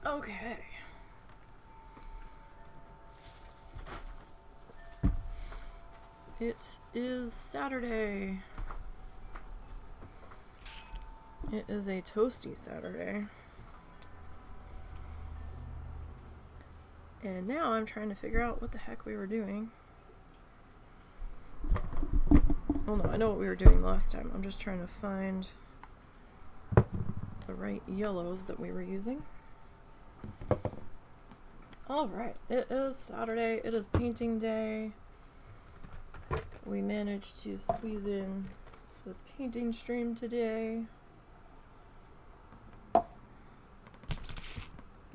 Okay. It is Saturday. It is a toasty Saturday. And now I'm trying to figure out what the heck we were doing. Oh no, I know what we were doing last time. I'm just trying to find the right yellows that we were using. Alright, it is Saturday. It is painting day. We managed to squeeze in the painting stream today.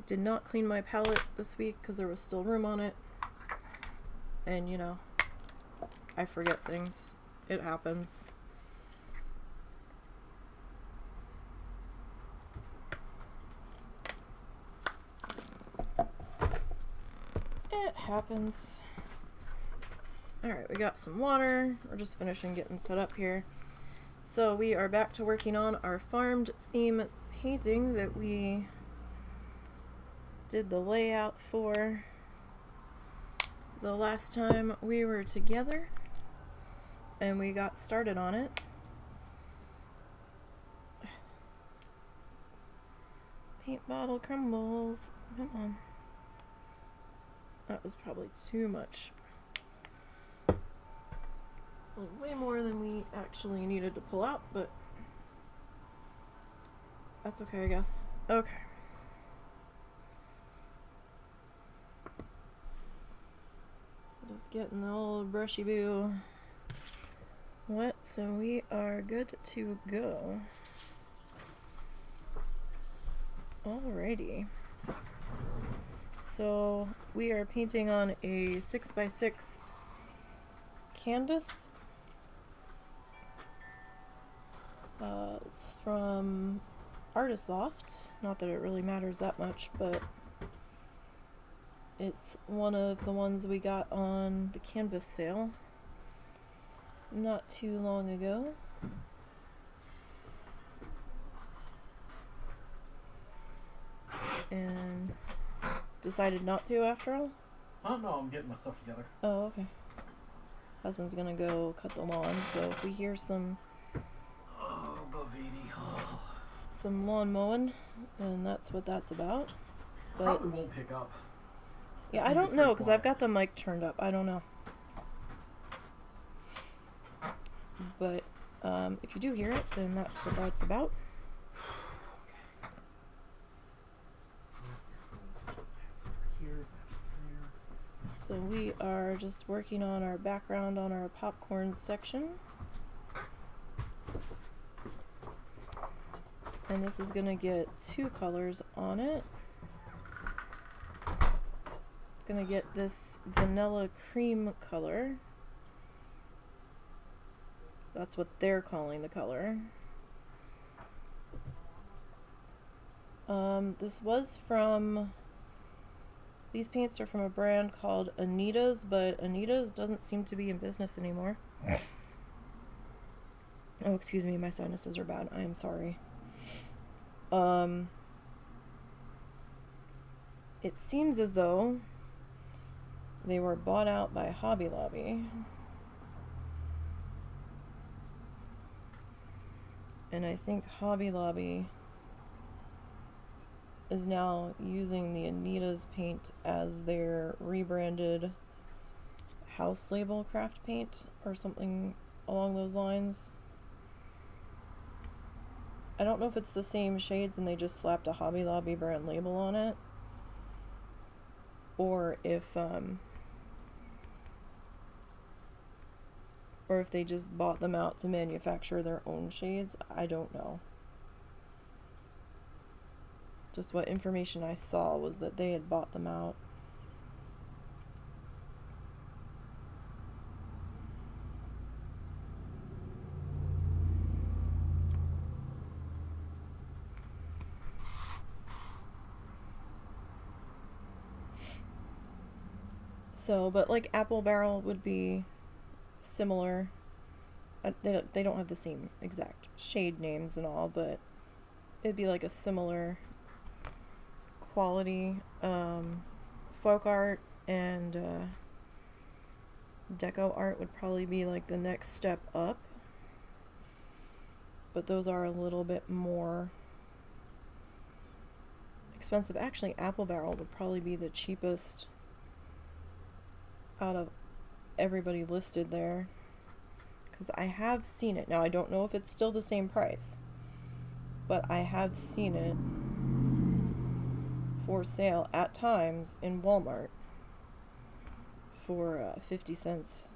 Did not clean my palette this week because there was still room on it. And you know, I forget things. It happens. It happens. Alright, we got some water. We're just finishing getting set up here. So we are back to working on our farmed theme painting that we did the layout for the last time we were together. And we got started on it. Paint bottle crumbles. Come on. That was probably too much. Way more than we actually needed to pull out, but that's okay, I guess. Okay. Just getting the old brushy boo wet, so we are good to go. Alrighty. So we are painting on a 6x6 canvas. It's from Artist Loft. Not that it really matters that much, but it's one of the ones we got on the canvas sale not too long ago. And decided not to after all? Oh no, I'm getting my stuff together. Oh, okay. Husband's gonna go cut the lawn, so if we hear some some lawn mowing, then that's what that's about. But probably won't pick up. yeah, I don't know, because I've got the mic turned up. I don't know. But if you do hear it, then that's what that's about. So we are just working on our background on our popcorn section. And this is going to get two colors on it. It's going to get this vanilla cream color. That's what they're calling the color. This was from... These paints are from a brand called Anita's, but Anita's doesn't seem to be in business anymore. Oh, excuse me, my sinuses are bad. I am sorry. It seems as though they were bought out by Hobby Lobby. And I think Hobby Lobby is now using the Anita's paint as their rebranded house label craft paint or something along those lines. I don't know if it's the same shades and they just slapped a Hobby Lobby brand label on it, or if they just bought them out to manufacture their own shades. I don't know. Just what information I saw was that they had bought them out. So, but like Apple Barrel would be similar. They don't have the same exact shade names and all, but it'd be like a similar quality folk art and deco art would probably be like the next step up, but those are a little bit more expensive. Actually, Apple Barrel would probably be the cheapest out of everybody listed there, because I have seen it. Now, I don't know if it's still the same price, but I have seen it for sale at times in Walmart for 50 cents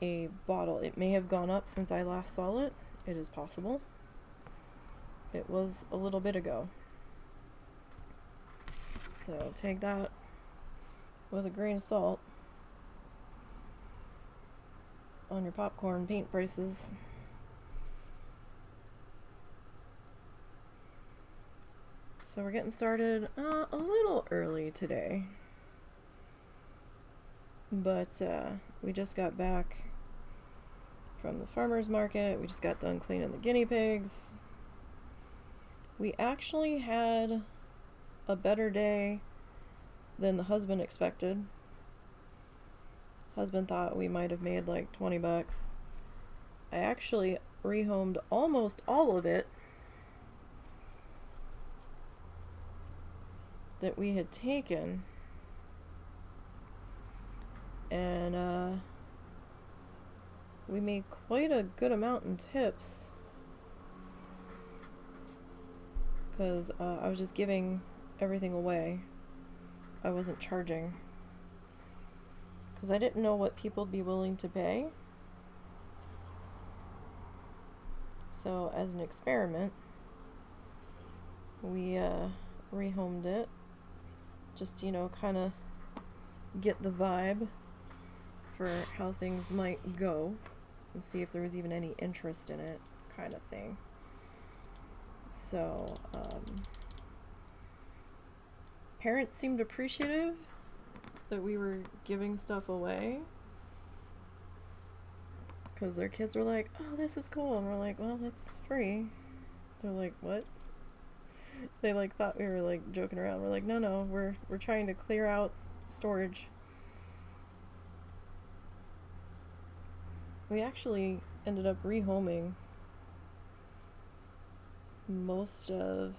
a bottle. It may have gone up since I last saw it. It is possible. It was a little bit ago. So take that with a grain of salt on your popcorn paint prices. So we're getting started a little early today, but we just got back from the farmer's market. We just got done cleaning the guinea pigs. We actually had a better day than the husband expected. Husband thought we might have made like 20 bucks. I actually rehomed almost all of it that we had taken, and we made quite a good amount in tips, because I was just giving everything away. I wasn't charging, because I didn't know what people would be willing to pay. So as an experiment, we rehomed it, just, you know, kind of get the vibe for how things might go and see if there was even any interest in it, kind of thing. So parents seemed appreciative that we were giving stuff away, because their kids were like, oh, this is cool, and we're like, well, it's free. They're like, what? They like thought we were like joking around. We're like, no, we're trying to clear out storage. We actually ended up rehoming most of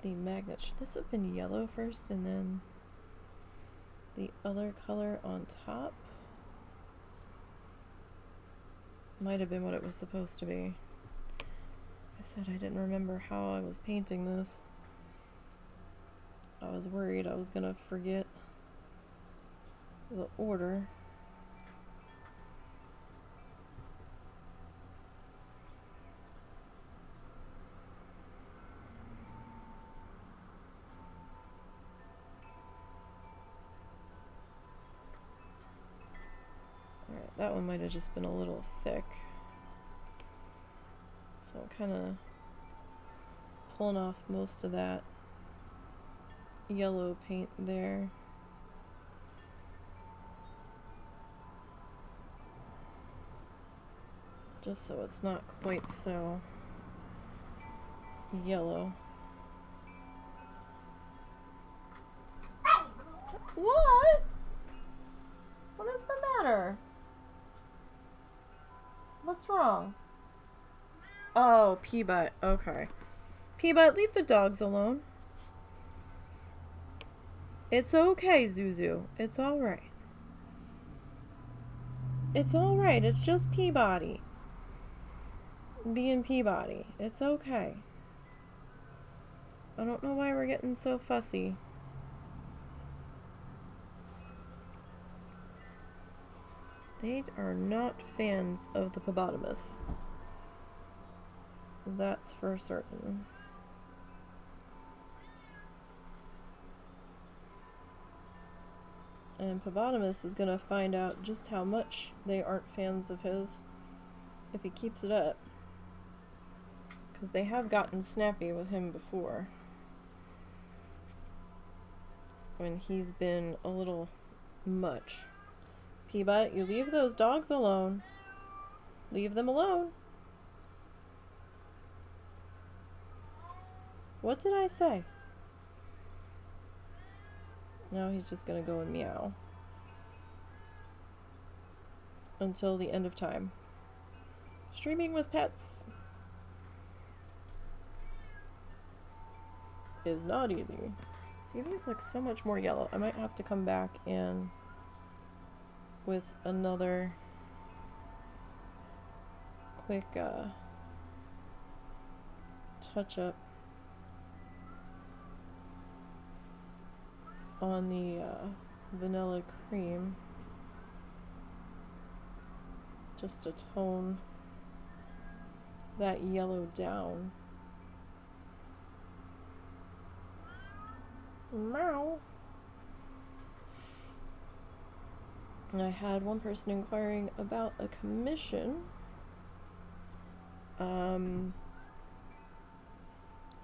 the magnets. Should this have been yellow first and then the other color on top? Might have been what it was supposed to be. I said I didn't remember how I was painting this. I was worried I was gonna forget the order. Alright, that one might have just been a little thick. So I'm kind of pulling off most of that yellow paint there. Just so it's not quite so yellow. What? What is the matter? What's wrong? Oh, P-Butt. Okay. P-Butt, leave the dogs alone. It's okay, Zuzu. It's alright. It's alright. It's just Peabody. Being Peabody. It's okay. I don't know why we're getting so fussy. They are not fans of the hippopotamus. That's for certain. And Hippopotamus is gonna find out just how much they aren't fans of his if he keeps it up. Because they have gotten snappy with him before, when he's been a little much. P-Butt, you leave those dogs alone. Leave them alone. What did I say? Now he's just gonna go and meow. Until the end of time. Streaming with pets is not easy. See, these look so much more yellow. I might have to come back in with another quick touch up on the vanilla cream, just to tone that yellow down. Meow. And I had one person inquiring about a commission.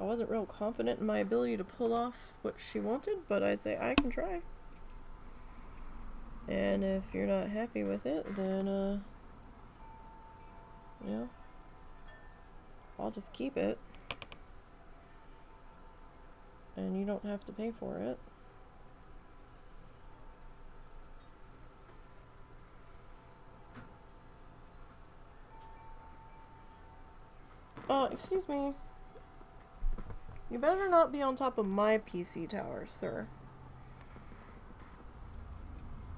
I wasn't real confident in my ability to pull off what she wanted, but I'd say I can try. And if you're not happy with it, then, you know, I'll just keep it. And you don't have to pay for it. Oh, excuse me. You better not be on top of my PC tower, sir.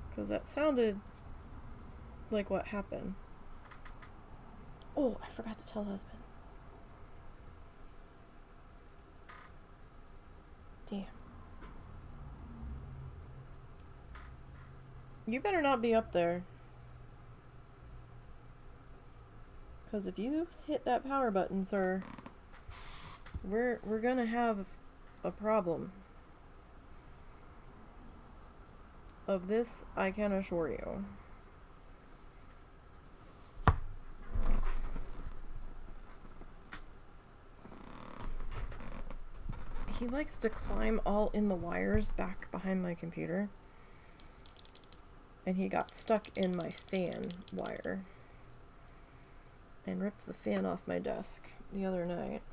Because that sounded like what happened. Oh, I forgot to tell husband. Damn. You better not be up there. Because if you hit that power button, sir, we're gonna have a problem. Of this, I can assure you. He likes to climb all in the wires back behind my computer. And he got stuck in my fan wire. And ripped the fan off my desk the other night.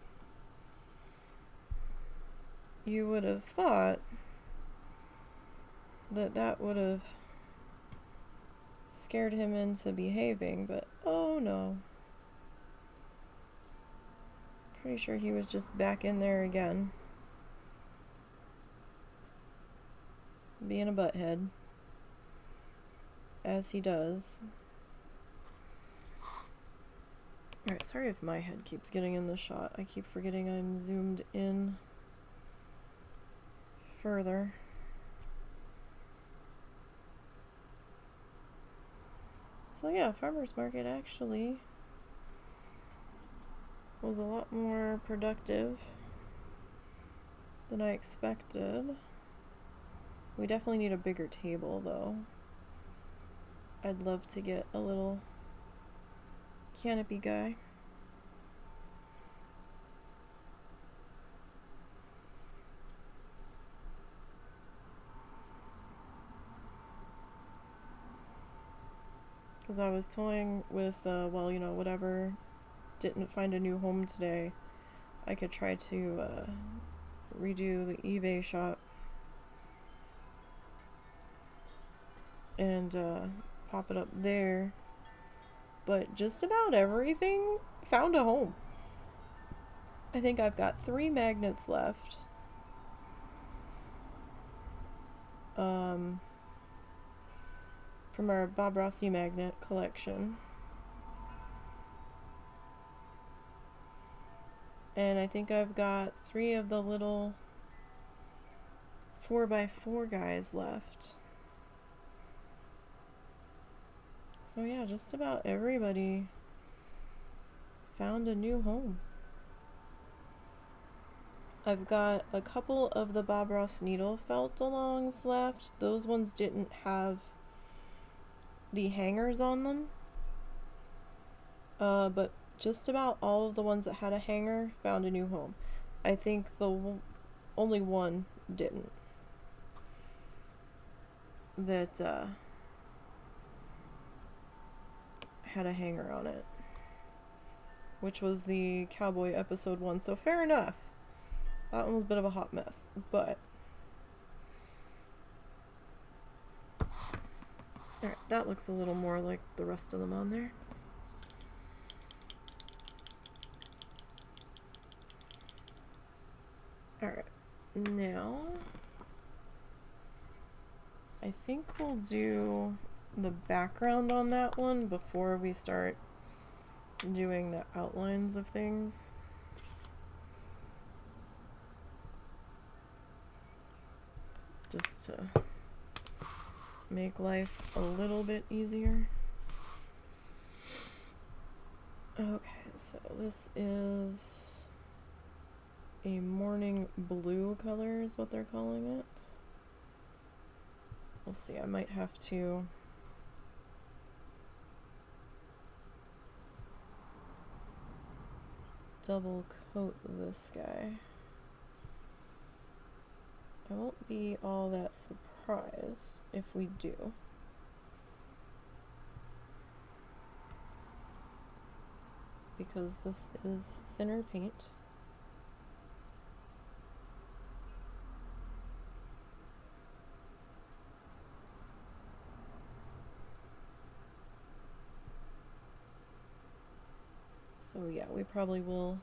You would have thought that that would have scared him into behaving, but oh no. Pretty sure he was just back in there again. Being a butthead. As he does. Alright, sorry if my head keeps getting in the shot. I keep forgetting I'm zoomed in further. So yeah, farmer's market actually was a lot more productive than I expected. We definitely need a bigger table though. I'd love to get a little canopy guy. Because I was toying with, well, you know, whatever, didn't find a new home today, I could try to redo the eBay shop and pop it up there. But just about everything found a home. I think I've got 3 magnets left. From our Bob Rossi magnet collection. And I think I've got 3 of the little 4x4 guys left. So yeah, just about everybody found a new home. I've got a couple of the Bob Ross needle felt alongs left. Those ones didn't have the hangers on them. But just about all of the ones that had a hanger found a new home. I think the only one didn't. That had a hanger on it. Which was the Cowboy episode 1. So fair enough. That one was a bit of a hot mess, but alright, that looks a little more like the rest of them on there. Alright, now I think we'll do the background on that one before we start doing the outlines of things. Just to make life a little bit easier. Okay, so this is a morning blue color is what they're calling it. We'll see, I might have to double coat this guy. I won't be all that surprised if we do. Because this is thinner paint. So yeah, we probably will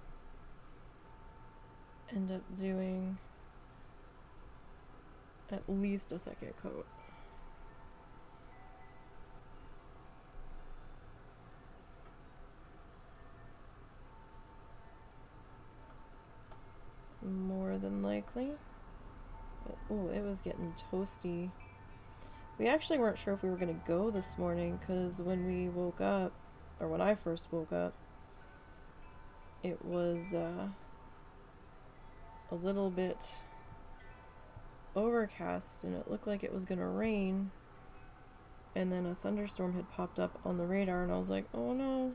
end up doing at least a second coat. More than likely. But, oh, it was getting toasty. We actually weren't sure if we were going to go this morning because when we woke up, or when I first woke up, it was a little bit overcast and it looked like it was gonna rain, and then a thunderstorm had popped up on the radar and I was like, oh no.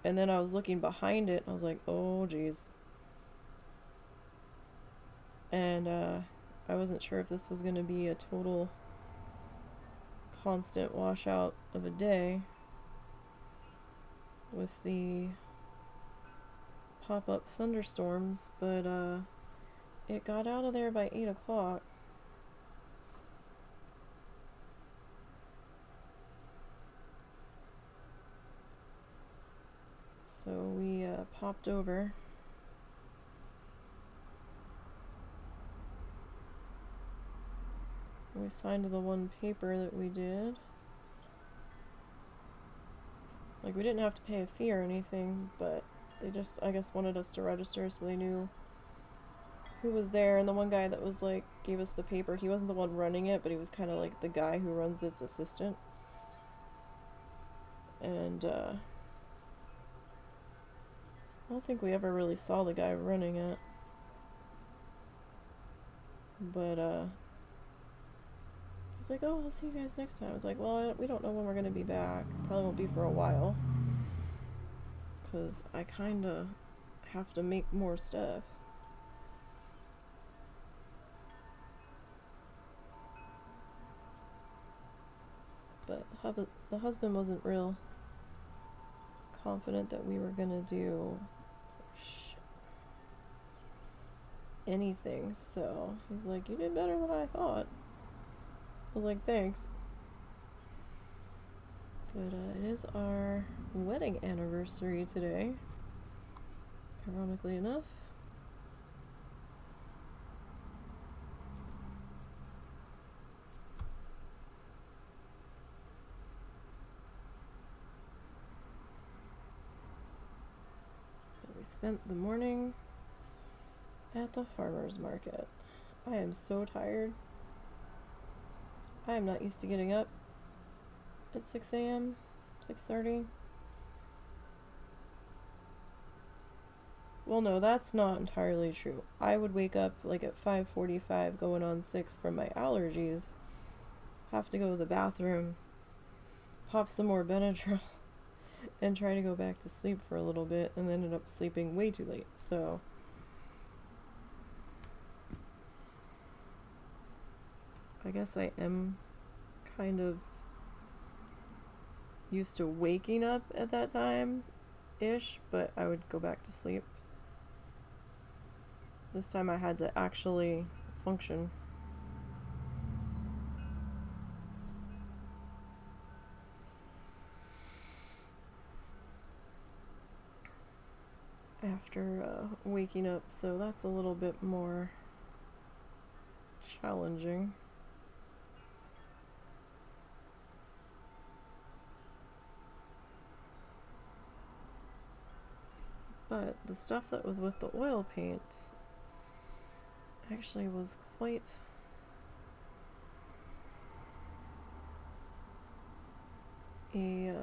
And then I was looking behind it and I was like, oh geez. And I wasn't sure if this was gonna be a total constant washout of a day with the pop-up thunderstorms, but it got out of there by 8 o'clock. So we popped over. We signed the one paper that we did. Like, we didn't have to pay a fee or anything, but they just, I guess, wanted us to register so they knew who was there. And the one guy that was like, gave us the paper, he wasn't the one running it, but he was kind of like the guy who runs its assistant. And I don't think we ever really saw the guy running it. But he's like, oh, I'll see you guys next time. I was like, well, we don't know when we're going to be back. Probably won't be for a while. Because I kind of have to make more stuff. But the husband wasn't real confident that we were going to do anything. So he's like, you did better than I thought. I was like, thanks. But it is our wedding anniversary today, ironically enough. So we spent the morning at the farmer's market. I am so tired. I am not used to getting up at 6 a.m., 6:30. Well, no, that's not entirely true. I would wake up like at 5:45 going on 6 from my allergies, have to go to the bathroom, pop some more Benadryl, and try to go back to sleep for a little bit, and ended up sleeping way too late, so I guess I am kind of used to waking up at that time-ish, but I would go back to sleep. This time I had to actually function. After waking up, so that's a little bit more challenging. But the stuff that was with the oil paints actually was quite a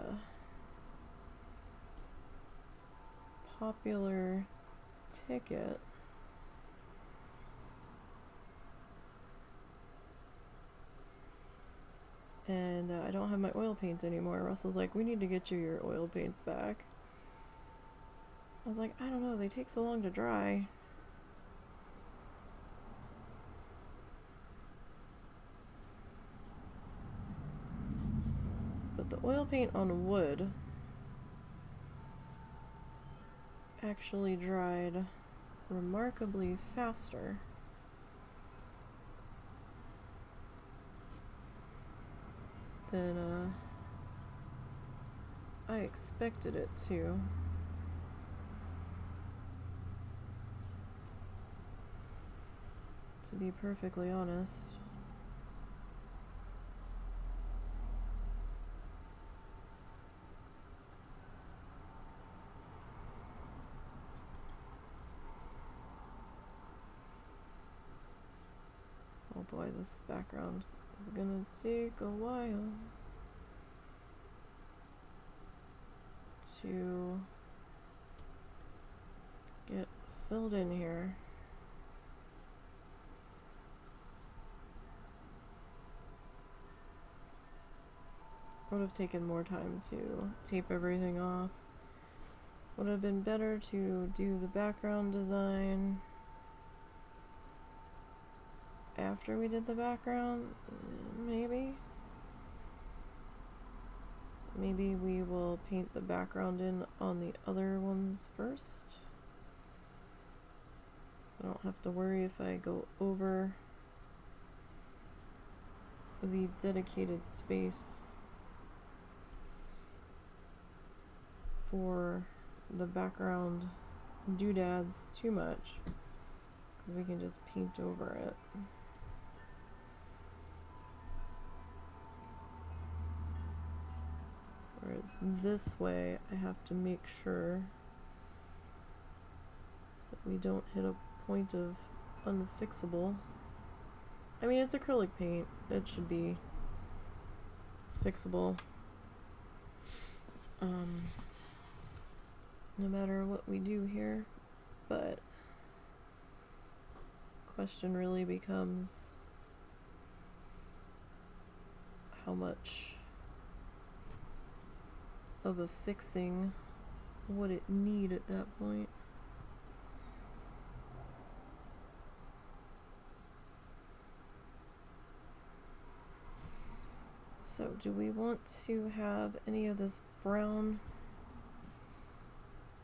popular ticket. And I don't have my oil paint anymore. Russell's like, we need to get you your oil paints back. I was like, I don't know, they take so long to dry. But the oil paint on wood actually dried remarkably faster than I expected it to. To be perfectly honest. Oh boy, this background is gonna take a while to get filled in here. Would have taken more time to tape everything off. Would have been better to do the background design after we did the background, maybe. Maybe we will paint the background in on the other ones first. So I don't have to worry if I go over the dedicated space for the background doodads too much, because we can just paint over it. Whereas this way, I have to make sure that we don't hit a point of unfixable. I mean, it's acrylic paint. It should be fixable. No matter what we do here, but question really becomes how much of a fixing would it need at that point. So do we want to have any of this brown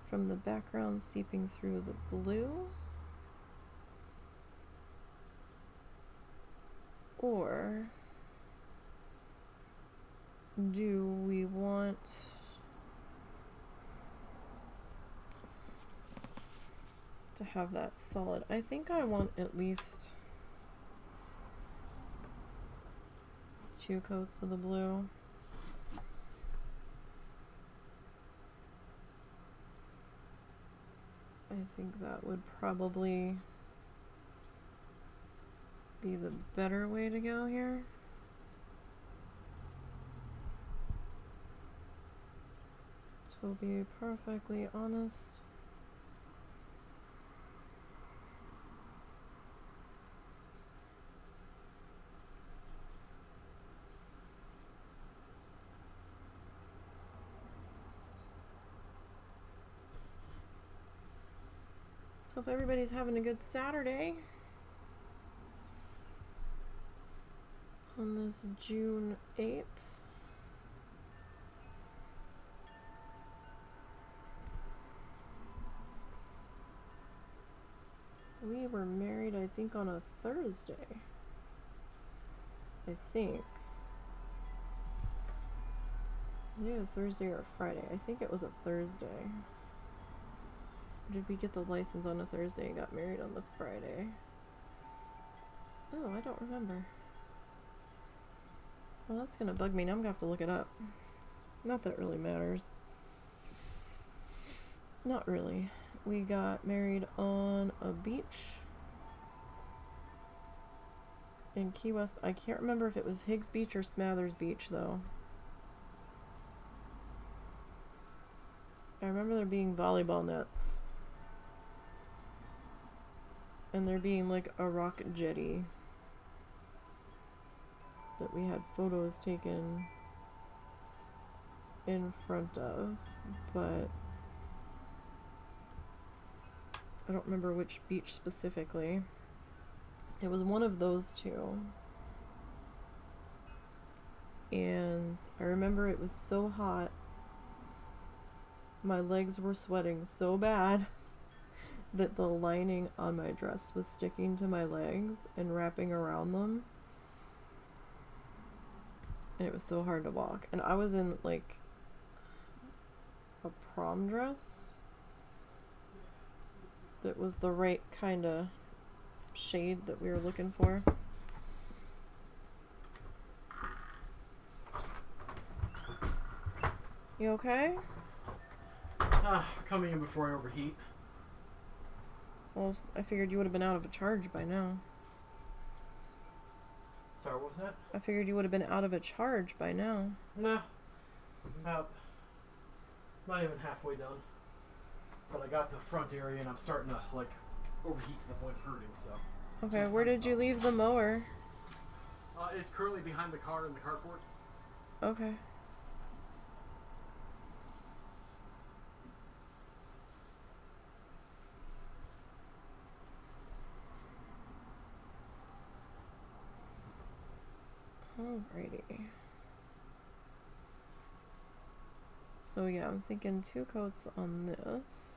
from the background seeping through the blue? Or do we want to have that solid? I think I want at least 2 coats of the blue. I think that would probably be the better way to go here. To be perfectly honest. So if everybody's having a good Saturday on this June 8th. We were think, on a Thursday. I think. Either Thursday or Friday. I think it was a Thursday. Did we get the license on a Thursday and got married on the Friday? Oh, I don't remember. Well, that's gonna bug me. Now I'm gonna have to look it up. Not that it really matters. Not really. We got married on a beach in Key West. I can't remember if it was Higgs Beach or Smathers Beach, though. I remember there being volleyball nets. And there being like a rock jetty that we had photos taken in front of, but I don't remember which beach specifically. It was one of those two. And I remember it was so hot. My legs were sweating so bad that the lining on my dress was sticking to my legs and wrapping around them. And it was so hard to walk. And I was in like a prom dress that was the right kind of shade that we were looking for. You okay? Coming in before I overheat. Well, I figured you would have been out of a charge by now. Sorry, what was that? I figured you would have been out of a charge by now. No. About not even halfway done. But I got the front area and I'm starting to like overheat to the point of hurting, so. Okay, where did you leave the mower? It's currently behind the car in the carport. Okay. Alrighty. So yeah, I'm thinking 2 coats on this.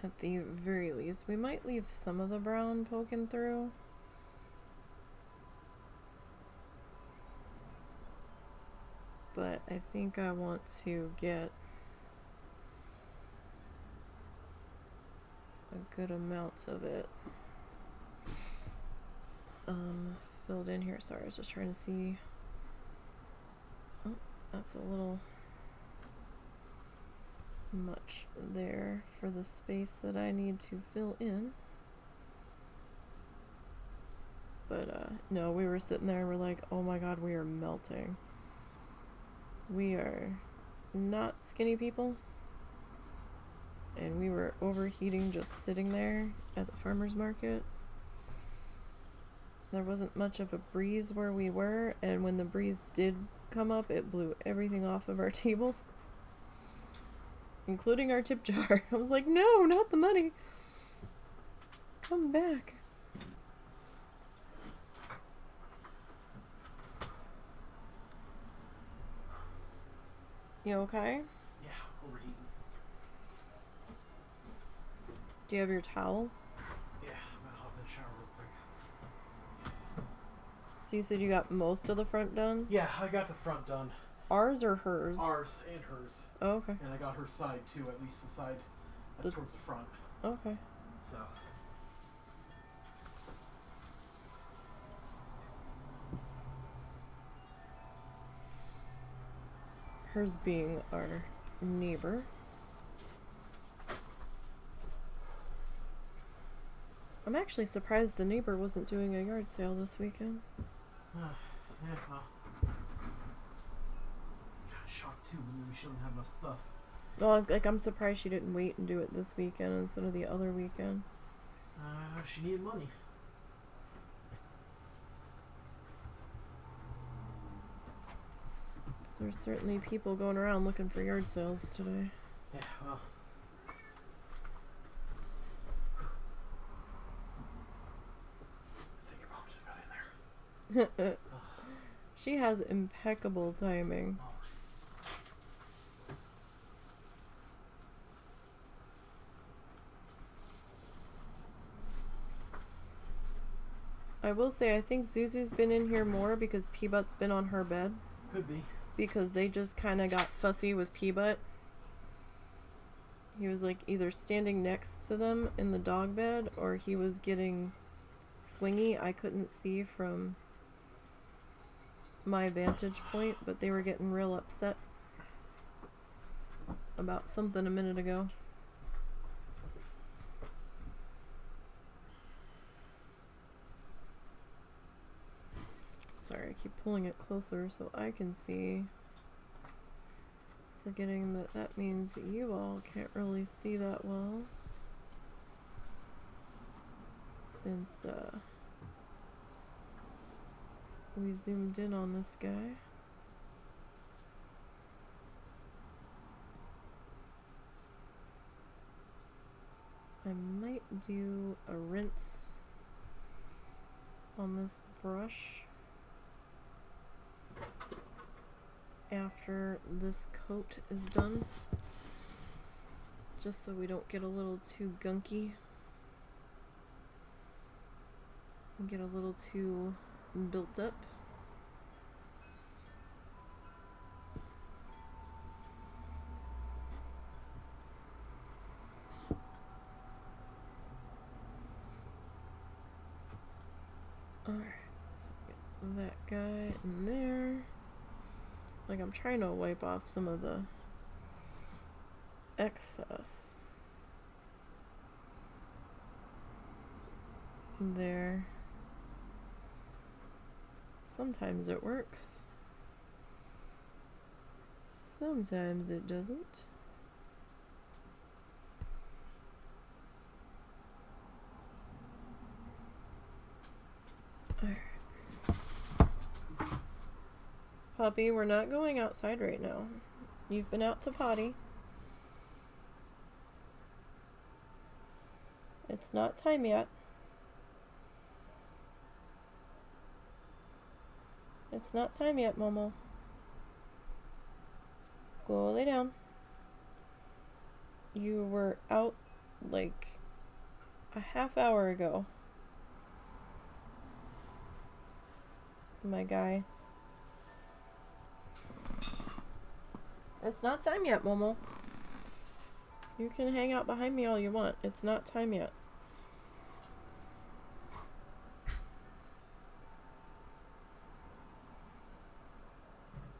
At the very least, we might leave some of the brown poking through. But I think I want to get a good amount of it filled in here. Sorry, I was just trying to see. Oh, that's a little much there for the space that I need to fill in. But no, we were sitting there and we're like, oh my god, we are melting. We are not skinny people, and we were overheating just sitting there at the farmer's market. There wasn't much of a breeze where we were, and when the breeze did come up, it blew everything off of our table, including our tip jar. I was like, no, not the money. Come back. You okay? Yeah, overheating. Do you have your towel? Yeah, I'm gonna hop in the shower real quick. So you said you got most of the front done? Yeah, I got the front done. Ours or hers? Ours and hers. Oh, okay. And I got her side too, at least the side that's towards the front. Okay. So. Hers being our neighbor. I'm actually surprised the neighbor wasn't doing a yard sale this weekend. Yeah, well. Got shocked too when we shouldn't have enough stuff. Well, like, I'm surprised she didn't wait and do it this weekend instead of the other weekend. She needed money. There's certainly people going around looking for yard sales today. Yeah, well. I think your mom just got in there. She has impeccable timing. I will say, I think Zuzu's been in here more because Peabut's been on her bed. Could be. Because they just kind of got fussy with Peabut. He was like either standing next to them in the dog bed or he was getting swingy. I couldn't see from my vantage point, but they were getting real upset about something a minute ago. Sorry, I keep pulling it closer so I can see. Forgetting that that means you all can't really see that well. Since we zoomed in on this guy. I might do a rinse on this brush after this coat is done, just so we don't get a little too gunky and get a little too built up. Alright, so get that guy in there. Like, I'm trying to wipe off some of the excess there. Sometimes it works. Sometimes it doesn't. Alright. Puppy, we're not going outside right now. You've been out to potty. It's not time yet. It's not time yet, Momo. Go lay down. You were out like a half hour ago. My guy. It's not time yet, Momo. You can hang out behind me all you want. It's not time yet.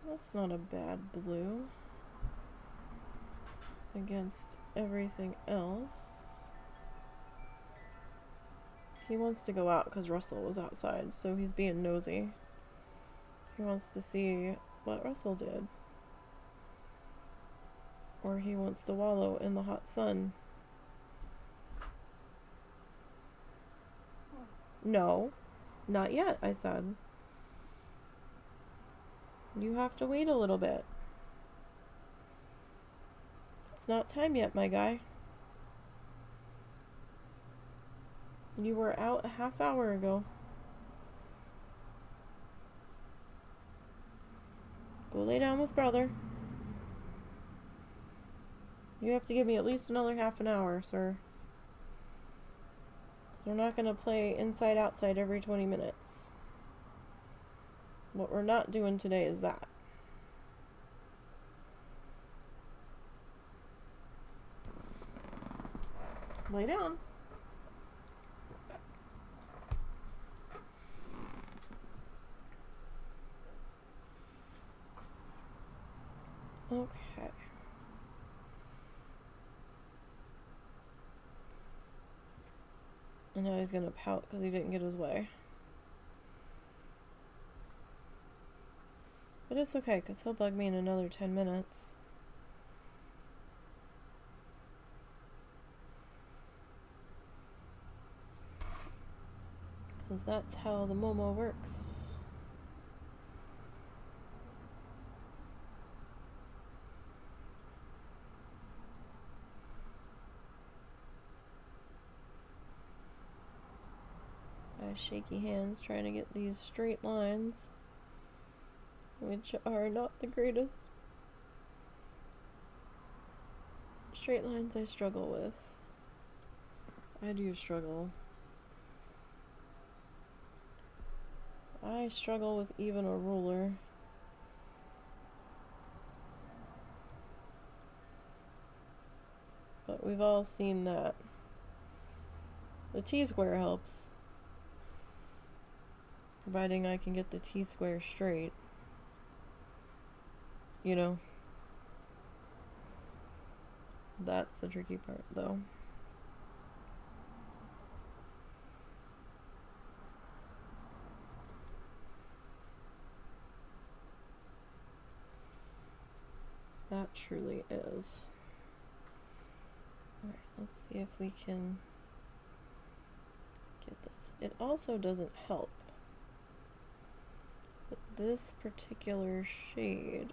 That's not a bad blue against everything else. He wants to go out because Russell was outside, so he's being nosy. He wants to see what Russell did. Or he wants to wallow in the hot sun. No, not yet, I said. You have to wait a little bit. It's not time yet, my guy. You were out a half hour ago. Go lay down with brother. You have to give me at least another half an hour, sir. We're not going to play inside-outside every 20 minutes. What we're not doing today is that. Lay down. Okay. And now he's gonna pout because he didn't get his way. But it's okay, because he'll bug me in another 10 minutes. because that's how the Momo works. I have shaky hands trying to get these straight lines, which are not the greatest. Straight lines I struggle with. I do struggle. I struggle with even a ruler. But we've all seen that. The T-square helps. Providing I can get the T-square straight. You know. That's the tricky part, though. That truly is. Alright, let's see if we can get this. It also doesn't help that this particular shade,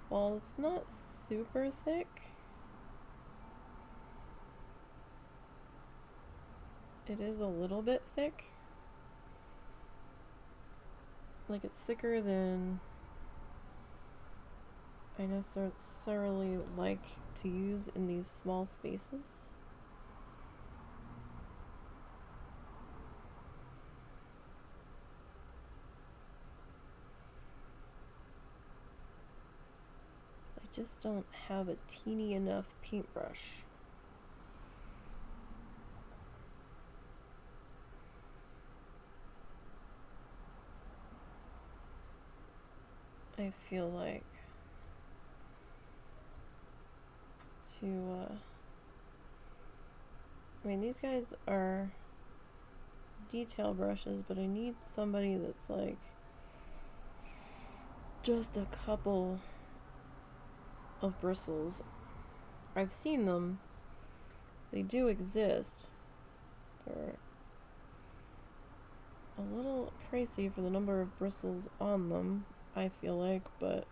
while it's not super thick, it is a little bit thick. Like, it's thicker than I necessarily like to use in these small spaces. I just don't have a teeny enough paintbrush. I feel like to, I mean, these guys are detail brushes, but I need somebody that's like just a couple of bristles. I've seen them. They do exist. They're a little pricey for the number of bristles on them, I feel like, but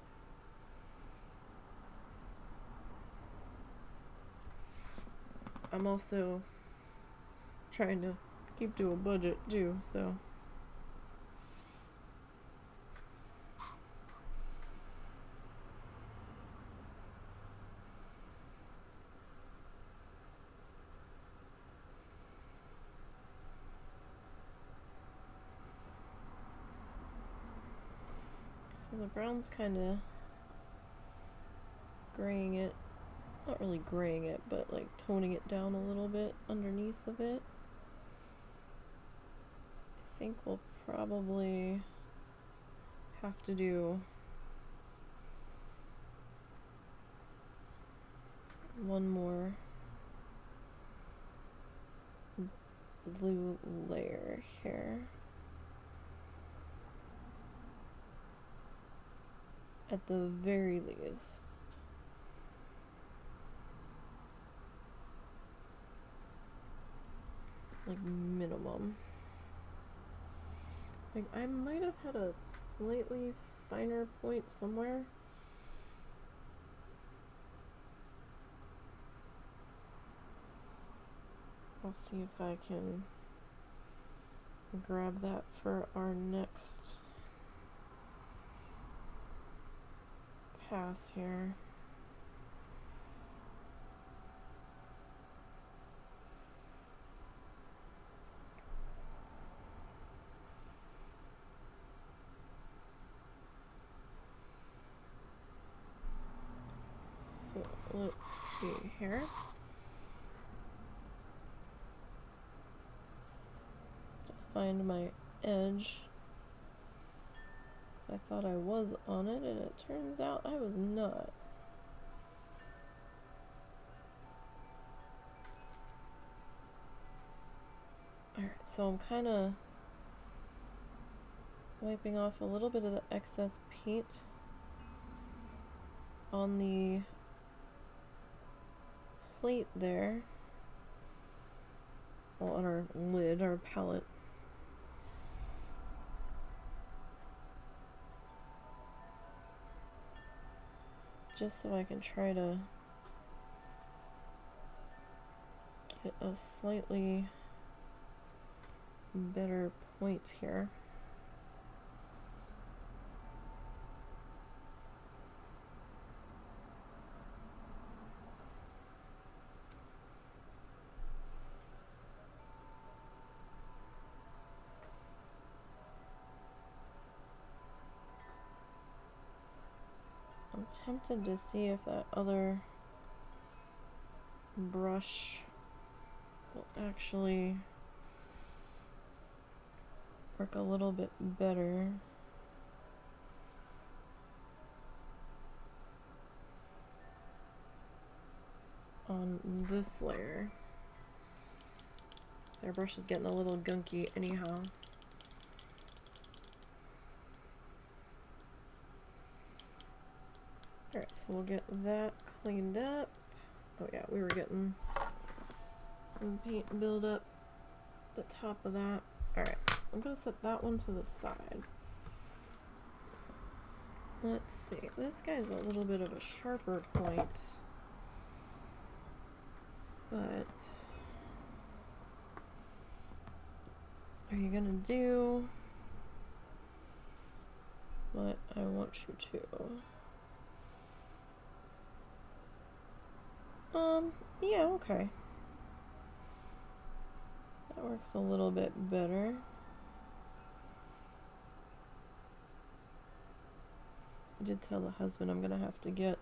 I'm also trying to keep to a budget too, so the brown's kind of graying it. Not really graying it, but like toning it down a little bit underneath of it. I think we'll probably have to do one more blue layer here. At the very least. Like minimum. Like I might have had a slightly finer point somewhere. I'll see if I can grab that for our next pass here. So let's see here. To find my edge. So I thought I was on it, and it turns out I was not. Alright, so I'm kind of wiping off a little bit of the excess paint on the plate there. Well, on our lid, our palette. just so I can try to get a slightly better point here. I'm tempted to see if that other brush will actually work a little bit better. On this layer. So our brush is getting a little gunky anyhow. Alright, so we'll get that cleaned up. Oh yeah, we were getting some paint buildup at the top of that. Alright, I'm going to set that one to the side. Let's see, this guy's a little bit of a sharper point. But are you going to do what I want you to? Yeah, okay. That works a little bit better. I did tell the husband I'm gonna have to get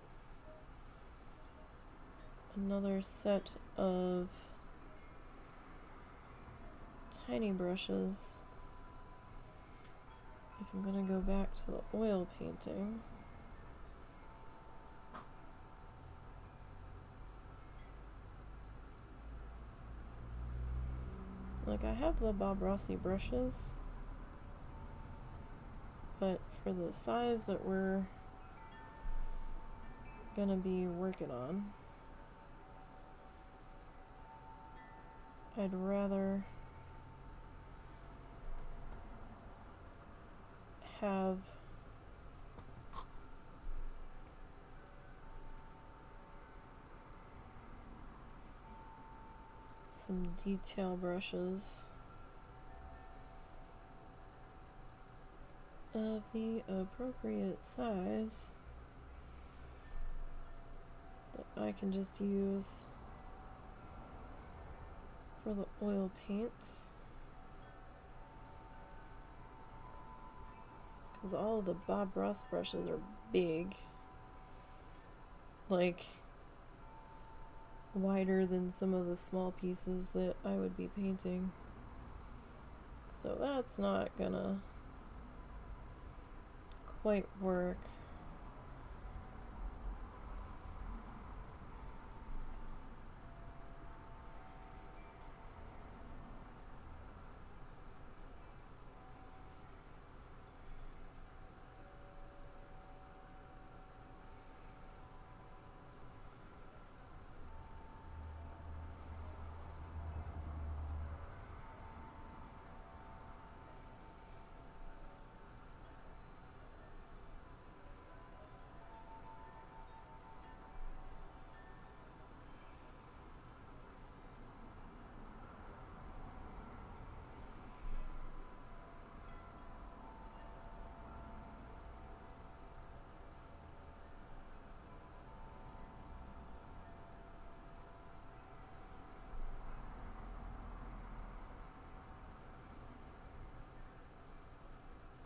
another set of tiny brushes if I'm gonna go back to the oil painting. Like, I have the Bob Rossi brushes, but for the size that we're gonna be working on, I'd rather have some detail brushes of the appropriate size that I can just use for the oil paints, because all of the Bob Ross brushes are big, like wider than some of the small pieces that I would be painting. So that's not gonna quite work.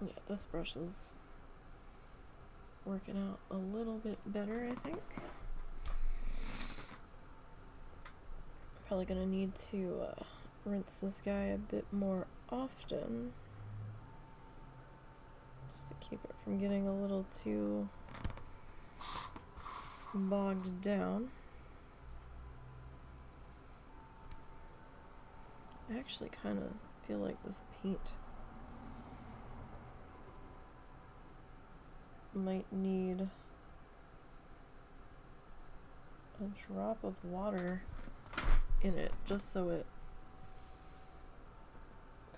Yeah, this brush is working out a little bit better, I think. Probably gonna need to rinse this guy a bit more often, just to keep it from getting a little too bogged down. I actually kind of feel like this paint might need a drop of water in it, just so it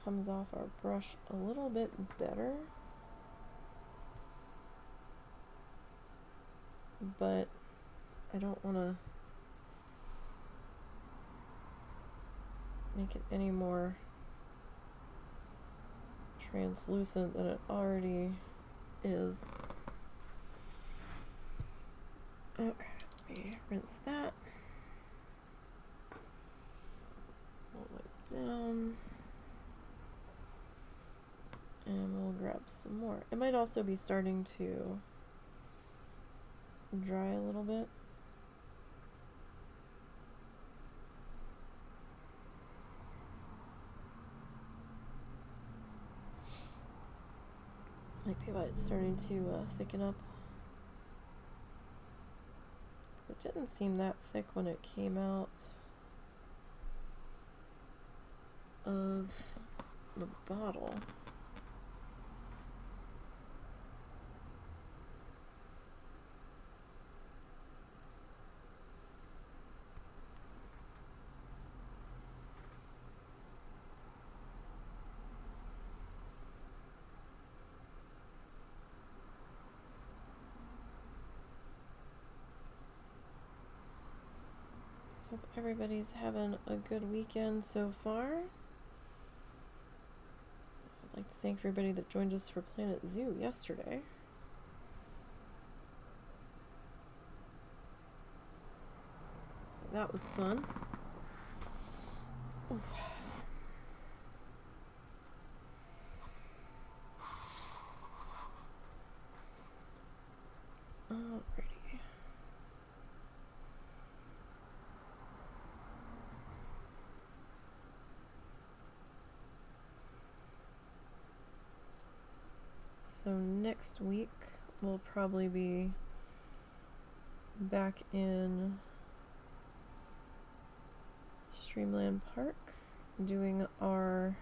comes off our brush a little bit better. but I don't want to make it any more translucent than it already is. Okay, let me rinse that. We'll wipe down. And we'll grab some more. It might also be starting to dry a little bit. Might be why it's starting to thicken up. It didn't seem that thick when it came out of the bottle. So hope everybody's having a good weekend so far. I'd like to thank everybody that joined us for Planet Zoo yesterday. So that was fun. Oof. Alrighty. So next week we'll probably be back in Streamland Park doing our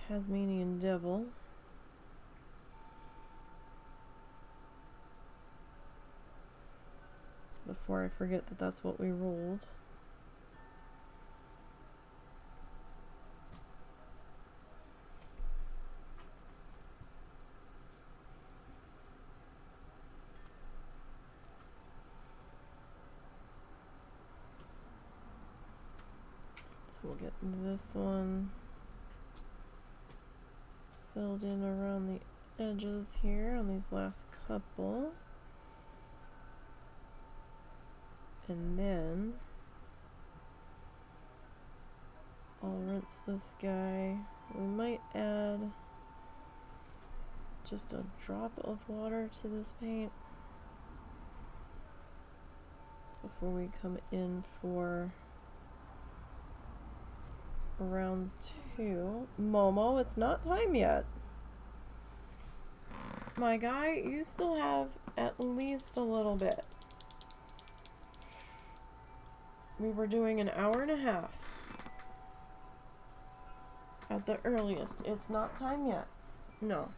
Tasmanian Devil. Before I forget that that's what we rolled. So we'll get this one filled in around the edges here on these last couple. And then I'll rinse this guy. We might add just a drop of water to this paint before we come in for round 2. Momo, it's not time yet. My guy, you still have at least a little bit. We were doing an hour and a half at the earliest. It's not time yet. No.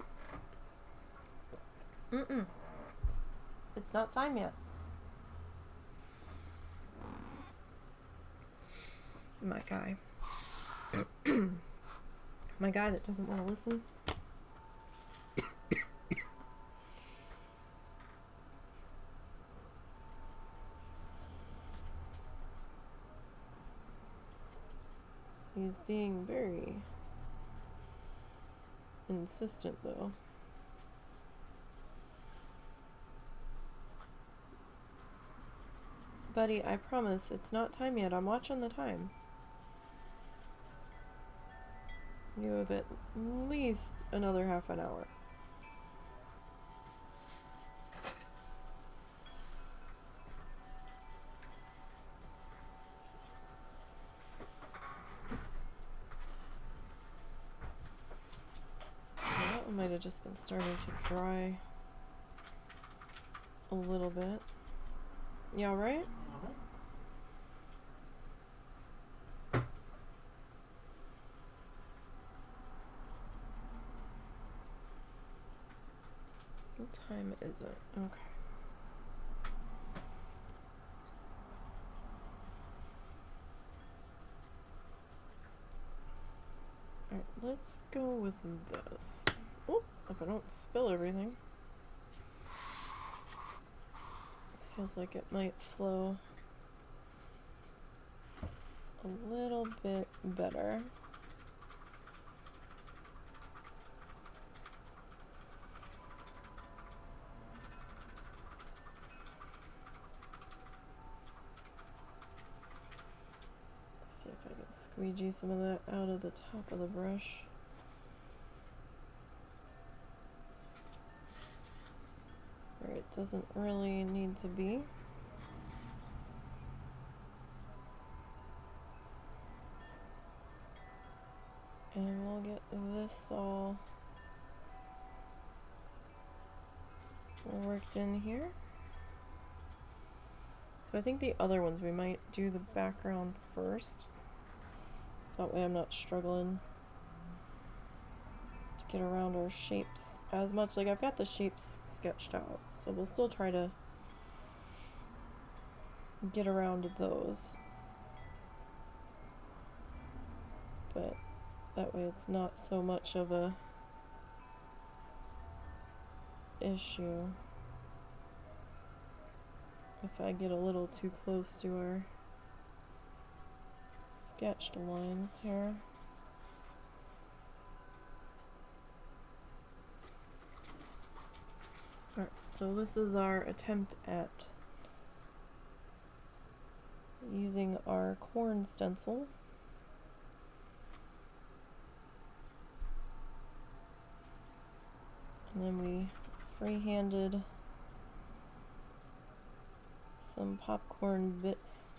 It's not time yet. My guy. My guy that doesn't want to listen. He's being very insistent, though. Buddy, I promise, it's not time yet. I'm watching the time. You have at least another half an hour. That one might have just been starting to dry a little bit. You alright? What time is it? Okay. Alright, let's go with this. Oh, if I don't spill everything. Feels like it might flow a little bit better. See if I can squeegee some of that out of the top of the brush. Where it doesn't really need to be. And we'll get this all worked in here. So I think the other ones we might do the background first. So that way I'm not struggling to get around our shapes as much. Like I've got the shapes sketched out, so we'll still try to get around those. But that way it's not so much of a issue if I get a little too close to our sketched lines here. Alright, so this is our attempt at using our corn stencil. And then we free-handed some popcorn bits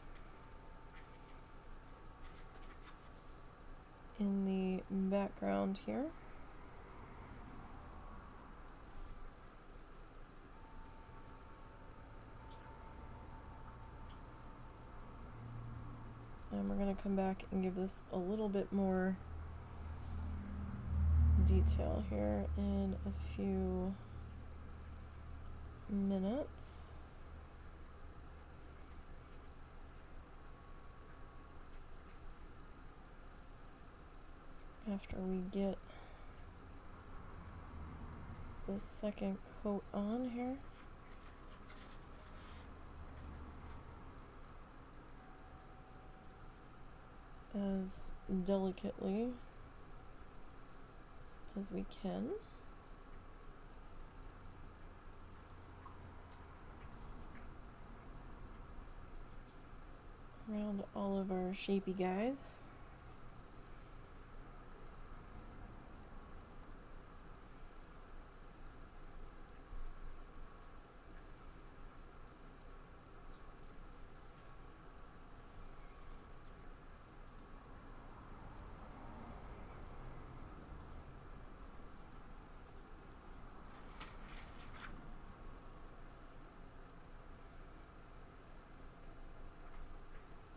in the background here. And we're going to come back and give this a little bit more detail here in a few minutes. After we get the second coat on here. As delicately as we can. Around all of our shapey guys.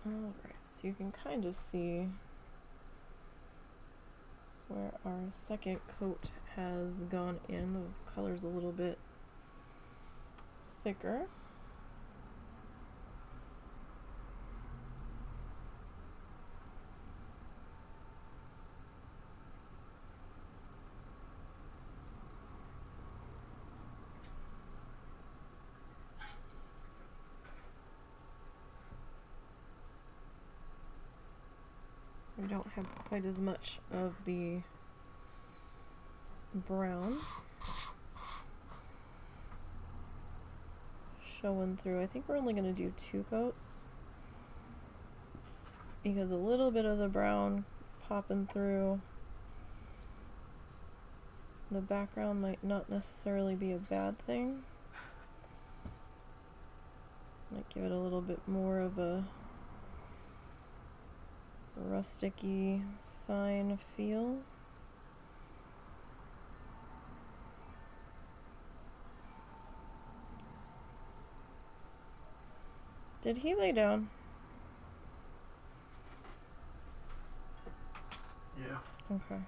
Alright, so you can kind of see where our second coat has gone in. The color's a little bit thicker. We don't have quite as much of the brown showing through. I think we're only going to do 2 coats because a little bit of the brown popping through the background might not necessarily be a bad thing. Might give it a little bit more of a rusticy sign feel. Did he lay down? Yeah. Okay.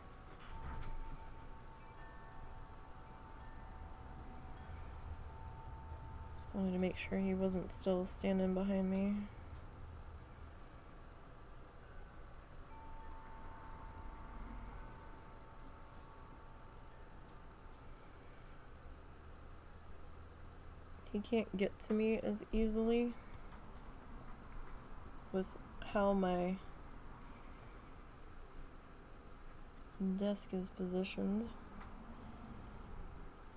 Just wanted to make sure he wasn't still standing behind me. he can't get to me as easily with how my desk is positioned.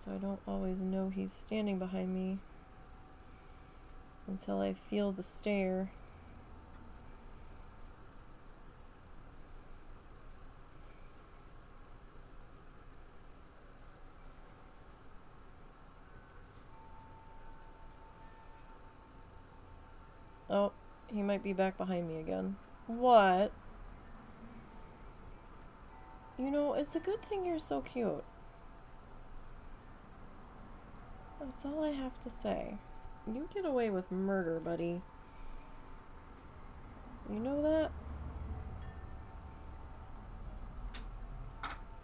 So I don't always know he's standing behind me until I feel the stare. Oh, he might be back behind me again. What? You know, it's a good thing you're so cute. That's all I have to say. You get away with murder, buddy. You know that?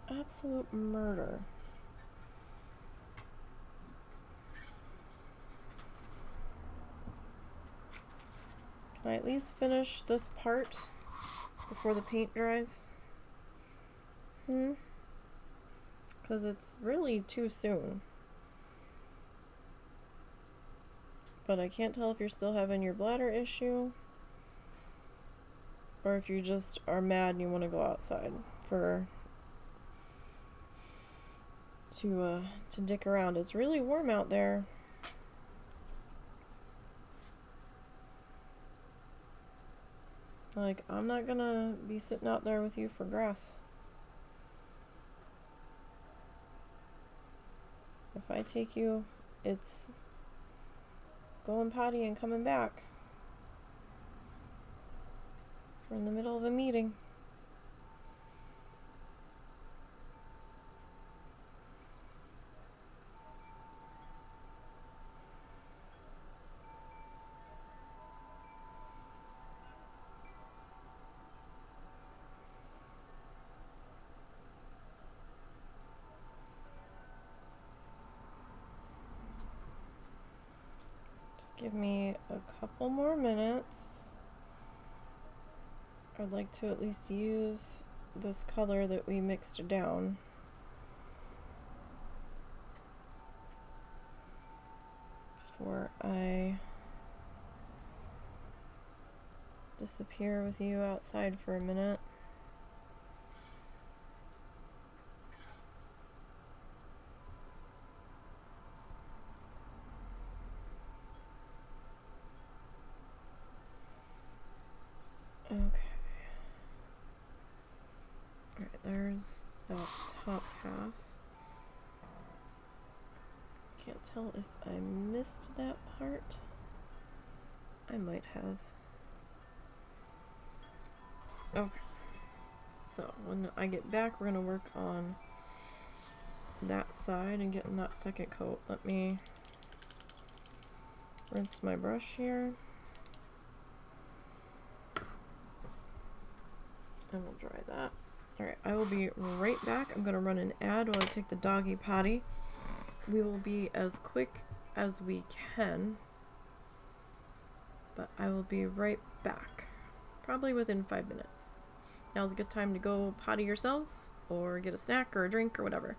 Absolute murder. Can I at least finish this part before the paint dries? Because it's really too soon. But I can't tell if you're still having your bladder issue or if you just are mad and you want to go outside to dick around. It's really warm out there. Like, I'm not gonna be sitting out there with you for grass. If I take you, it's going potty and coming back. We're in the middle of a meeting. Just give me a couple more minutes. I'd like to at least use this color that we mixed down. Before I disappear with you outside for a minute. Okay. Alright, there's that top half. Can't tell if I missed that part. I might have. Okay. So when I get back, we're gonna work on that side and getting that second coat. Let me rinse my brush here. And we'll dry that. Alright, I will be right back. I'm gonna run an ad while I take the doggy potty. We will be as quick as we can, but I will be right back. Probably within 5 minutes. Now's a good time to go potty yourselves, or get a snack or a drink or whatever.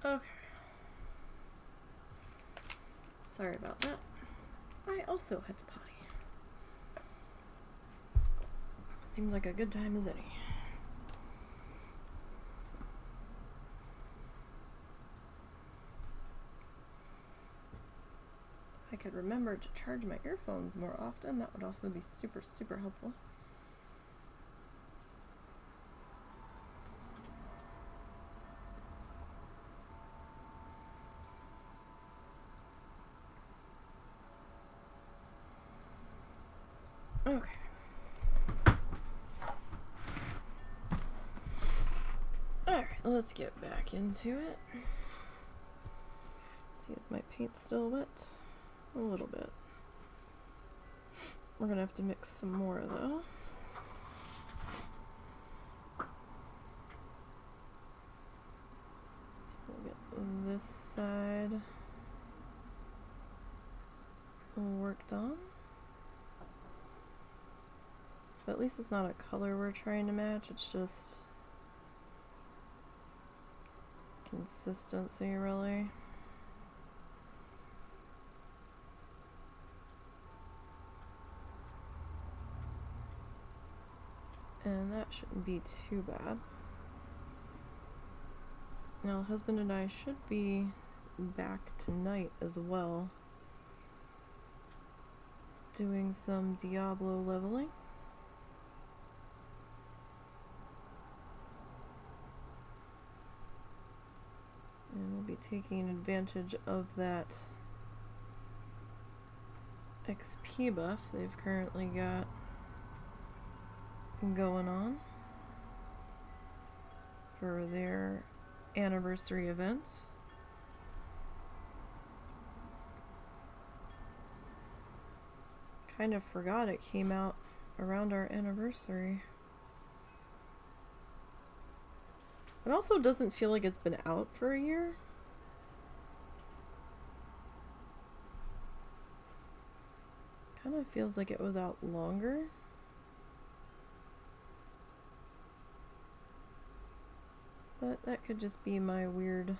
Okay. Sorry about that. I also had to potty. Seems like a good time as any. If I could remember to charge my earphones more often, that would also be super, super helpful. Okay. Alright, let's get back into it. See, is my paint still wet? A little bit. We're gonna have to mix some more though. So we'll get this side worked on. But at least it's not a color we're trying to match, it's just consistency, really. And that shouldn't be too bad. Now, the husband and I should be back tonight as well, doing some Diablo leveling. And we'll be taking advantage of that XP buff they've currently got going on for their anniversary event. Kind of forgot it came out around our anniversary. It also doesn't feel like it's been out for a year. Kind of feels like it was out longer. But that could just be my weird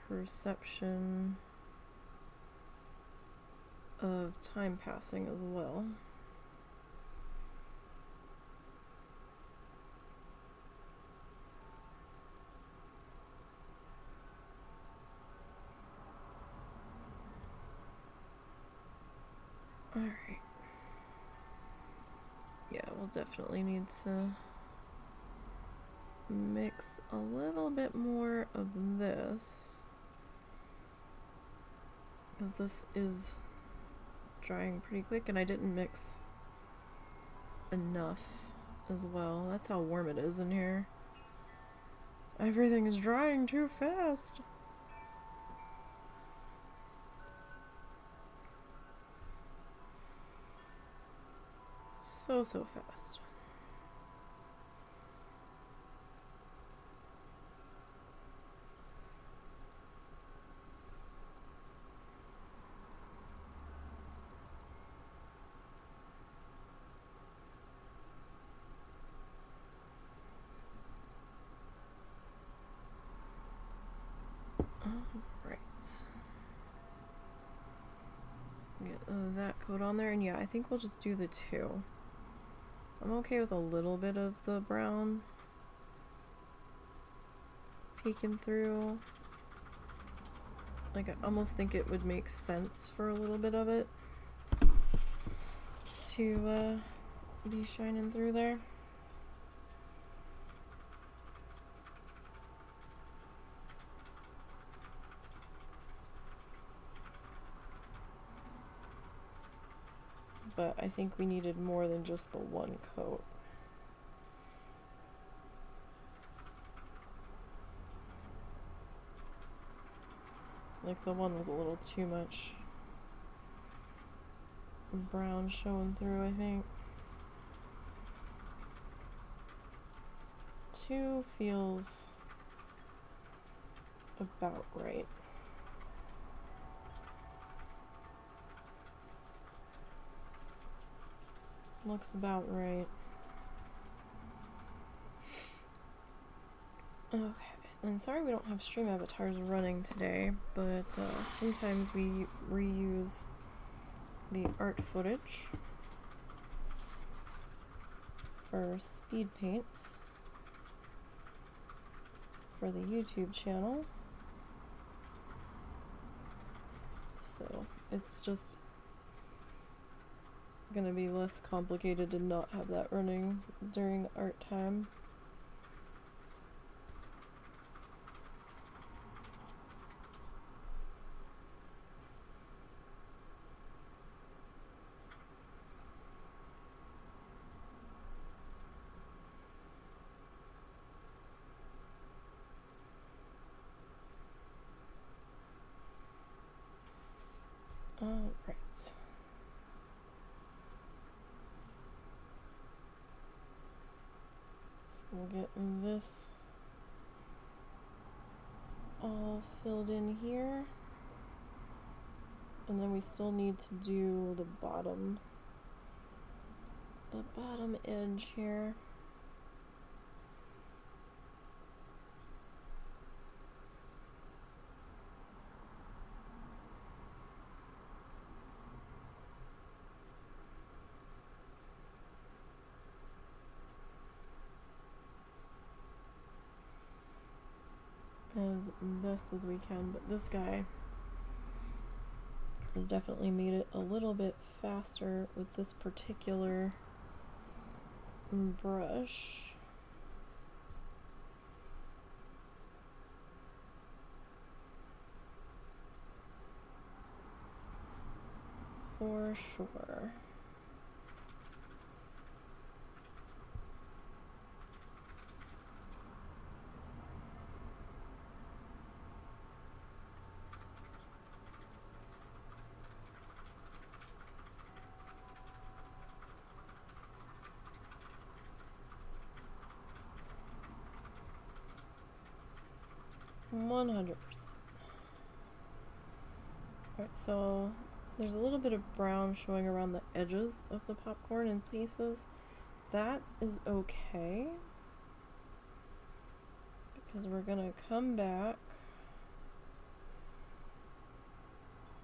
perception of time passing as well. Alright. Yeah, we'll definitely need to mix a little bit more of this, because this is drying pretty quick and I didn't mix enough as well. That's how warm it is in here. Everything is drying too fast. So fast. Alright. Get that coat on there, and yeah, I think we'll just do the two. I'm okay with a little bit of the brown peeking through. Like, I almost think it would make sense for a little bit of it to be shining through there. But I think we needed more than just the one coat. Like, the one was a little too much brown showing through, I think. 2 feels about right. Looks about right. Okay, and sorry we don't have stream avatars running today, but sometimes we reuse the art footage for speed paints for the YouTube channel. So it's just gonna be less complicated to not have that running during art time. Alright. So we'll get this all filled in here. And then we still need to do the bottom edge here. As best as we can, but this guy has definitely made it a little bit faster with this particular brush. For sure. $100. Alright, so there's a little bit of brown showing around the edges of the popcorn in places. That is okay, because we're gonna come back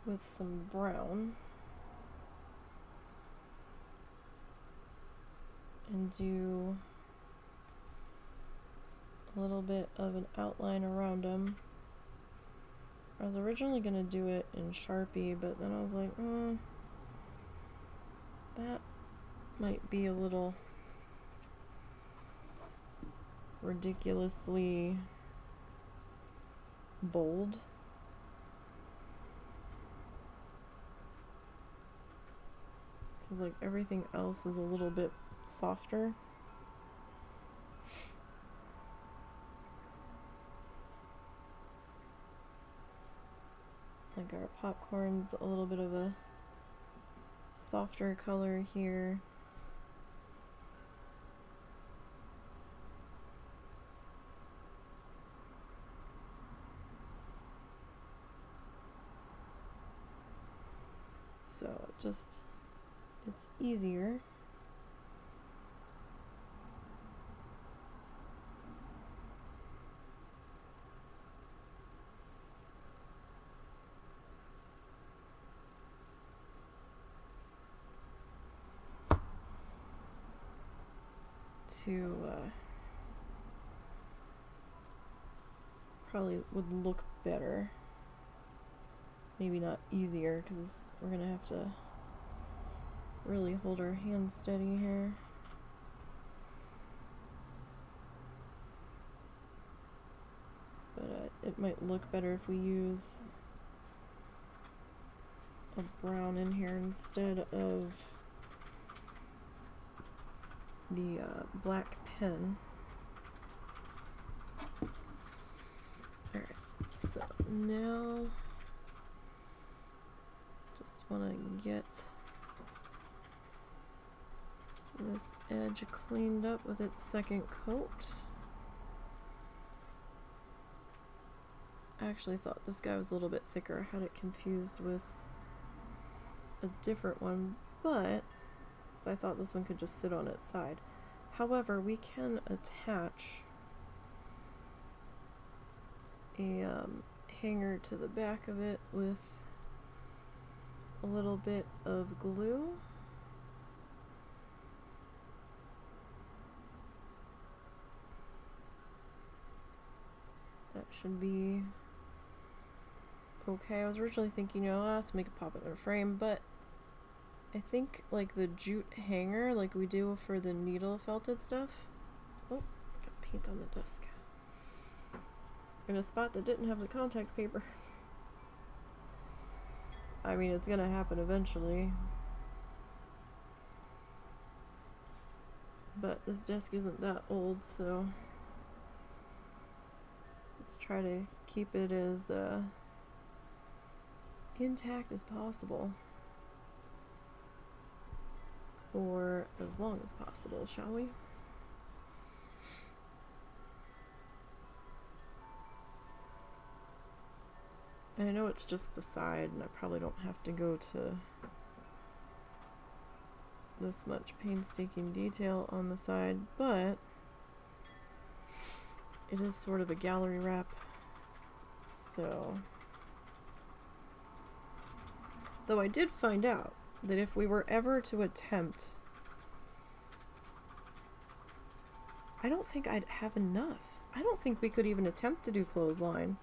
with some brown and do a little bit of an outline around them. I was originally going to do it in Sharpie, but then I was like, that might be a little ridiculously bold. Because like everything else is a little bit softer. Like our popcorn's a little bit of a softer color here. So it's easier. To probably would look better. Maybe not easier, because we're gonna have to really hold our hands steady here. But it might look better if we use a brown in here instead of the black pen. Alright, so now just want to get this edge cleaned up with its second coat. I actually thought this guy was a little bit thicker. I had it confused with a different one, but so I thought this one could just sit on its side. However, we can attach a hanger to the back of it with a little bit of glue. That should be okay. I was originally thinking, let's make it pop it in a frame, but I think like the jute hanger, like we do for the needle felted stuff. Oh, got paint on the desk. In a spot that didn't have the contact paper. I mean, it's gonna happen eventually. But this desk isn't that old, so let's try to keep it as intact as possible. For as long as possible, shall we? And I know it's just the side, and I probably don't have to go to this much painstaking detail on the side, but it is sort of a gallery wrap, so. Though I did find out that if we were ever to attempt, I don't think I'd have enough. I don't think we could even attempt to do clothesline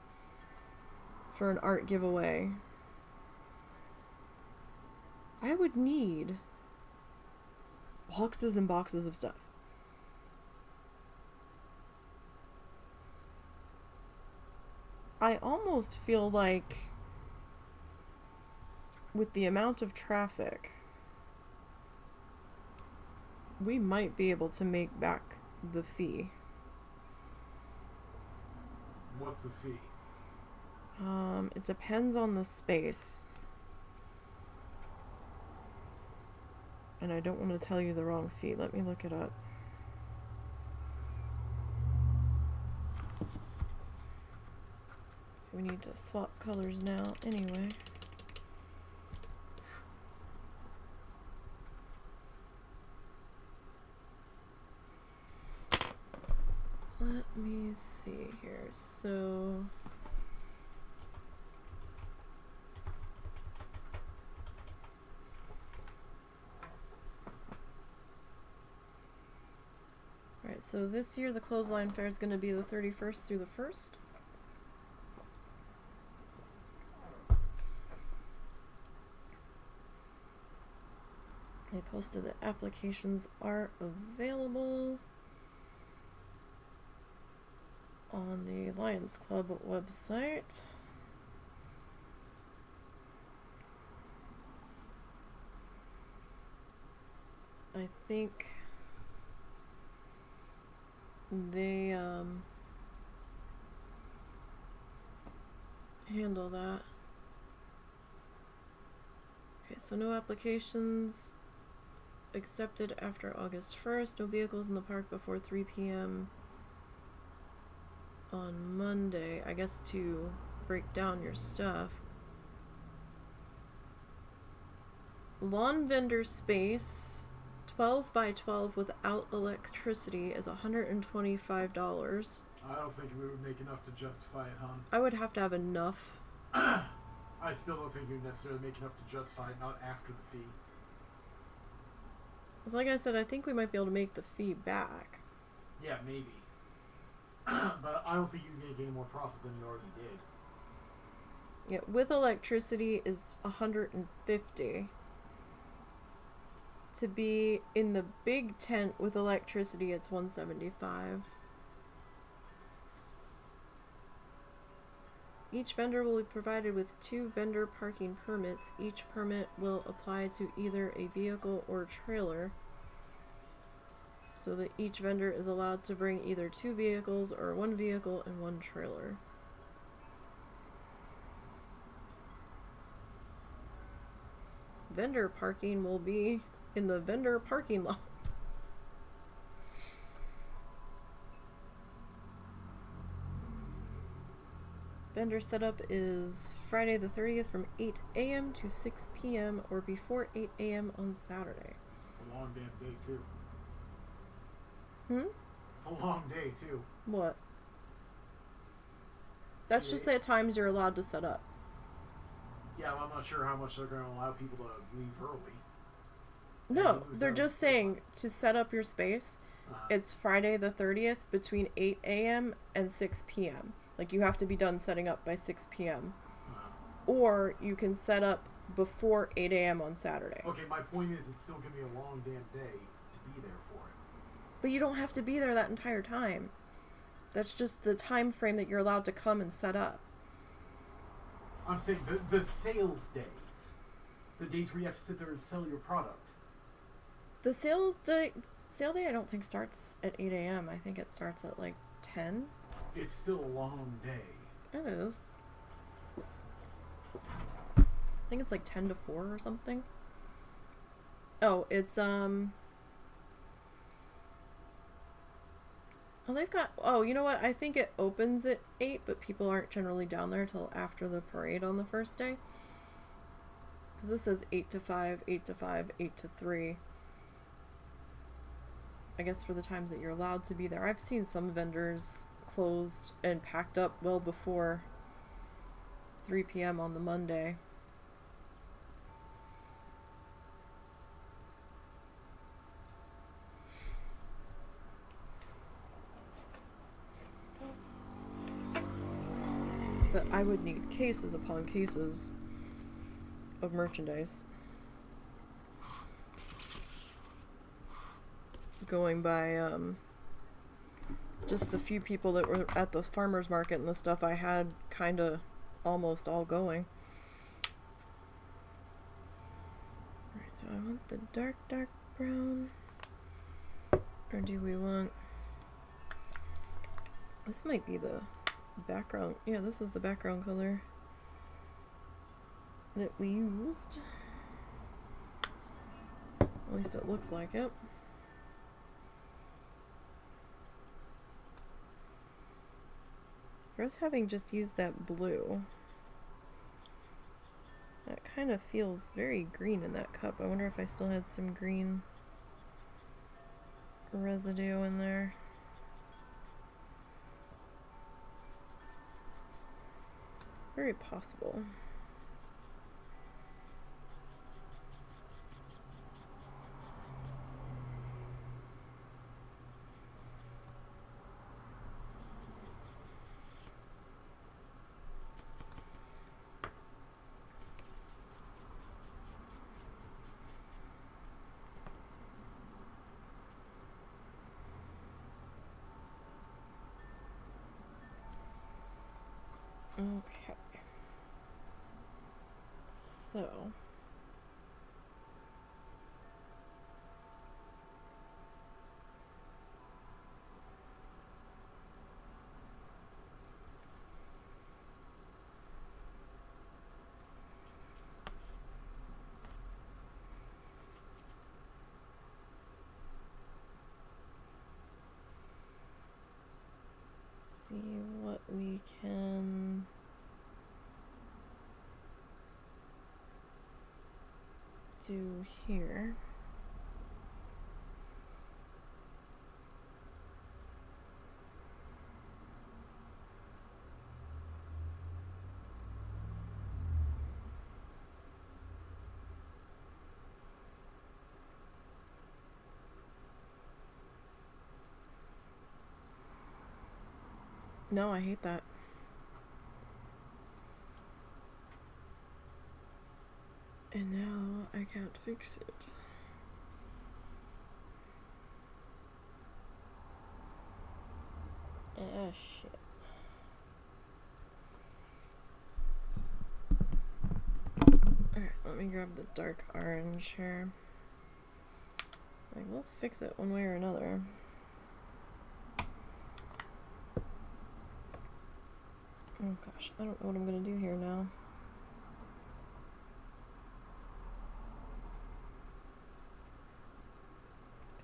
for an art giveaway. I would need boxes and boxes of stuff. I almost feel like with the amount of traffic, we might be able to make back the fee. What's the fee? It depends on the space. And I don't want to tell you the wrong fee. Let me look it up. So we need to swap colors now anyway. Let me see here. So alright, so this year the clothesline fair is going to be the 31st through the 1st. They posted that applications are available on the Lions Club website. I think they handle that. Okay, so no applications accepted after August 1st. No vehicles in the park before 3 p.m. on Monday. I guess to break down your stuff. Lawn vendor space, 12 by 12 without electricity, is $125. I don't think we would make enough to justify it, hon. I would have to have enough. I still don't think you'd necessarily make enough to justify it, not after the fee. Like I said, I think we might be able to make the fee back. Yeah, maybe. But I don't think you can make any more profit than you already did. Yeah, with electricity is $150. To be in the big tent with electricity, it's $175. Each vendor will be provided with 2 vendor parking permits. Each permit will apply to either a vehicle or trailer, so that each vendor is allowed to bring either 2 vehicles or 1 vehicle and 1 trailer. Vendor parking will be in the vendor parking lot. Vendor setup is Friday the 30th from 8 a.m. to 6 p.m. or before 8 a.m. on Saturday. It's a long damn day, too. Hmm? It's a long day, too. What? That's just the times you're allowed to set up. Yeah, well, I'm not sure how much they're going to allow people to leave early. No, they're just saying to set up your space. It's Friday the 30th between 8 a.m. and 6 p.m. Like, you have to be done setting up by 6 p.m. Or you can set up before 8 a.m. on Saturday. Okay, my point is it's still going to be a long damn day to be there for it. But you don't have to be there that entire time. That's just the time frame that you're allowed to come and set up. I'm saying the sales days. The days where you have to sit there and sell your product. The sale day I don't think starts at 8 a.m. I think it starts at like 10. It's still a long day. It is. I think it's like 10 to 4 or something. Oh, it's oh, they've got, oh, you know what? I think it opens at 8, but people aren't generally down there till after the parade on the first day. Because this says 8 to 5, 8 to 5, 8 to 3. I guess for the times that you're allowed to be there. I've seen some vendors closed and packed up well before 3 p.m. on the Monday. But I would need cases upon cases of merchandise. Going by just the few people that were at the farmer's market and the stuff I had kind of almost all going. Alright, do I want the dark brown? Or do we want... This might be the background. Yeah, this is the background color that we used. At least it looks like it. For us having just used that blue, that kind of feels very green in that cup. I wonder if I still had some green residue in there. It's very possible. Okay. So. See what we can do here. No, I hate that. And now I can't fix it. Ah, shit. Alright, let me grab the dark orange here. Like, we'll fix it one way or another. Oh gosh, I don't know what I'm gonna do here now.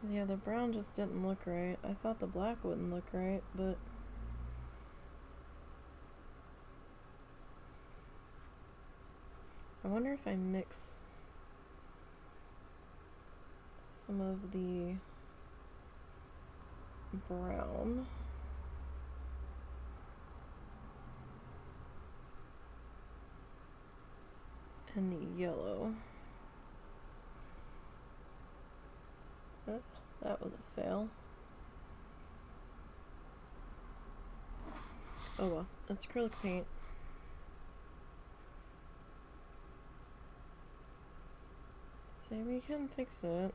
Cause yeah, the brown just didn't look right. I thought the black wouldn't look right, but... I wonder if I mix some of the brown pen the yellow. That was a fail. Oh well, it's acrylic paint. So we can fix it.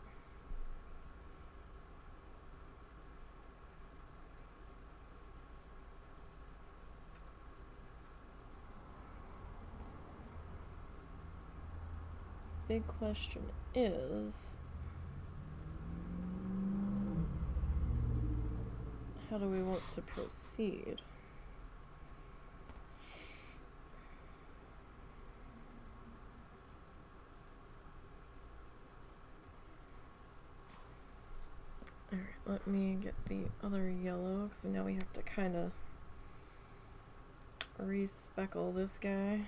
Big question is, how do we want to proceed? Alright, let me get the other yellow, because now we have to kind of re-speckle this guy.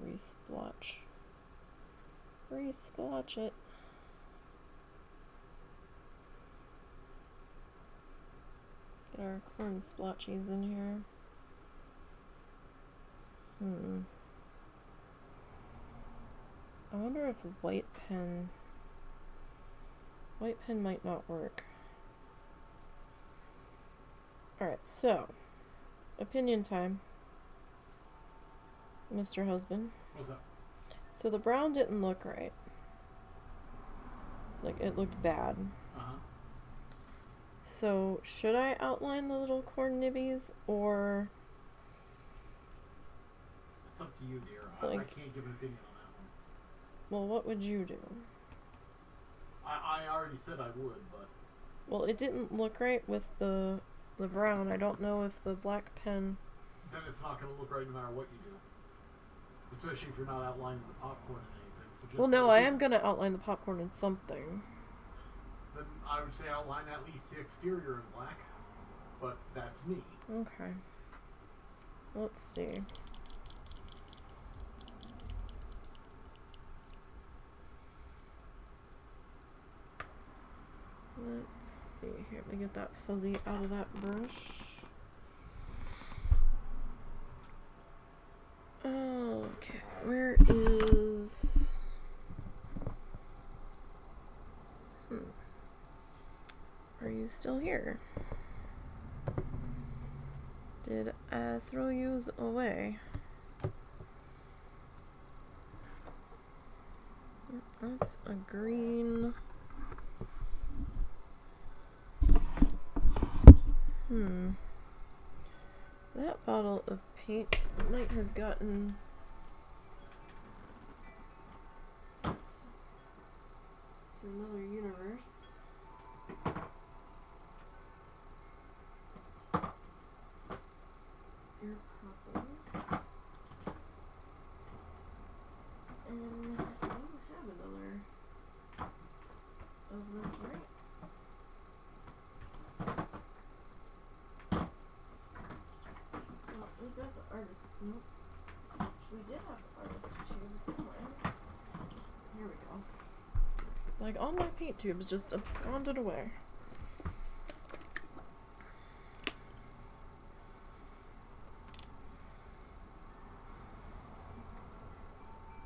Re-splotch. Re-splotch it. Get our corn splotchies in here. I wonder if white pen might not work. Alright, so opinion time, Mr. Husband. What's up? So the brown didn't look right. Like, it looked bad. Uh-huh. So, should I outline the little corn nibbies, or... It's up to you, dear. Like, I can't give an opinion on that one. well, what would you do? I already said I would, but... Well, it didn't look right with the brown. I don't know if the black pen... Then it's not going to look right no matter what you do. Especially if you're not outlining the popcorn and anything. So just Well, no, I am going to outline the popcorn in something. Then I would say outline at least the exterior in black. But that's me. Okay. Let's see. Let's see here. Let me get that fuzzy out of that brush. Okay, where is... Are you still here? Did I throw yous away? That's a green. That bottle of paint might have gotten sent to another universe. You're purple. And I don't have another of this, right? Well, we've got the artist. Nope. We did have the artist tubes somewhere. Here we go. Like, all my paint tubes just absconded away.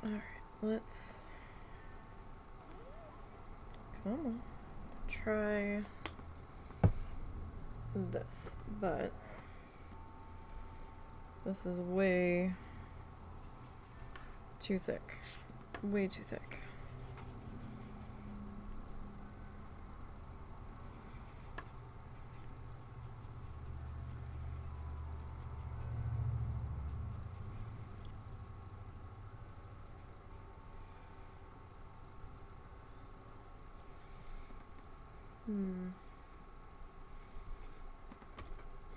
Alright, let's... Come on. Try this, but this is way too thick. Way too thick.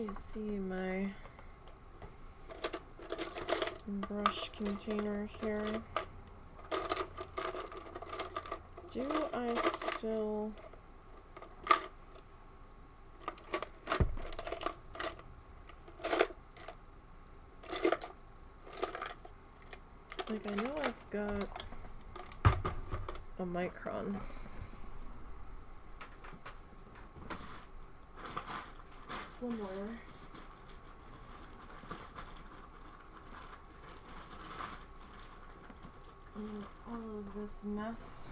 I see my brush container here. Do I still... Like, I know I've got a micron. somewhere. In all of this mess.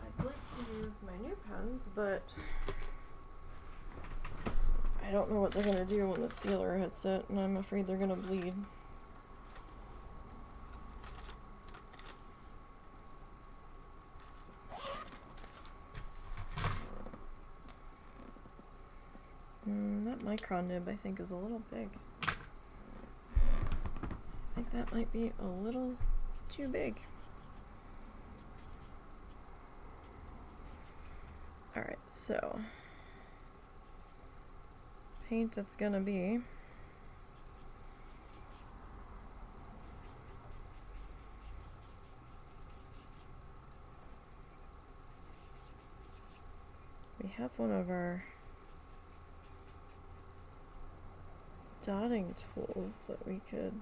I'd like to use my new pens, but I don't know what they're going to do when the sealer hits it, and I'm afraid they're going to bleed. That micron nib, I think, is a little big. I think that might be a little too big. Alright, so paint it's gonna be. We have one of our dotting tools that we could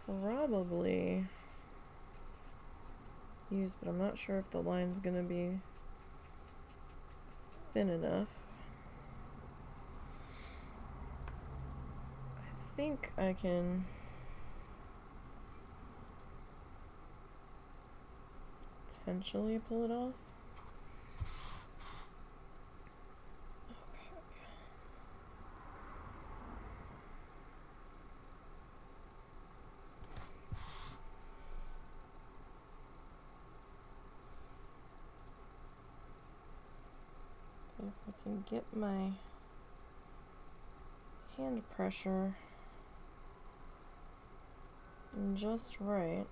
probably use, but I'm not sure if the line's gonna be thin enough. I think I can potentially pull it off. If I can get my hand pressure just right.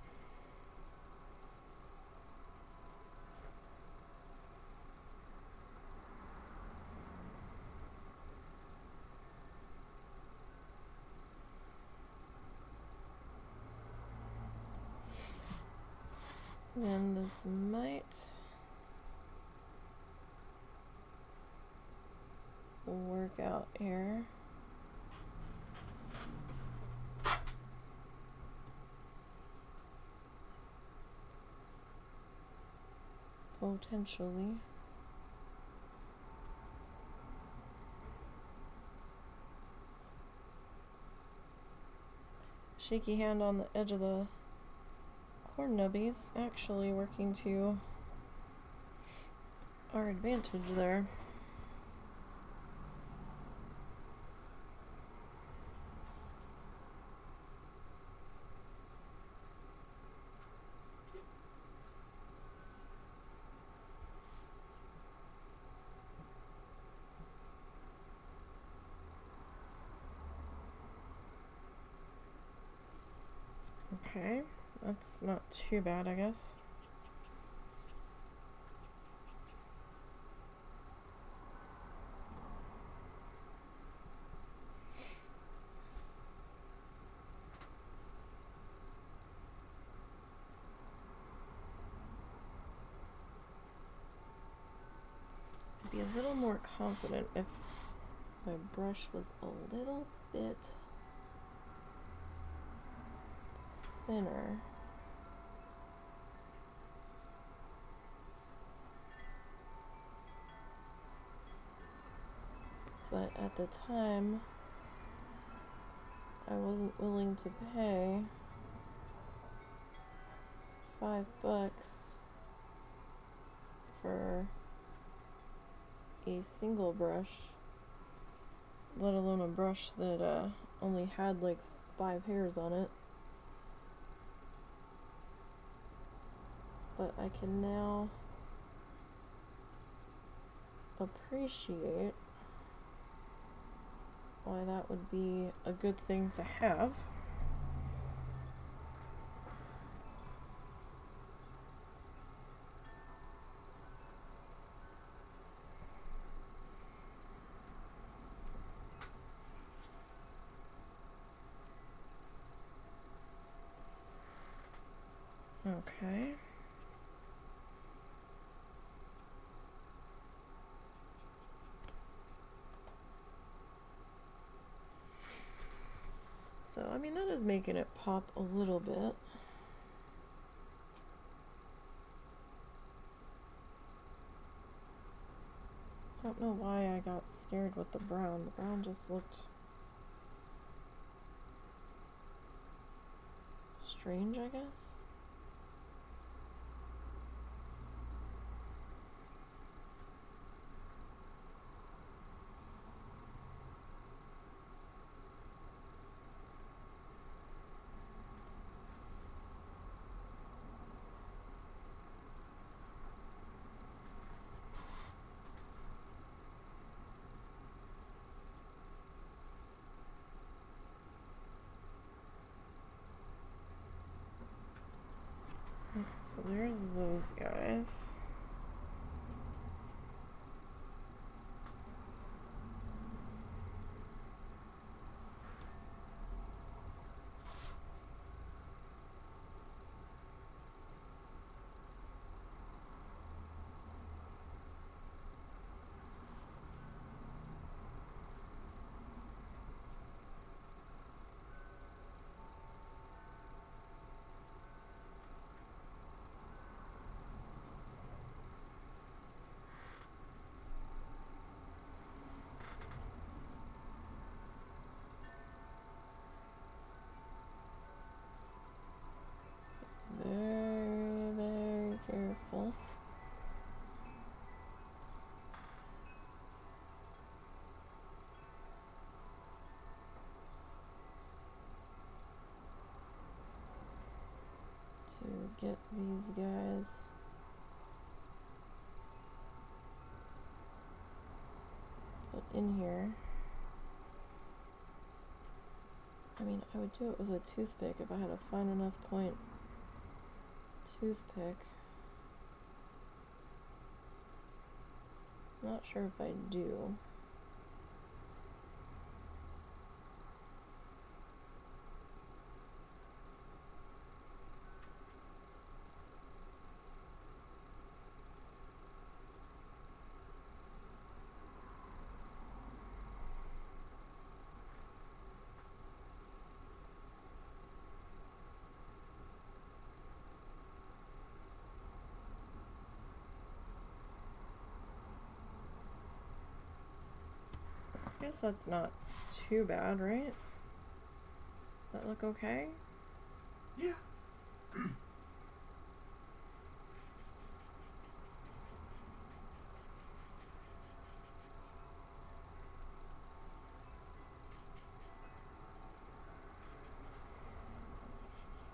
Then this might work out here. Potentially. Shaky hand on the edge of the corn nubbies, actually working to our advantage there. Okay, that's not too bad, I guess. I'd be a little more confident if my brush was a little bit thinner. But at the time, I wasn't willing to pay $5 for a single brush, let alone a brush that only had like 5 hairs on it. But I can now appreciate why that would be a good thing to have. Okay. So, I mean, that is making it pop a little bit. I don't know why I got scared with the brown. The brown just looked strange, I guess. Okay, so there's those guys. Very, very careful. To get these guys put in here. I mean, I would do it with a toothpick if I had a fine enough point toothpick. Not sure if I do. I guess that's not too bad, right? Does that look okay? Yeah.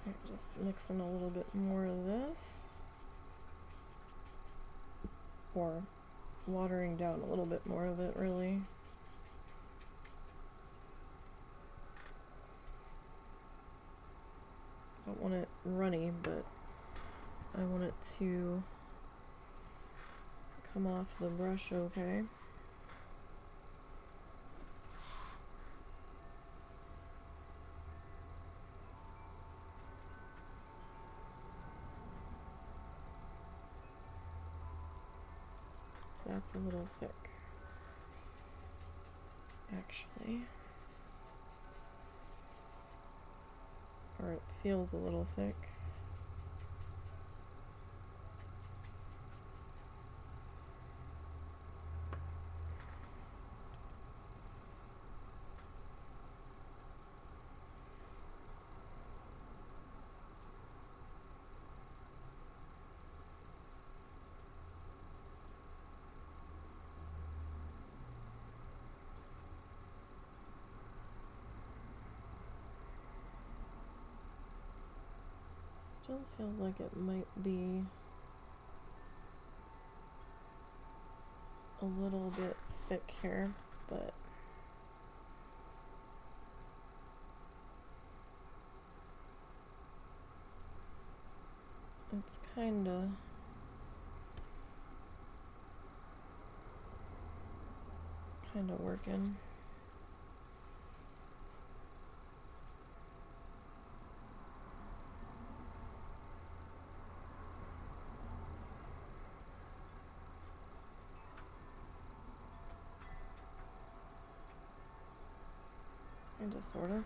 Right, just mixing a little bit more of this. Or watering down a little bit more of it, really. Don't want it runny, but I want it to come off the brush okay. That's a little thick, actually. Or it feels a little thick. Still feels like it might be a little bit thick here, but it's kinda working. Kinda, sorta.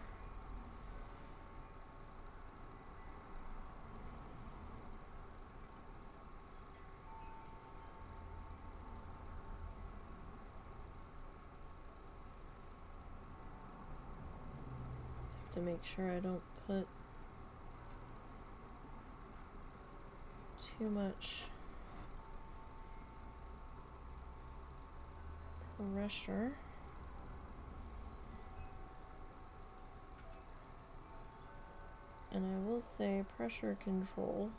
to make sure I don't put too much pressure. And I will say pressure control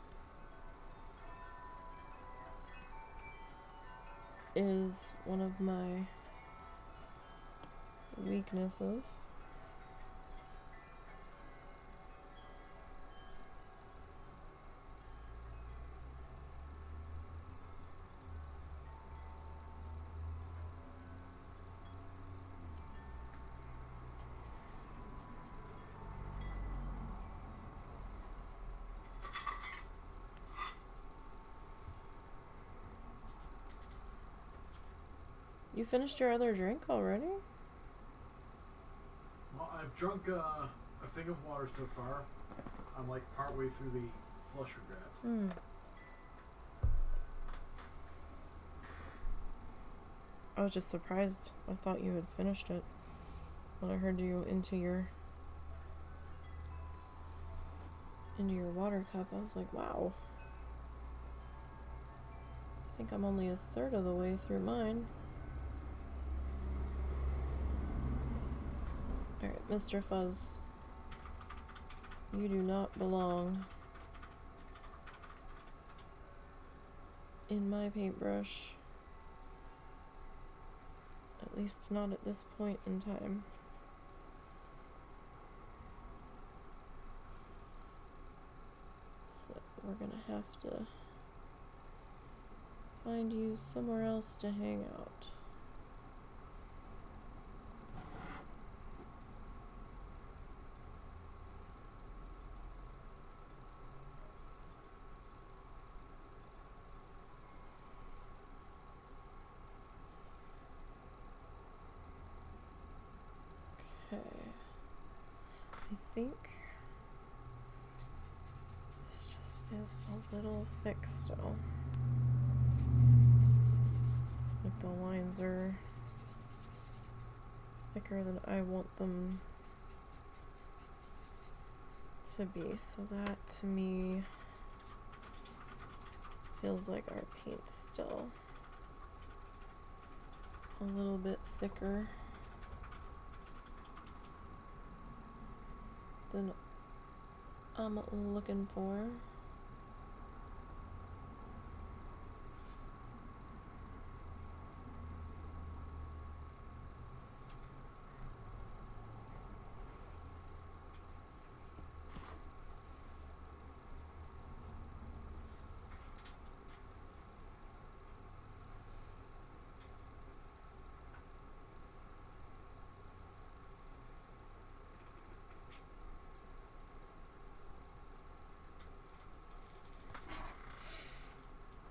is one of my weaknesses. You finished your other drink already? Well, I've drunk a thing of water so far. I'm like partway through the slush regret. I was just surprised. I thought you had finished it when I heard you into your water cup. I was like, wow. I think I'm only a third of the way through mine. Alright, Mr. Fuzz. You do not belong in my paintbrush. At least not at this point in time. So we're gonna have to find you somewhere else to hang out. Okay. I think this just is a little thick still. Like the lines are thicker than I want them to be, so that to me feels like our paint's still a little bit thicker than I'm looking for.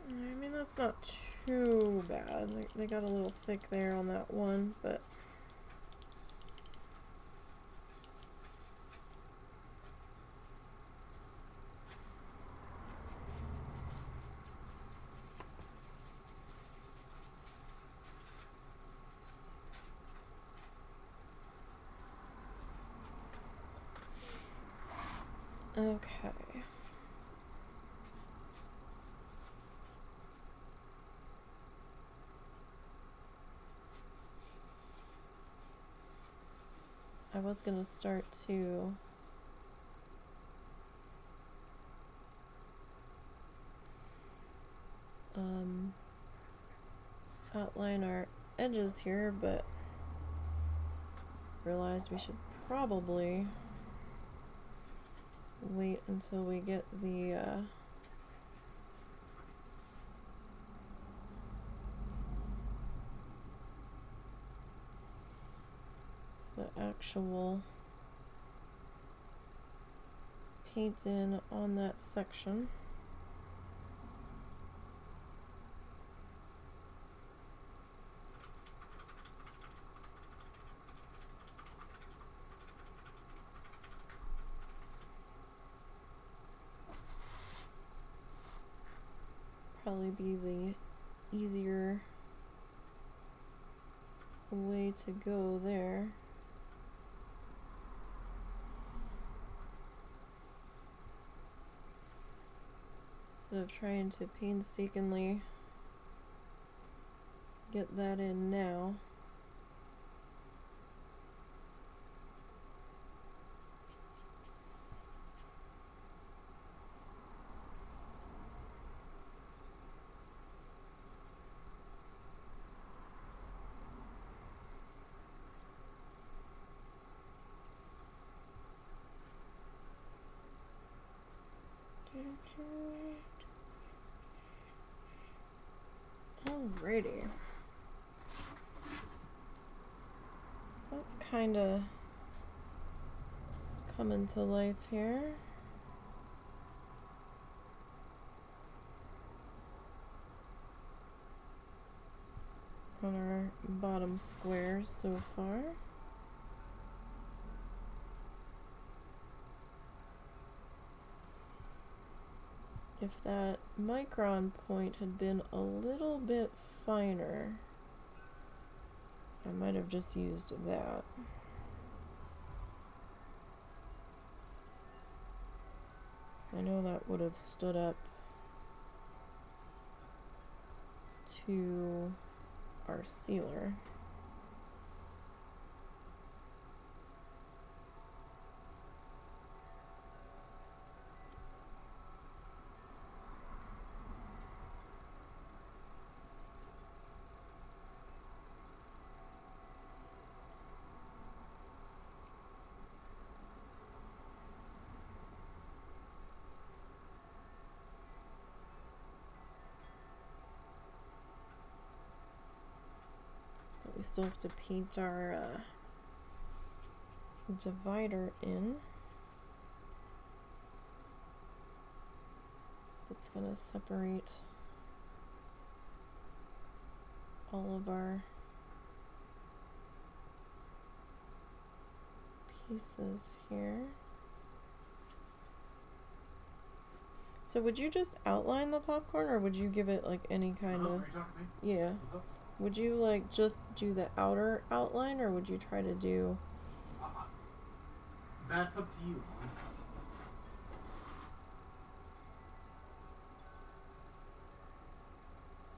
I mean, that's not too bad. They got a little thick there on that one, but okay. I was gonna start to outline our edges here, but realized we should probably wait until we get the actual paint in on that section. Probably be the easier way to go there. instead of trying to painstakingly get that in now. Alrighty. So that's kind of coming to life here. On our bottom squares so far. If that micron point had been a little bit finer, I might have just used that. So I know that would have stood up to our sealer. We still have to paint our divider in. It's going to separate all of our pieces here. So would you just outline the popcorn, or would you give it like any kind of... Are you talking to me? Yeah. What's up? Would you like just do the outer outline, or would you try to do... That's up to you.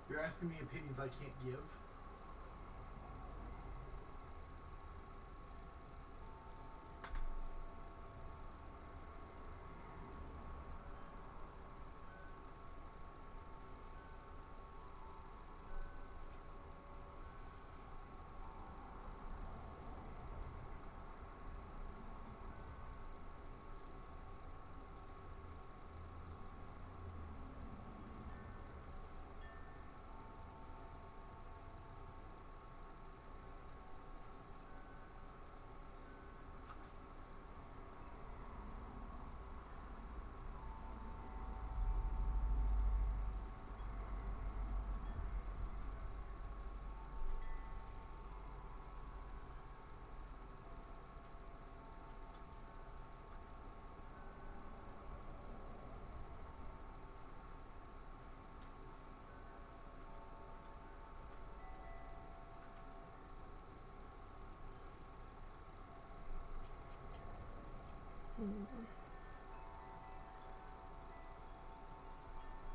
You're asking me opinions I can't give?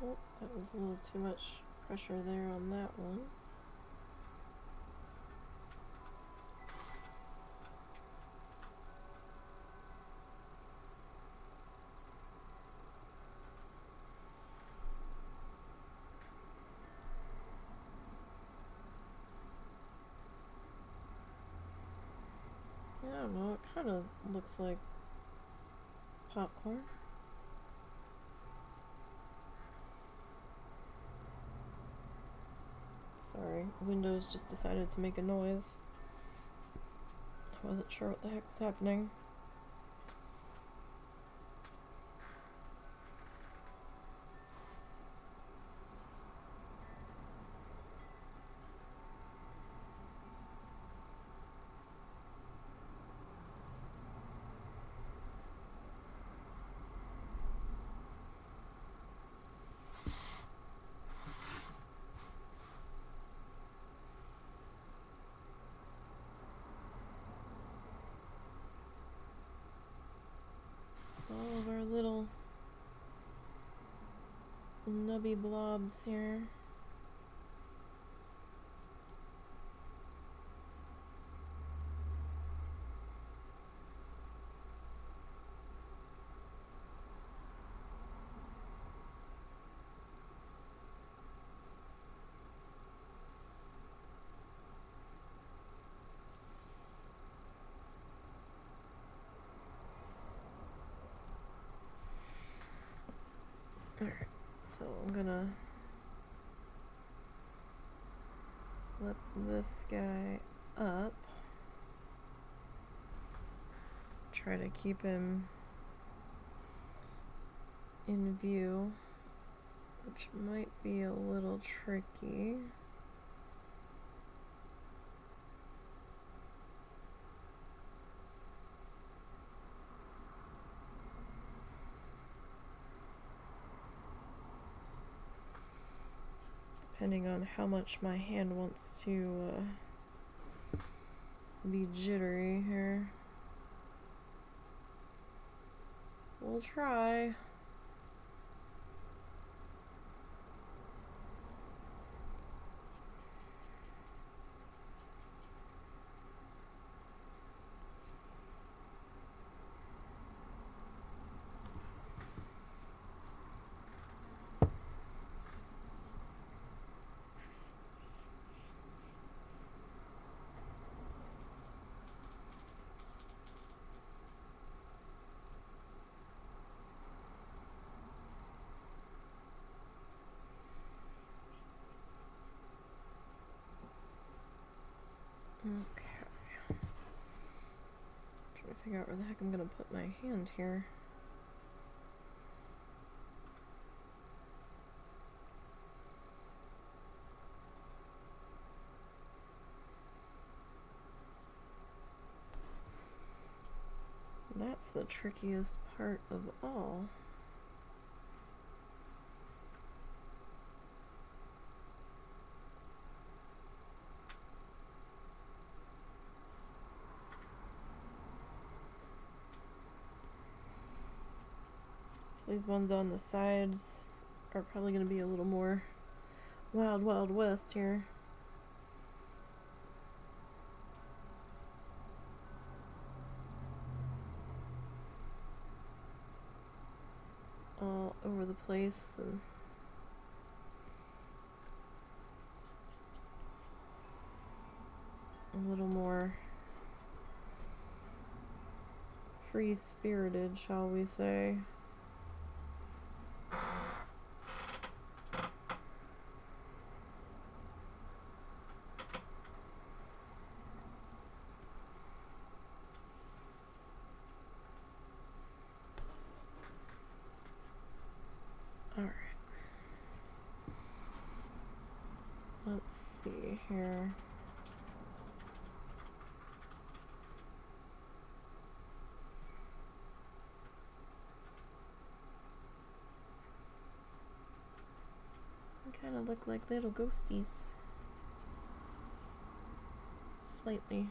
Oh, that was a little too much pressure there on that one. I don't know, it kind of looks like popcorn. Sorry, Windows just decided to make a noise. I wasn't sure what the heck was happening. blobby blobs here. Alright, so I'm gonna flip this guy up. Try to keep him in view, which might be a little tricky. Depending on how much my hand wants to be jittery here. We'll try. Okay. Trying to figure out where the heck I'm gonna put my hand here. That's the trickiest part of all. So these ones on the sides are probably going to be a little more wild, wild west here. All over the place, and a little more free-spirited, shall we say. Alright. Let's see here. They kind of look like little ghosties. Slightly.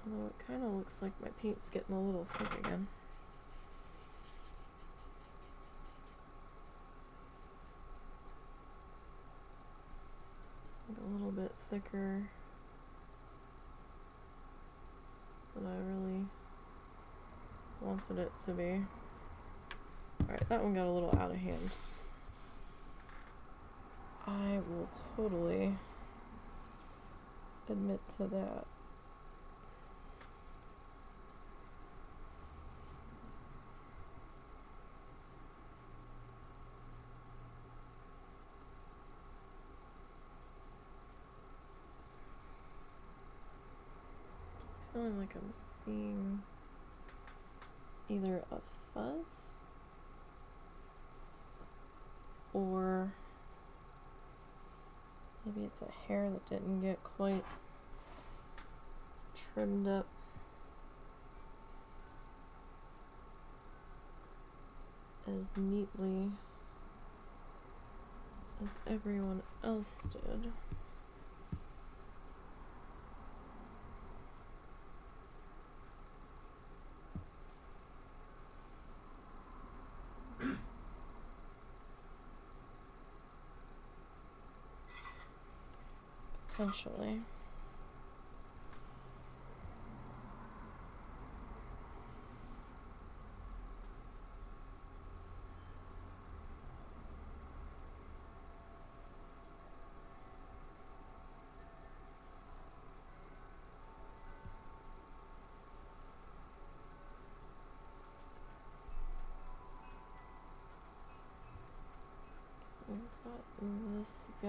Although it kind of looks like my paint's getting a little thick again. Like a little bit thicker than I really wanted it to be. Alright, that one got a little out of hand. I will totally admit to that. Feeling like I'm seeing either a fuzz or maybe it's a hair that didn't get quite trimmed up as neatly as everyone else did. Potentially. We've got this guy.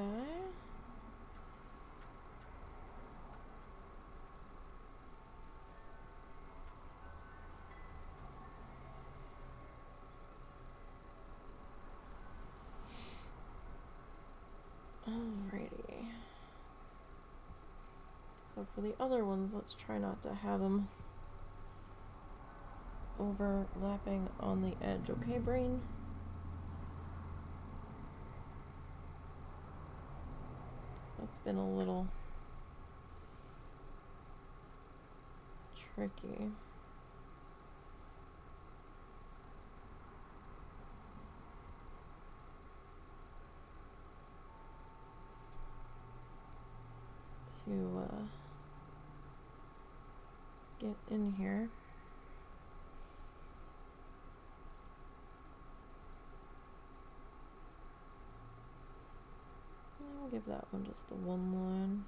Alrighty. So for the other ones, let's try not to have them overlapping on the edge, okay, brain? That's been a little tricky. To get in here. I'll give that one just the one line.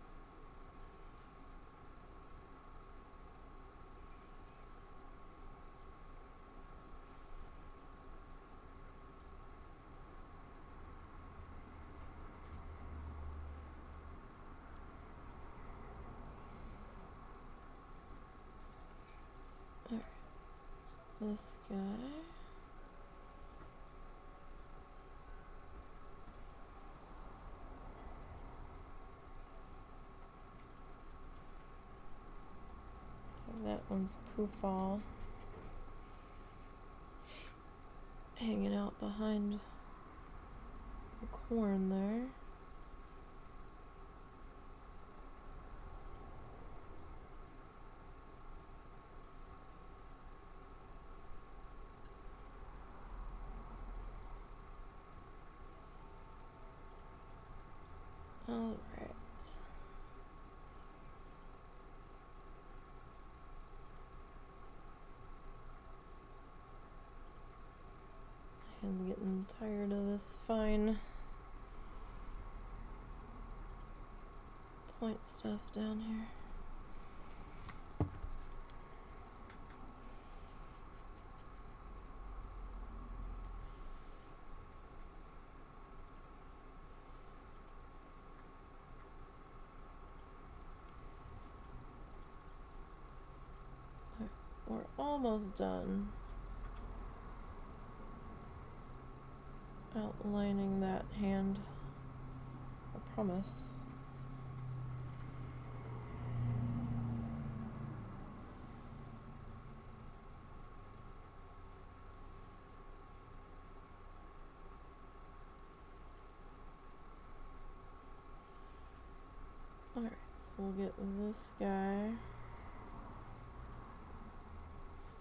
Alright, this guy. That one's poof ball hanging out behind the corn there. All right. I'm getting tired of this fine point stuff down here. We're almost done outlining that hand, I promise. Alright, so we'll get this guy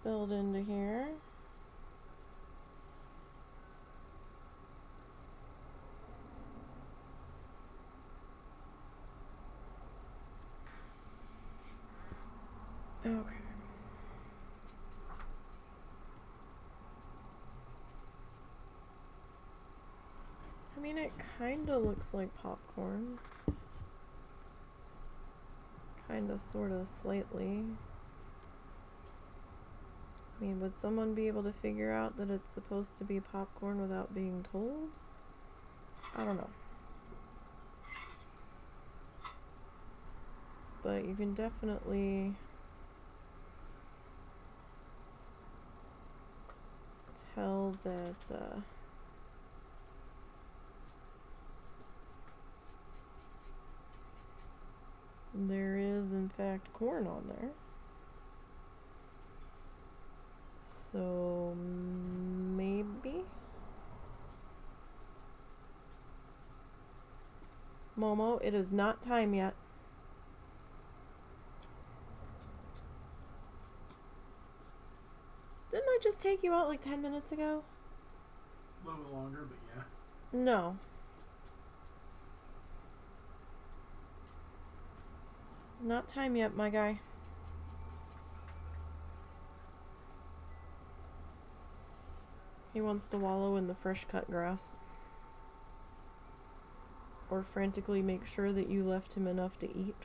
filled into here. Okay. I mean, it kind of looks like popcorn. Kind of, sort of, slightly. I mean, would someone be able to figure out that it's supposed to be popcorn without being told? I don't know. But you can definitely tell that there is in fact corn on there. So maybe Momo, it is not time yet. Didn't I just take you out like 10 minutes ago? A little bit longer, but yeah. No. Not time yet, my guy. He wants to wallow in the fresh cut grass. Or frantically make sure that you left him enough to eat.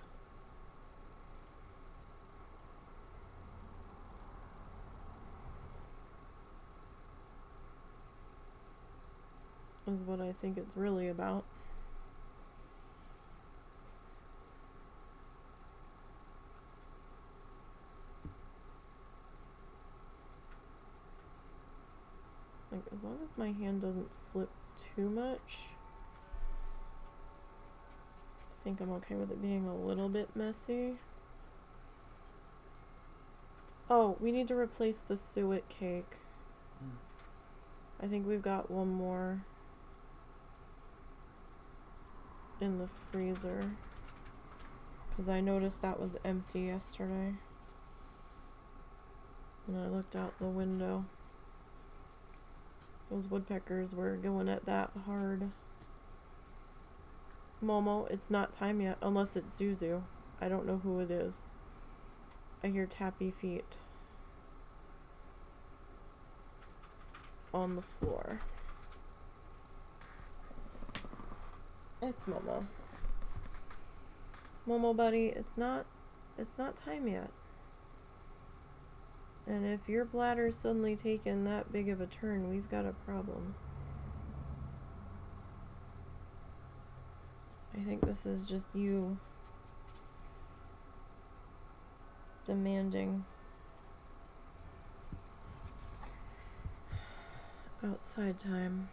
Is what I think it's really about. Like, as long as my hand doesn't slip too much, I think I'm okay with it being a little bit messy. Oh, we need to replace the suet cake. I think we've got one more in the freezer, because I noticed that was empty yesterday when I looked out the window. Those woodpeckers were going at that hard. Momo, it's not time yet, unless it's Zuzu. I don't know who it is. I hear tappy feet on the floor. It's Momo. Momo buddy, it's not time yet. And if your bladder's suddenly taken that big of a turn, we've got a problem. I think this is just you demanding outside time.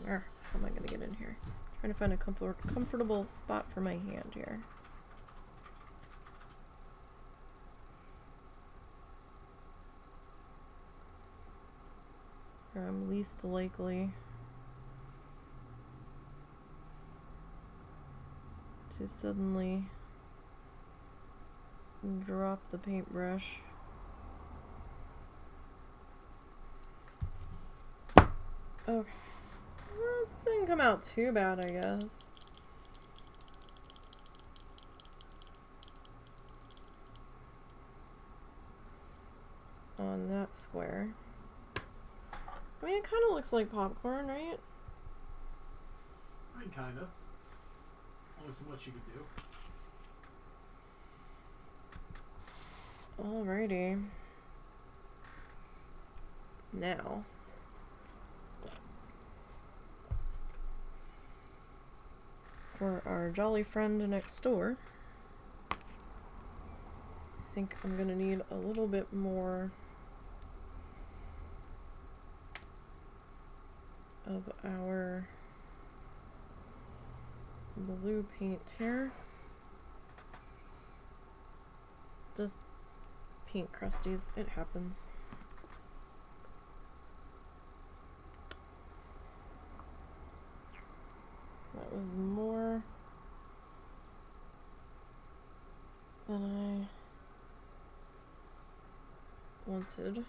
How am I gonna get in here? Trying to find a comfortable spot for my hand here. Where I'm least likely to suddenly drop the paintbrush. Okay. Well, it didn't come out too bad, I guess. On that square. I mean, it kind of looks like popcorn, right? I mean, kind of. Only so much you could do. Alrighty. Now. For our jolly friend next door, I think I'm gonna need a little bit more of our blue paint here. Just paint crusties, it happens. That was more than I wanted.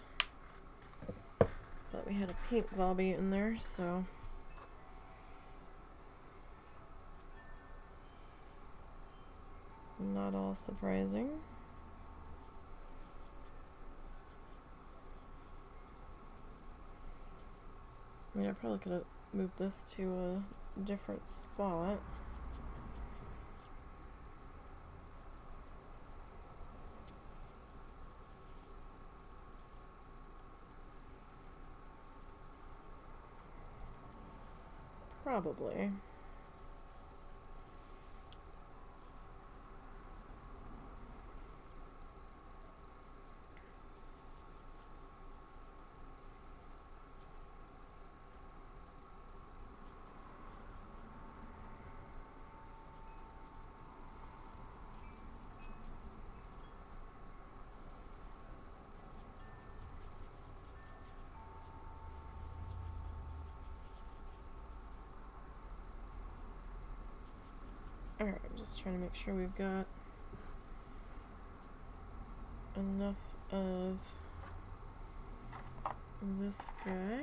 But we had a pink globby in there, so not all surprising. I mean, I probably could have moved this to a different spot. Probably. Alright, I'm just trying to make sure we've got enough of this guy.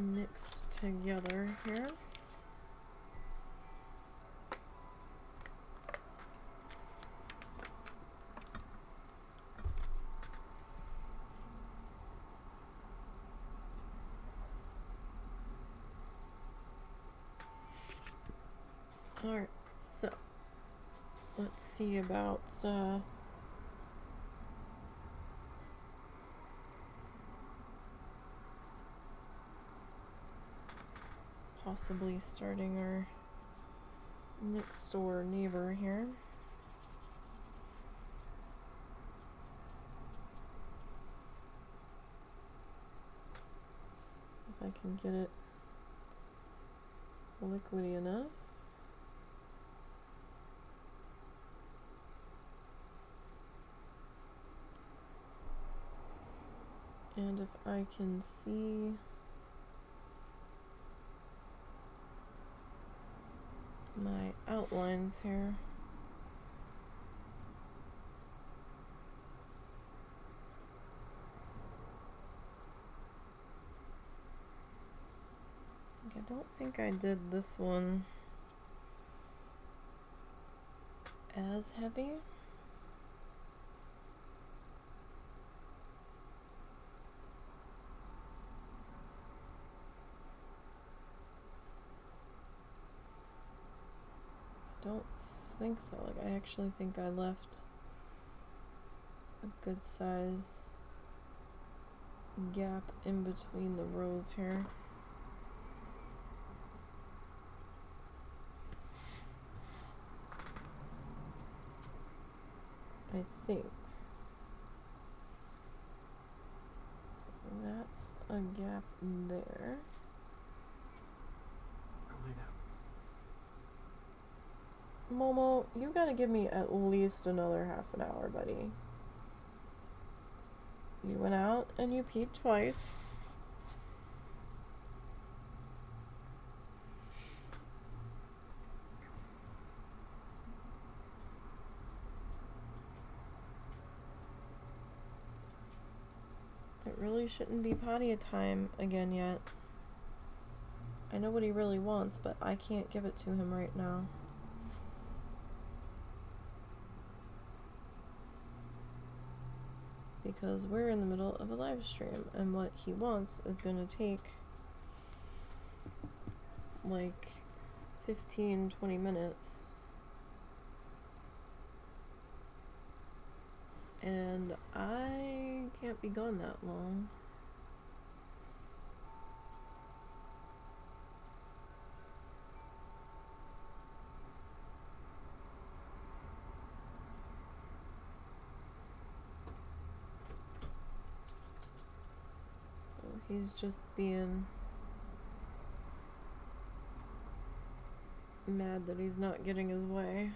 mixed together here. Alright, so let's see about possibly starting our next door neighbor here. If I can get it liquidy enough. And if I can see my outlines here. I don't think I did this one as heavy. Don't think so. Like, I actually think I left a good size gap in between the rows here. I think. So that's a gap there. Momo, you gotta give me at least another half an hour, buddy. You went out and you peed twice. It really shouldn't be potty time again yet. I know what he really wants, but I can't give it to him right now. Because we're in the middle of a live stream, and what he wants is gonna take like 15-20 minutes. And I can't be gone that long. He's just being mad that he's not getting his way.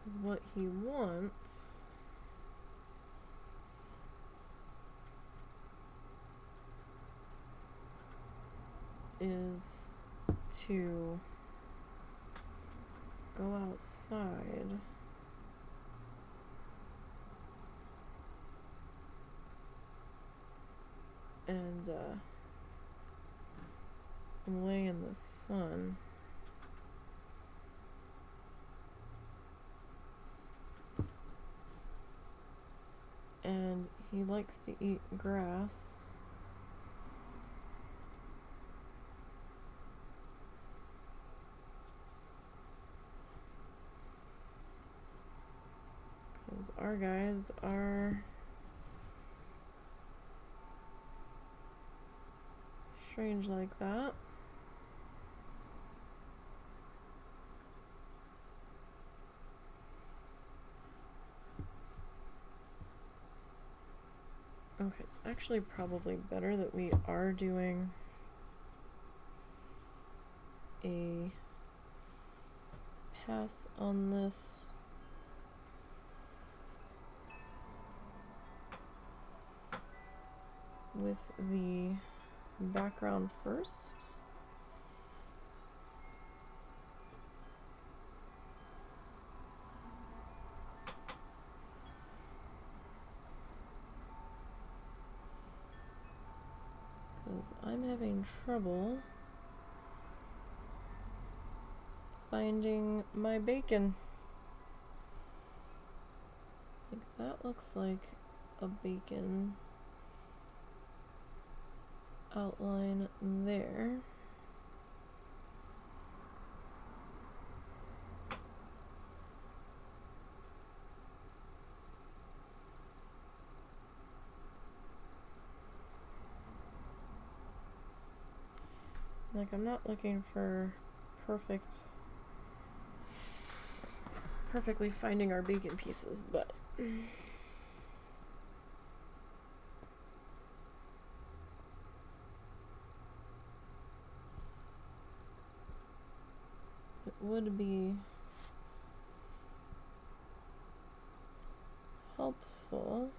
Because what he wants is to go outside and lay in the sun. And he likes to eat grass. Because our guys are strange like that. Okay, it's actually probably better that we are doing a pass on this. With the background first. Because I'm having trouble finding my bacon. Like, that looks like a bacon outline there. Like, I'm not looking for perfectly finding our bacon pieces, but it would be helpful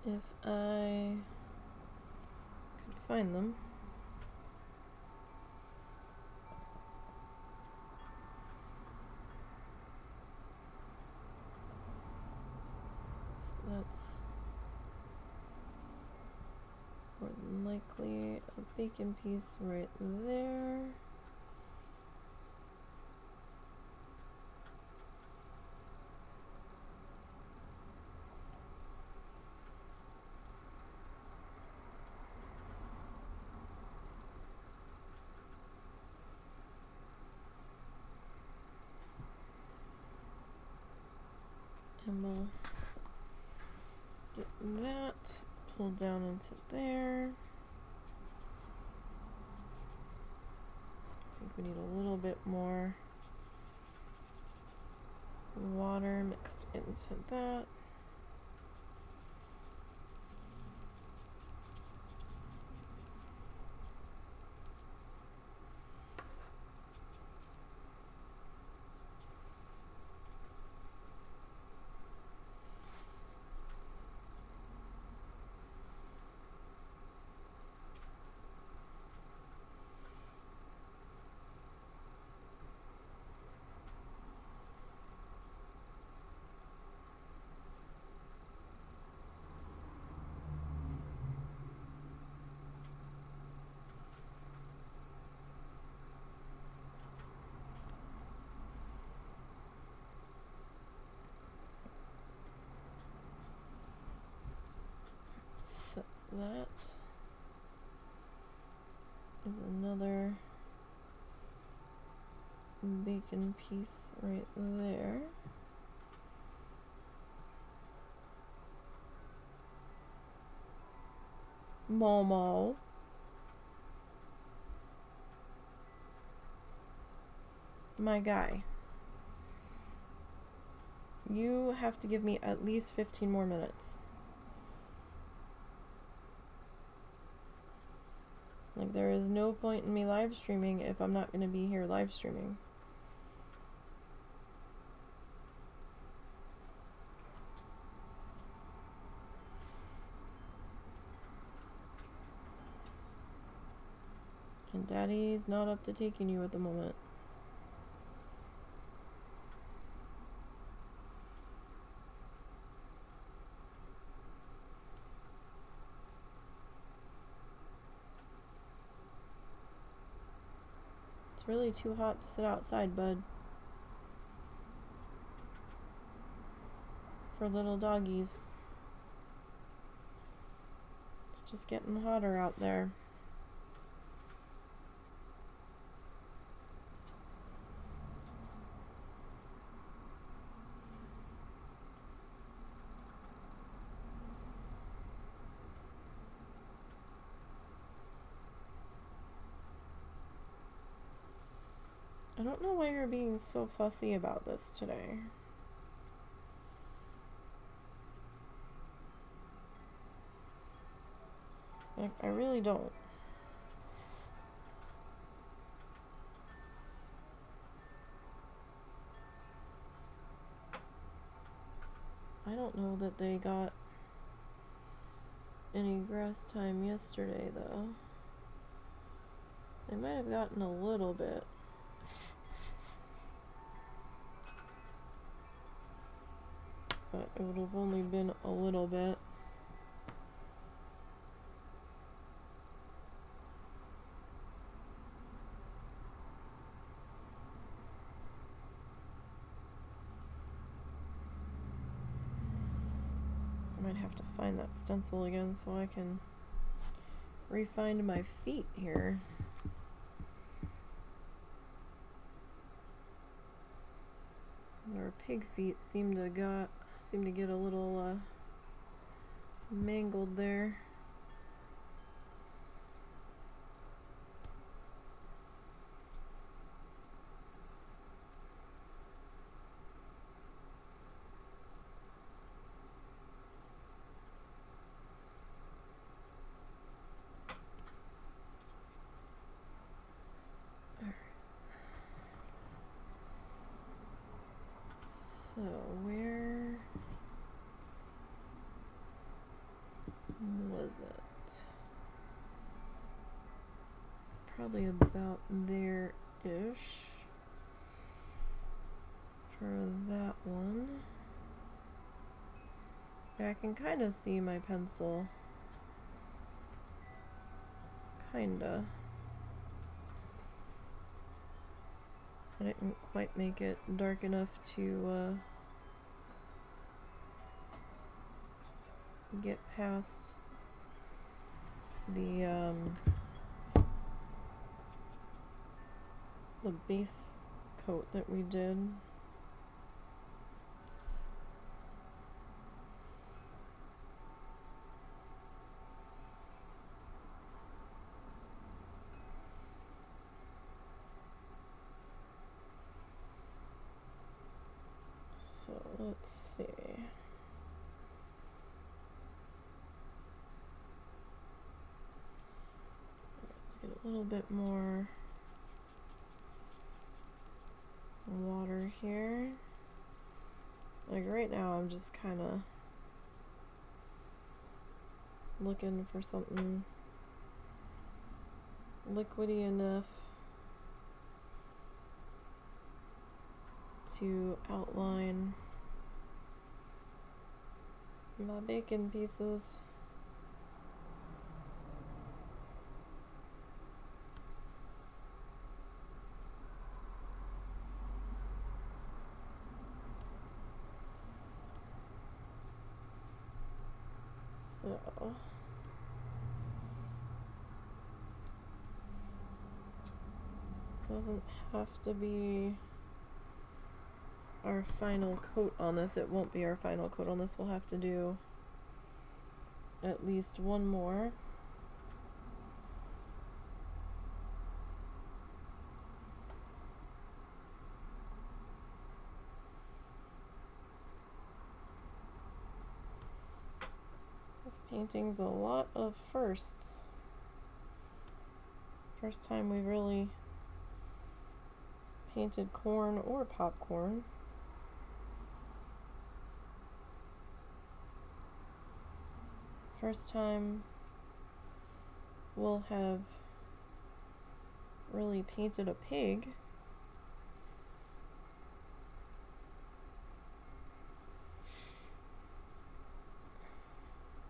if I could find them. So that's more than likely a bacon piece right there. And we'll get that pulled down into there. I think we need a little bit more water mixed into that. So that is another bacon piece right there. Momo. My guy. You have to give me at least 15 more minutes. Like, there is no point in me live streaming if I'm not going to be here live streaming. And Daddy's not up to taking you at the moment. It's really too hot to sit outside, bud. For little doggies. It's just getting hotter out there. I don't know why you're being so fussy about this today. Like, I really don't. I don't know that they got any grass time yesterday, though. I might have gotten a little bit. But it would have only been a little bit. I might have to find that stencil again so I can refine my feet here. Our pig feet seem to get a little mangled there. So where was it? Probably about there-ish for that one. Yeah, I can kind of see my pencil. Kinda. I didn't quite make it dark enough to get past the base coat that we did. So let's see. Let's get a little bit more water here. Like right now I'm just kind of looking for something liquidy enough to outline my bacon pieces. So doesn't have to be our final coat on this. It won't be our final coat on this. We'll have to do at least one more. This painting's a lot of firsts. First time we really painted corn or popcorn. First time we'll have really painted a pig.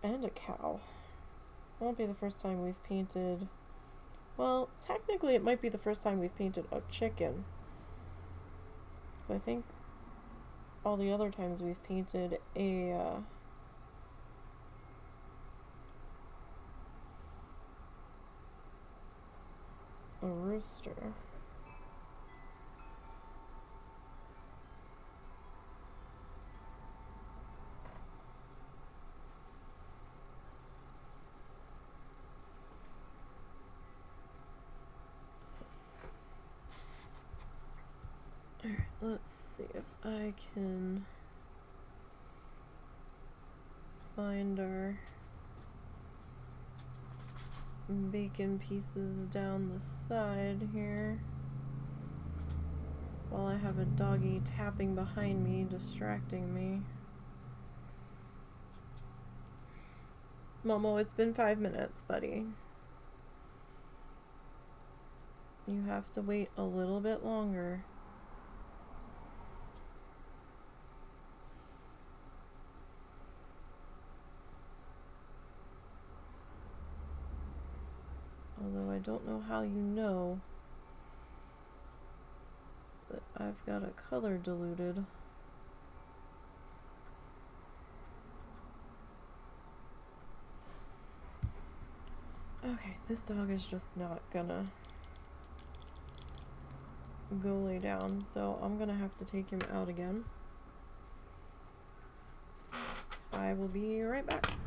And a cow. Won't be the first time we've painted, well, technically it might be the first time we've painted a chicken. So I think all the other times we've painted a rooster. Alright, let's see if I can find our bacon pieces down the side here while I have a doggy tapping behind me, distracting me. Momo, it's been 5 minutes, buddy. you have to wait a little bit longer. Although I don't know how you know that I've got a color diluted. Okay, this dog is just not gonna go lay down, so I'm gonna have to take him out again. I will be right back.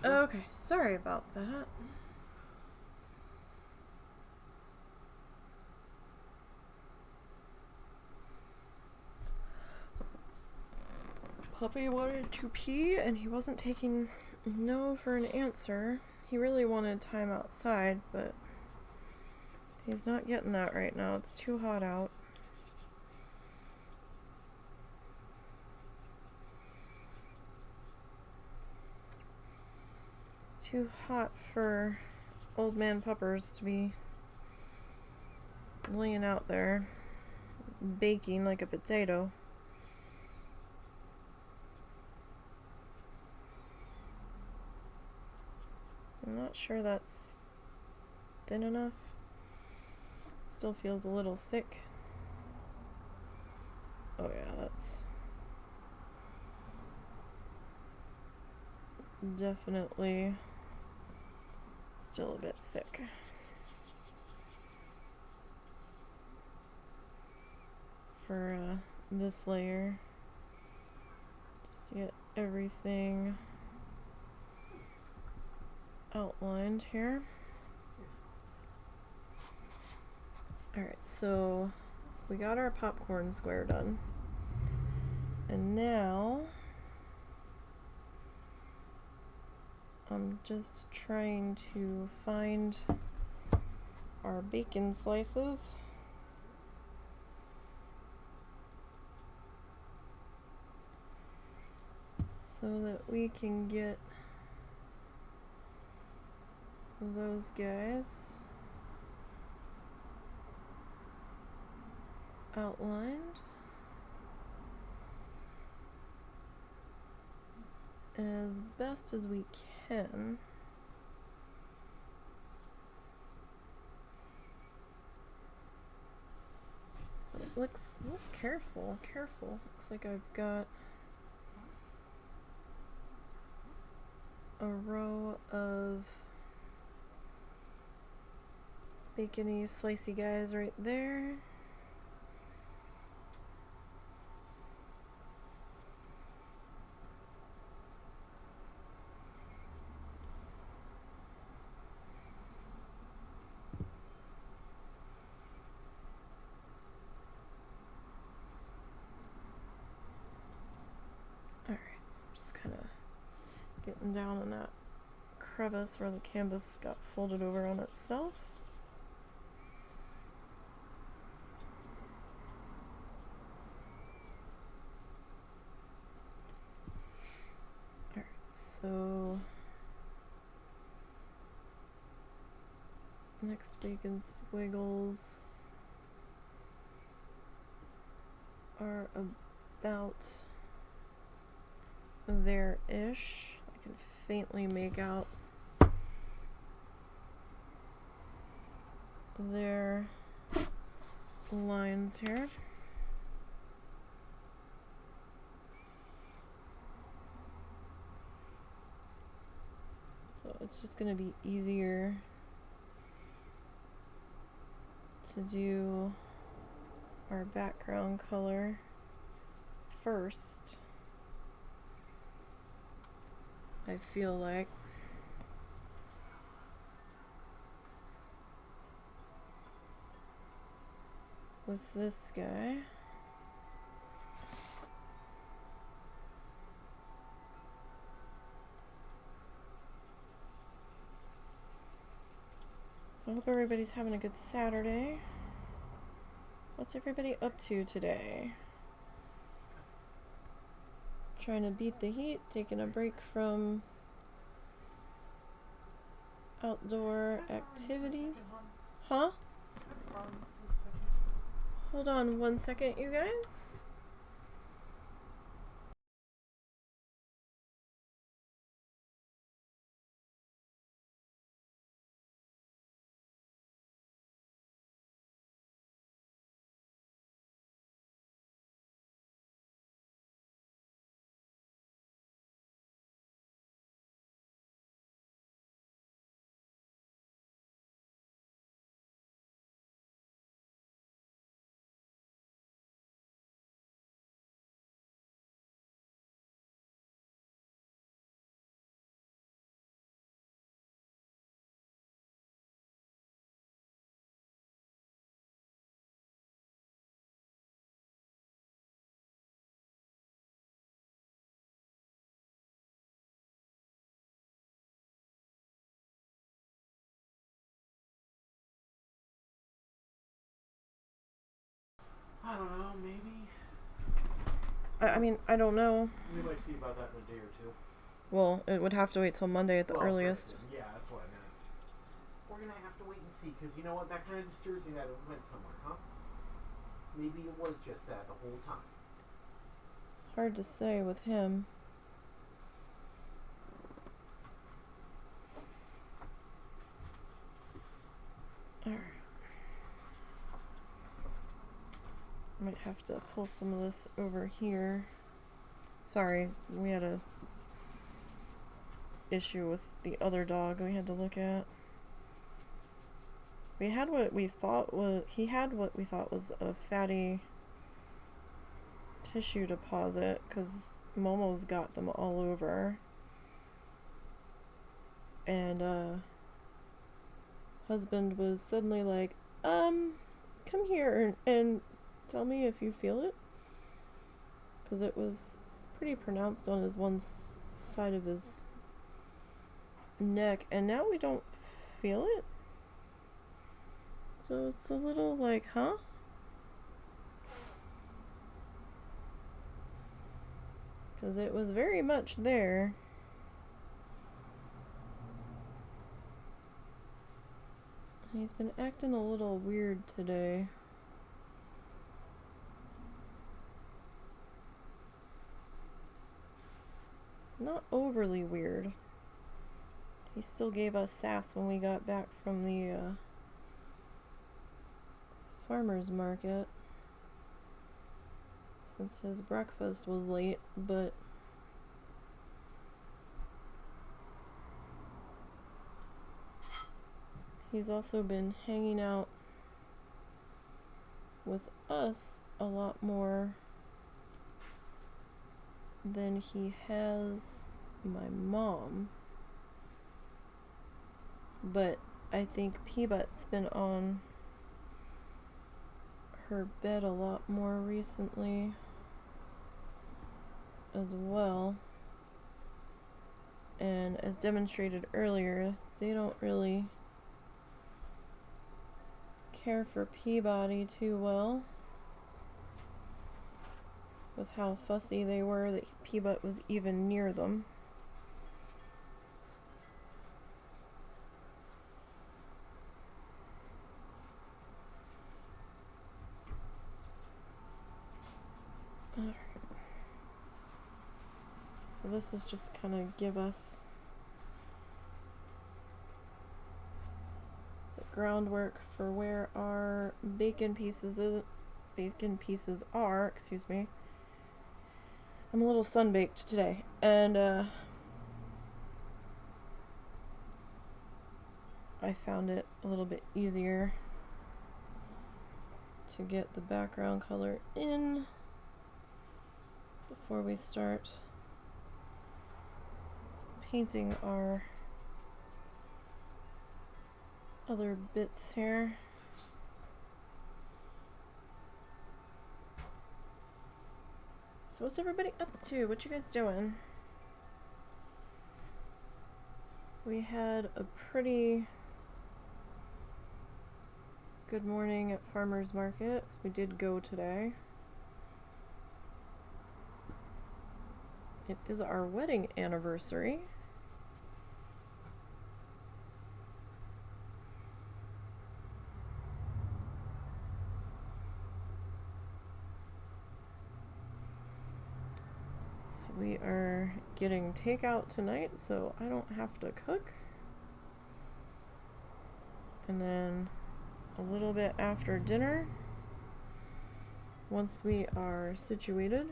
Okay, sorry about that. Puppy wanted to pee and he wasn't taking no for an answer. He really wanted time outside, but he's not getting that right now. It's too hot out. Too hot for old man puppers to be laying out there baking like a potato. I'm not sure that's thin enough. Still feels a little thick. Oh yeah, that's definitely still a bit thick. For this layer, just to get everything outlined here. Alright, so we got our popcorn square done. And now I'm just trying to find our bacon slices. So that we can get those guys outlined as best as we can. So it looks, oh, careful. Looks like I've got a row of bacony, slicey guys right there. Alright, so I'm just kind of getting down in that crevice where the canvas got folded over on itself. Alright, so next bacon squiggles are about there-ish. I can faintly make out their lines here. So it's just going to be easier to do our background color first, I feel like. With this guy. So I hope everybody's having a good Saturday. What's everybody up to today? Trying to beat the heat, taking a break from outdoor activities. Huh? Hold on 1 second, you guys. I don't know, maybe. I mean, I don't know. We might see about that in a day or two. Well, it would have to wait till Monday at the earliest. Right. Yeah, that's what I meant. We're gonna have to wait and see, because you know what? That kind of disturbs me that it went somewhere, huh? Maybe it was just that the whole time. Hard to say with him. Alright. Might have to pull some of this over here. Sorry, we had a issue with the other dog we had to look at. We had what we thought was, he had what we thought was a fatty tissue deposit, because Momo's got them all over. And husband was suddenly like, come here and tell me if you feel it, because it was pretty pronounced on his one side of his neck, and now we don't feel it. So it's a little like, huh? Because it was very much there. He's been acting a little weird today. Not overly weird. He still gave us sass when we got back from the farmer's market, since his breakfast was late, but he's also been hanging out with us a lot more than he has my mom. But I think Peabut's been on her bed a lot more recently as well. And as demonstrated earlier, they don't really care for Peabody too well, with how fussy they were that Peabody was even near them. Alright. So this is just kind of give us the groundwork for where our bacon pieces are, excuse me. I'm a little sun-baked today, and I found it a little bit easier to get the background color in before we start painting our other bits here. So what's everybody up to? What you guys doing? We had a pretty good morning at farmer's market. We did go today. It is our wedding anniversary. So we are getting takeout tonight, so I don't have to cook. And then a little bit after dinner, once we are situated,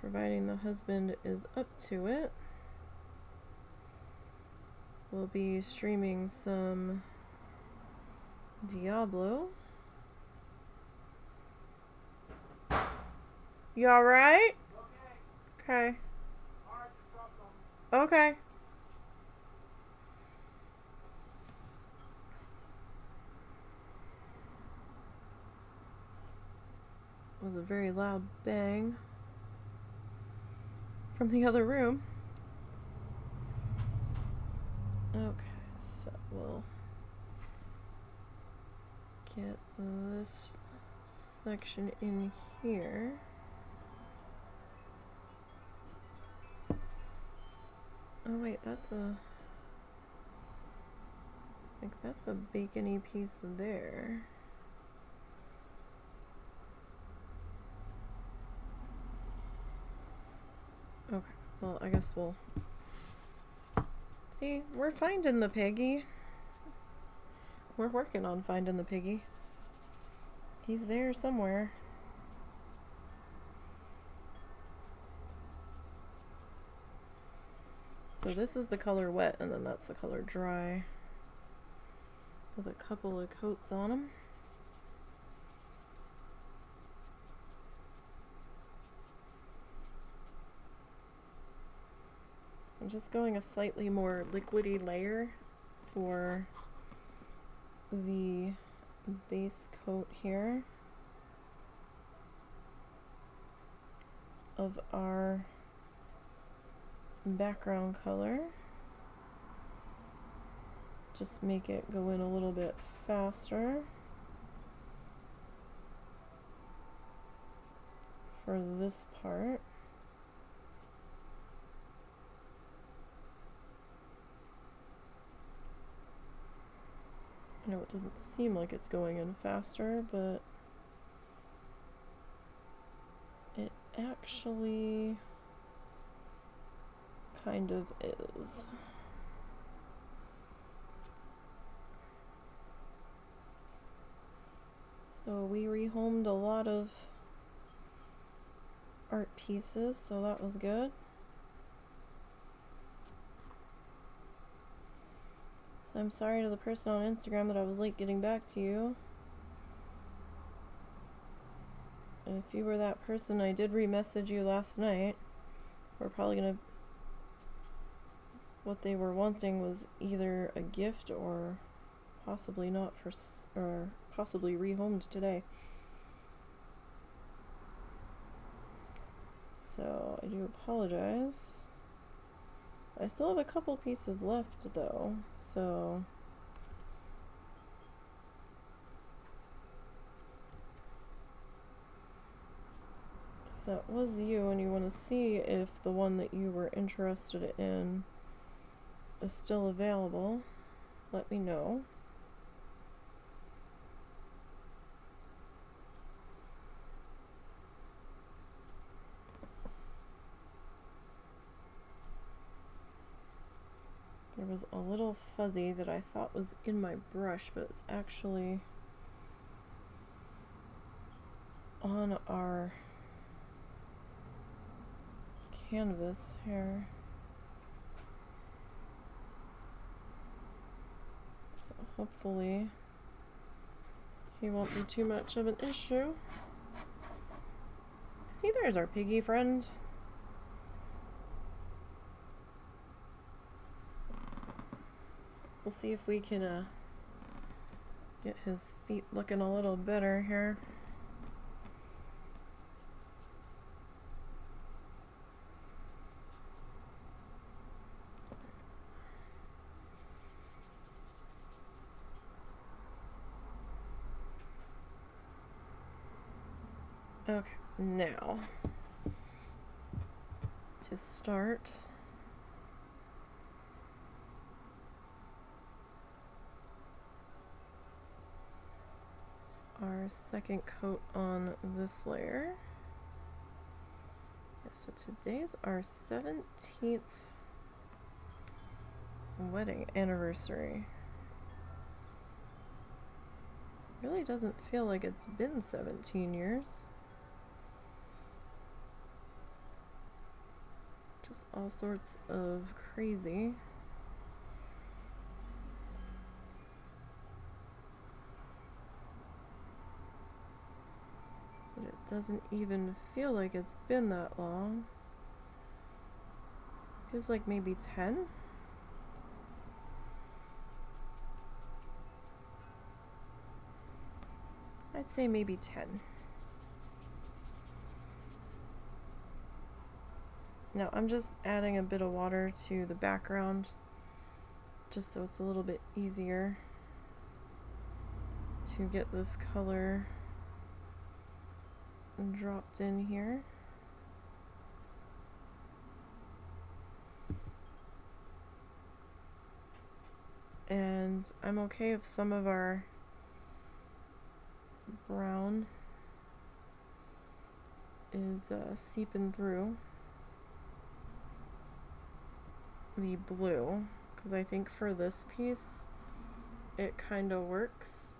providing the husband is up to it, we'll be streaming some Diablo. You alright? Okay. Okay. It was a very loud bang from the other room. Okay, so we'll get this section in here. Oh wait, that's a... I think that's a bacony piece there. Okay, well I guess we'll... See, we're finding the piggy. We're working on finding the piggy. He's there somewhere. So this is the color wet, and then that's the color dry, with a couple of coats on them. So I'm just going a slightly more liquidy layer for the base coat here of our background color. Just make it go in a little bit faster for this part. I know it doesn't seem like it's going in faster, but it actually kind of is. So we rehomed a lot of art pieces, so that was good. So I'm sorry to the person on Instagram that I was late getting back to you. If you were that person, I did re-message you last night. We're probably gonna... What they were wanting was either a gift or possibly not for or possibly rehomed today. So I do apologize. I still have a couple pieces left though, so if that was you and you want to see if the one that you were interested in is still available, let me know. There was a little fuzzy that I thought was in my brush, but it's actually on our canvas here. So hopefully he won't be too much of an issue. See, there's our piggy friend. We'll see if we can get his feet looking a little better here. Okay, now to start, our second coat on this layer. Yeah, so today's our 17th wedding anniversary. Really doesn't feel like it's been 17 years. Just all sorts of crazy. But it doesn't even feel like it's been that long. Feels like maybe 10. I'd say maybe 10. Now I'm just adding a bit of water to the background just so it's a little bit easier to get this color dropped in here. And I'm okay if some of our brown is seeping through the blue, because I think for this piece it kind of works.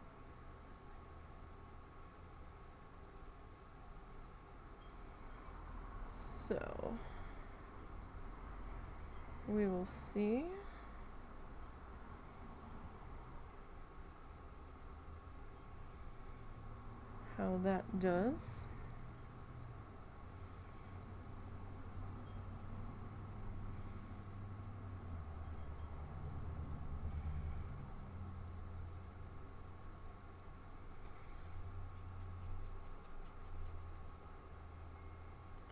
So we will see. How that does.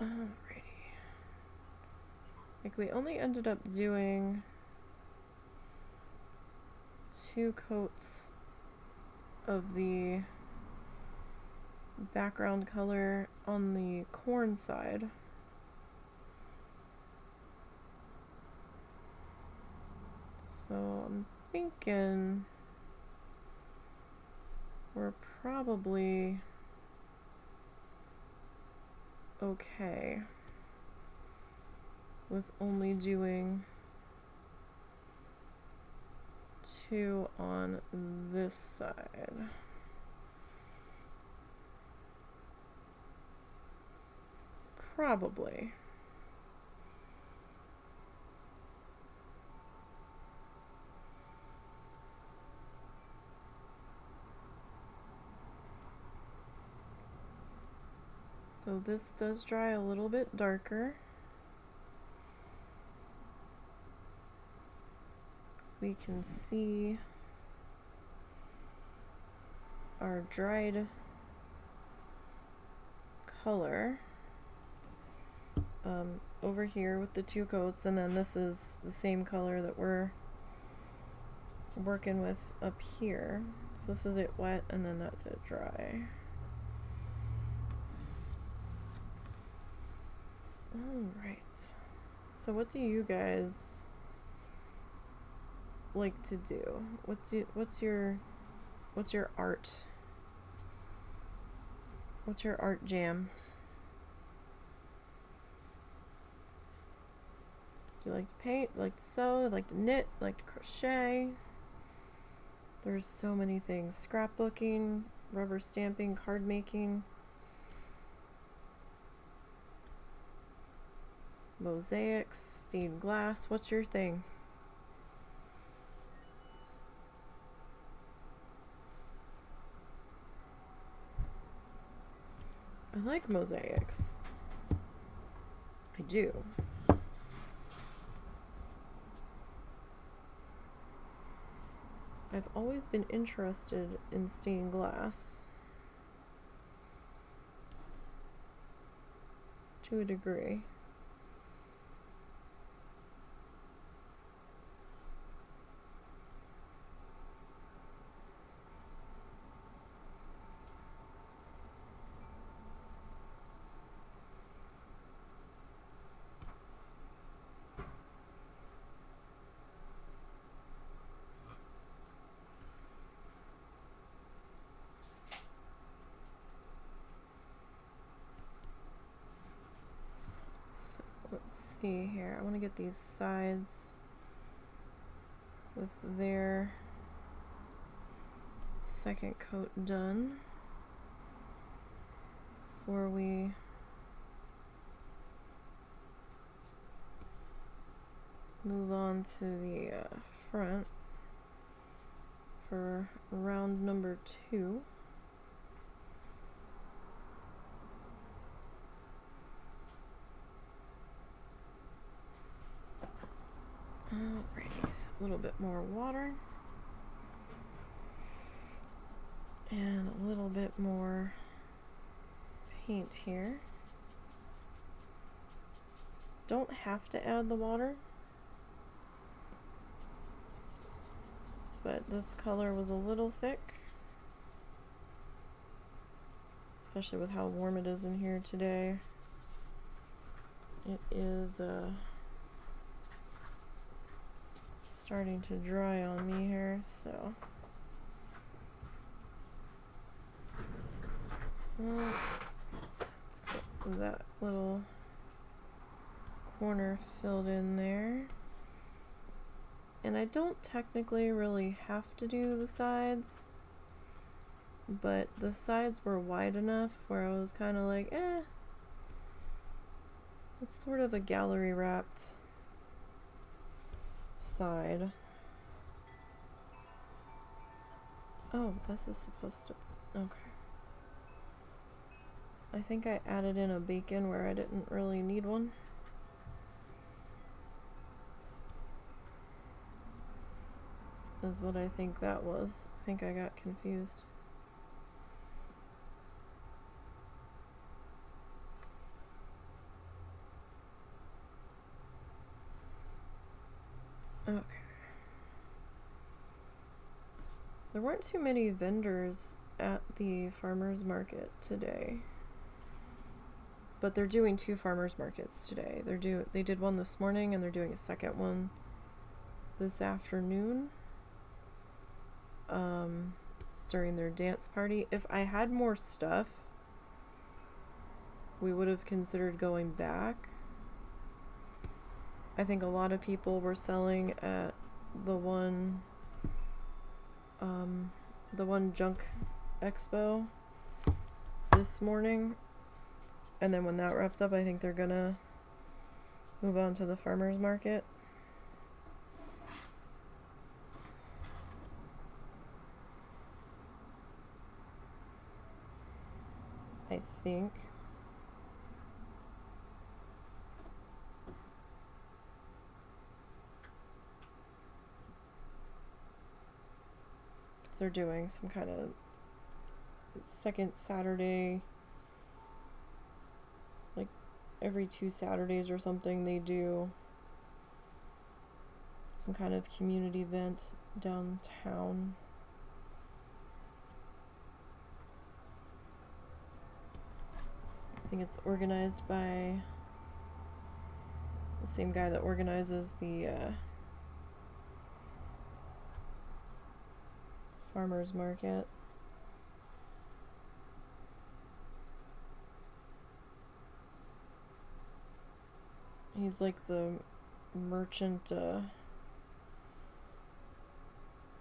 Alrighty. Like, we only ended up doing 2 coats of the background color on the corn side. So I'm thinking we're probably okay with only doing 2 on this side. Probably. So this does dry a little bit darker. So we can see our dried color over here with the 2 coats, and then this is the same color that we're working with up here. So this is it wet, and then that's it dry. Alright, so what do you guys like to do? What's your art? What's your art jam? Do you like to paint? Like to sew? Like to knit? Like to crochet? There's so many things. Scrapbooking, rubber stamping, card making, mosaics, stained glass. What's your thing? I like mosaics. I do. I've always been interested in stained glass. To a degree. Let's see here. I want to get these sides with their second coat done before we move on to the front for round number 2. Alrighty, so a little bit more water and a little bit more paint here. Don't have to add the water, but this color was a little thick, especially with how warm it is in here today. It is starting to dry on me here, so well, let's get that little corner filled in there. And I don't technically really have to do the sides, but the sides were wide enough where I was kind of like, it's sort of a gallery wrapped side. Oh, this is supposed to, okay. I think I added in a bacon where I didn't really need one. Is what I think that was. I think I got confused. Okay. There weren't too many vendors at the farmers market today. But they're doing 2 farmers markets today. They did one this morning and they're doing a second one this afternoon. During their dance party. If I had more stuff, we would have considered going back. I think a lot of people were selling at the one junk expo this morning, and then when that wraps up, I think they're gonna move on to the farmers market. I think. Because they're doing some kind of second Saturday, like every 2 Saturdays or something, they do some kind of community event downtown. I think it's organized by the same guy that organizes the farmers market. He's like the merchant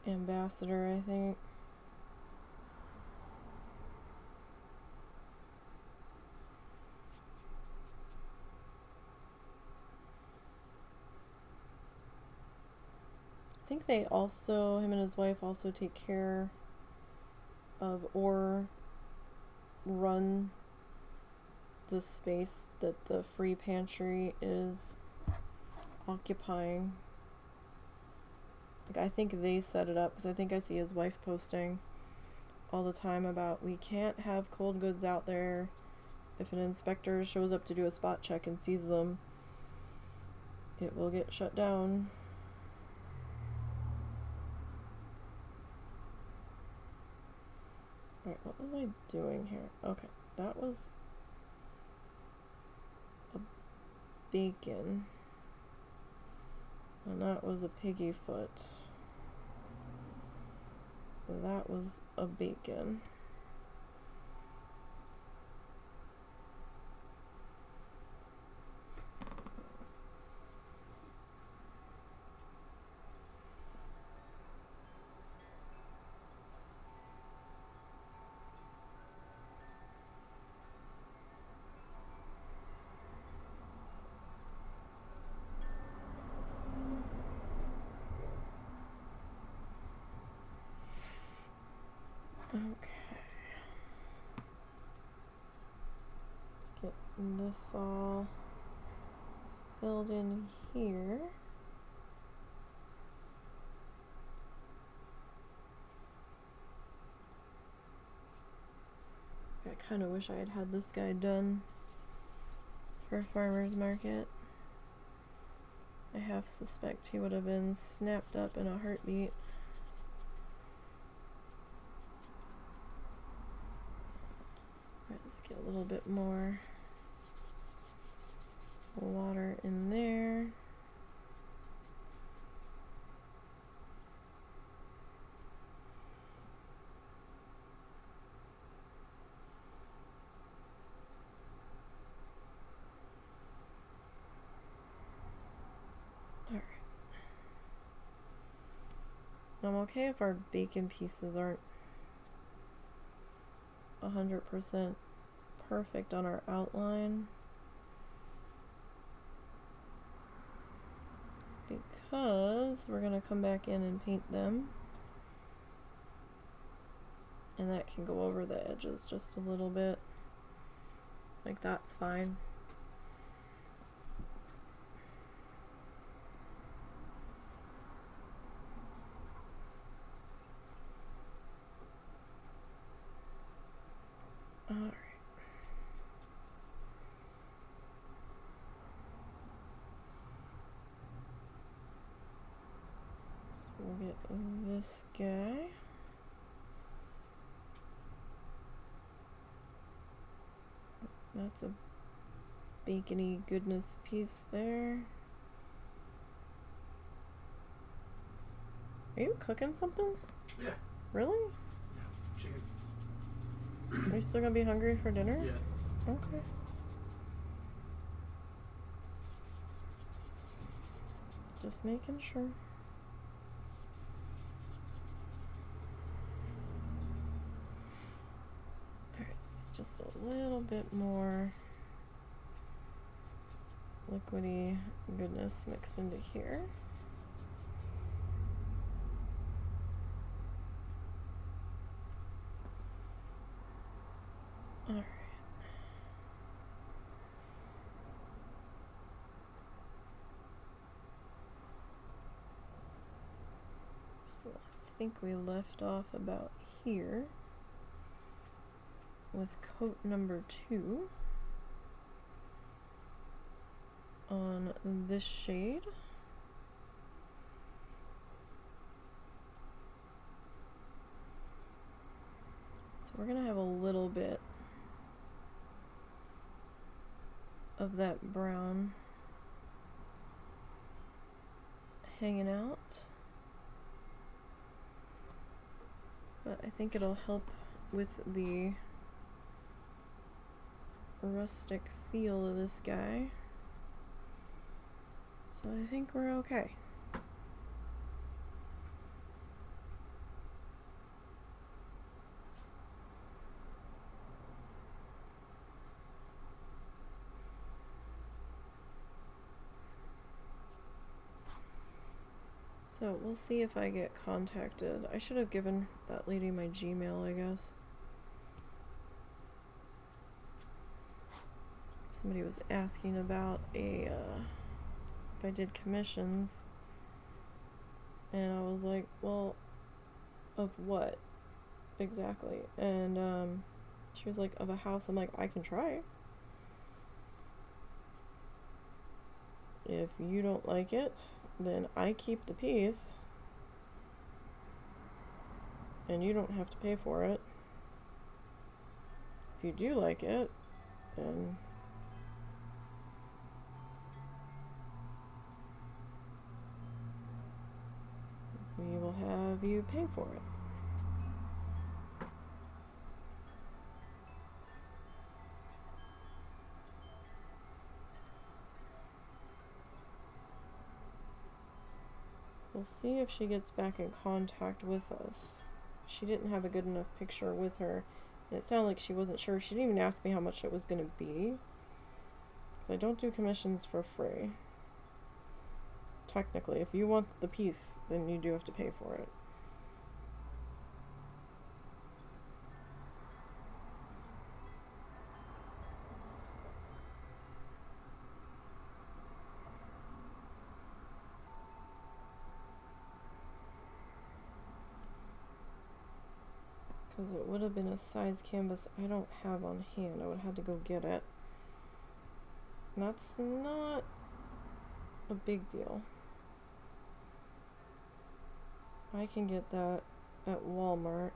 ambassador, I think. I think they also, him and his wife also take care of or run the space that the free pantry is occupying. Like, I think they set it up, because I think I see his wife posting all the time about we can't have cold goods out there. If an inspector shows up to do a spot check and sees them, it will get shut down. Alright, what was I doing here? Okay, that was a bacon. And that was a piggy foot. That was a bacon. Okay. Let's get this all filled in here. I kind of wish I had had this guy done for farmers market. I half suspect he would have been snapped up in a heartbeat. little bit more water in there. Alright. I'm okay if our bacon pieces aren't 100% perfect on our outline, because we're going to come back in and paint them, and that can go over the edges just a little bit. Like, that's fine. Alright. So we'll get this guy. That's a bacony goodness piece there. Are you cooking something? Yeah. Really? Chicken. Are you still gonna be hungry for dinner? Yes. Okay. Just making sure. Alright, let's get just a little bit more liquidy goodness mixed into here. Alright. So I think we left off about here with coat number 2 on this shade. So we're gonna have a little bit of that brown hanging out, but I think it'll help with the rustic feel of this guy, so I think we're okay. So we'll see if I get contacted. I should have given that lady my Gmail, I guess. Somebody was asking about if I did commissions, and I was like, well, of what exactly? And she was like, of a house. I'm like, I can try. If you don't like it, then I keep the piece, and you don't have to pay for it. If you do like it, then we will have you pay for it. We'll see if she gets back in contact with us. She didn't have a good enough picture with her, and it sounded like she wasn't sure. She didn't even ask me how much it was going to be, because I don't do commissions for free. Technically, if you want the piece, then you do have to pay for it. Because it would have been a size canvas I don't have on hand. I would have had to go get it. And that's not a big deal. I can get that at Walmart.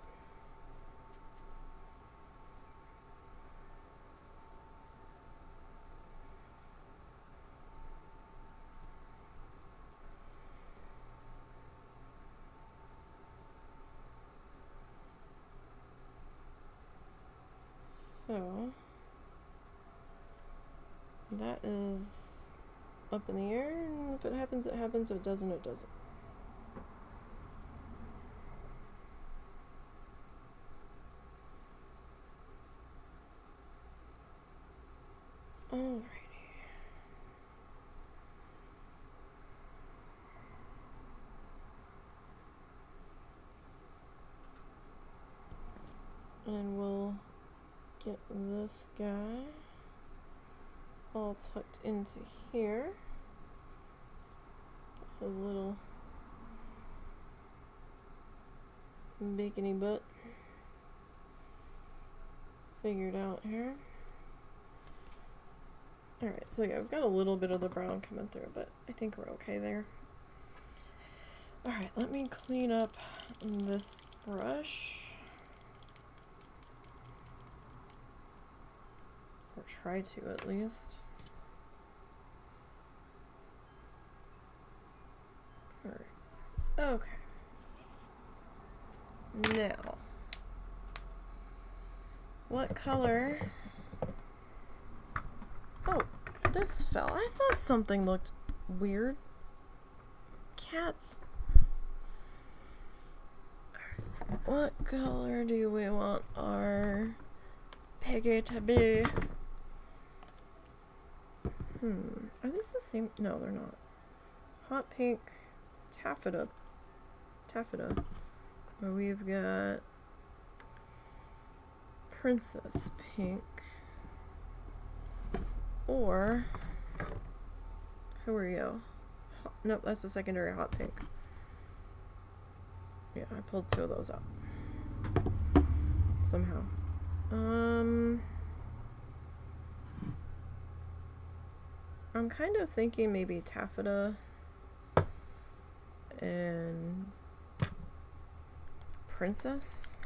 that is up in the air, and if it happens, it happens. If it doesn't, it doesn't. Alrighty. And we'll get this guy all tucked into here. A little bacony butt figured out here. Alright, so yeah, we've got a little bit of the brown coming through, but I think we're okay there. Alright, let me clean up this brush. Or try to, at least. Alright. Okay. Now, what color? Oh, this fell. I thought something looked weird. Cats. What color do we want our piggy to be? Are these the same? No, they're not. Hot pink, taffeta. We've got princess pink. Or, who are you? Nope, that's a secondary hot pink. Yeah, I pulled two of those out. Somehow. I'm kind of thinking maybe taffeta and princess.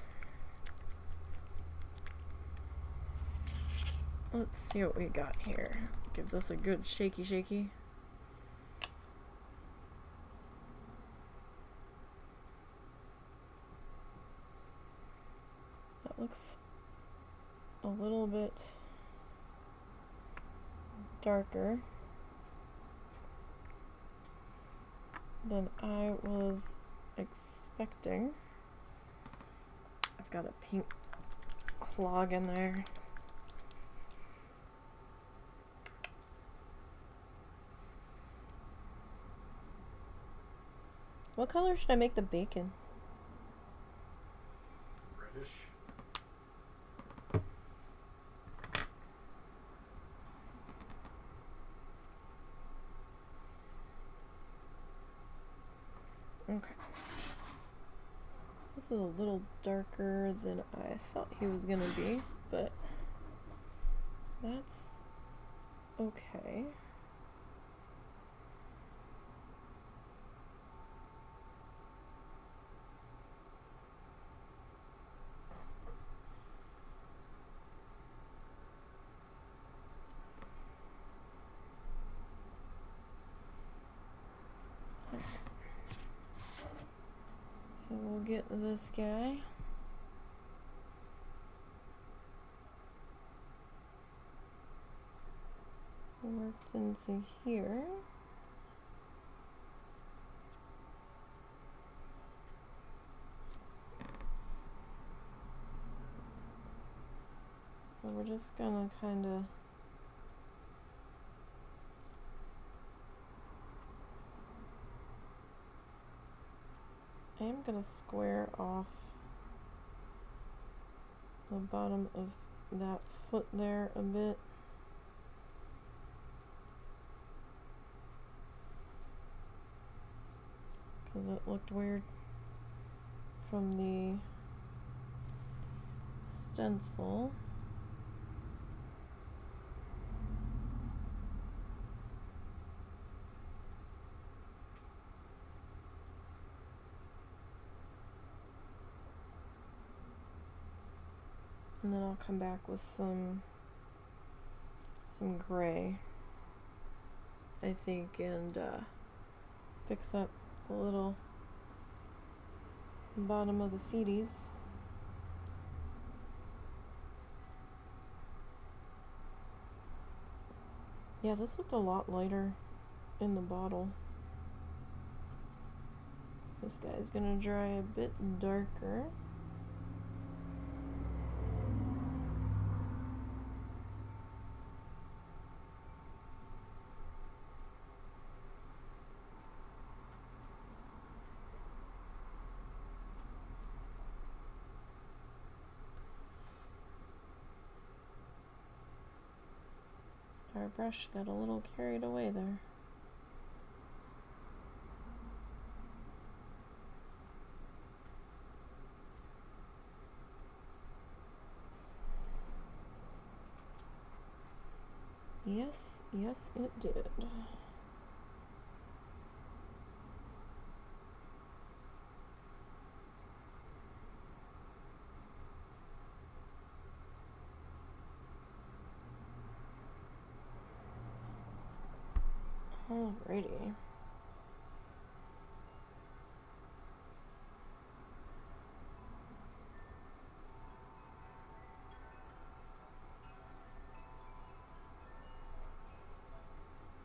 Let's see what we got here. Give this a good shaky. That looks a little bit darker than I was expecting. I've got a pink clog in there. What color should I make the bacon? Reddish. Okay. This is a little darker than I thought he was gonna be, but that's okay. So we'll get this guy. Worked into here. So we're just gonna kinda I am gonna square off the bottom of that foot there a bit. Because it looked weird from the stencil. And then I'll come back with some gray, I think, and fix up the little bottom of the feeties. Yeah, this looked a lot lighter in the bottle. So this guy's gonna dry a bit darker. Our brush got a little carried away there. Yes, yes it did. Alrighty.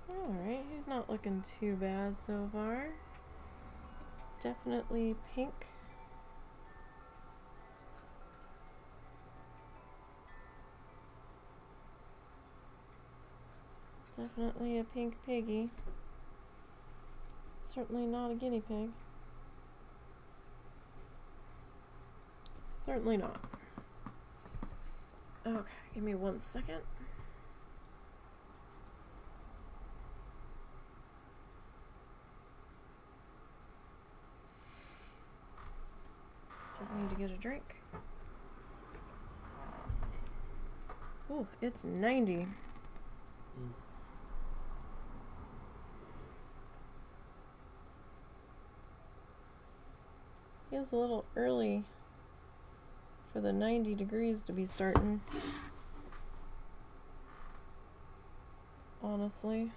Alright, he's not looking too bad so far. Definitely pink. Definitely a pink piggy. Certainly not a guinea pig. Certainly not. Okay, give me 1 second. Just need to get a drink. Ooh, it's 90. Feels a little early for the 90 degrees to be starting. Honestly.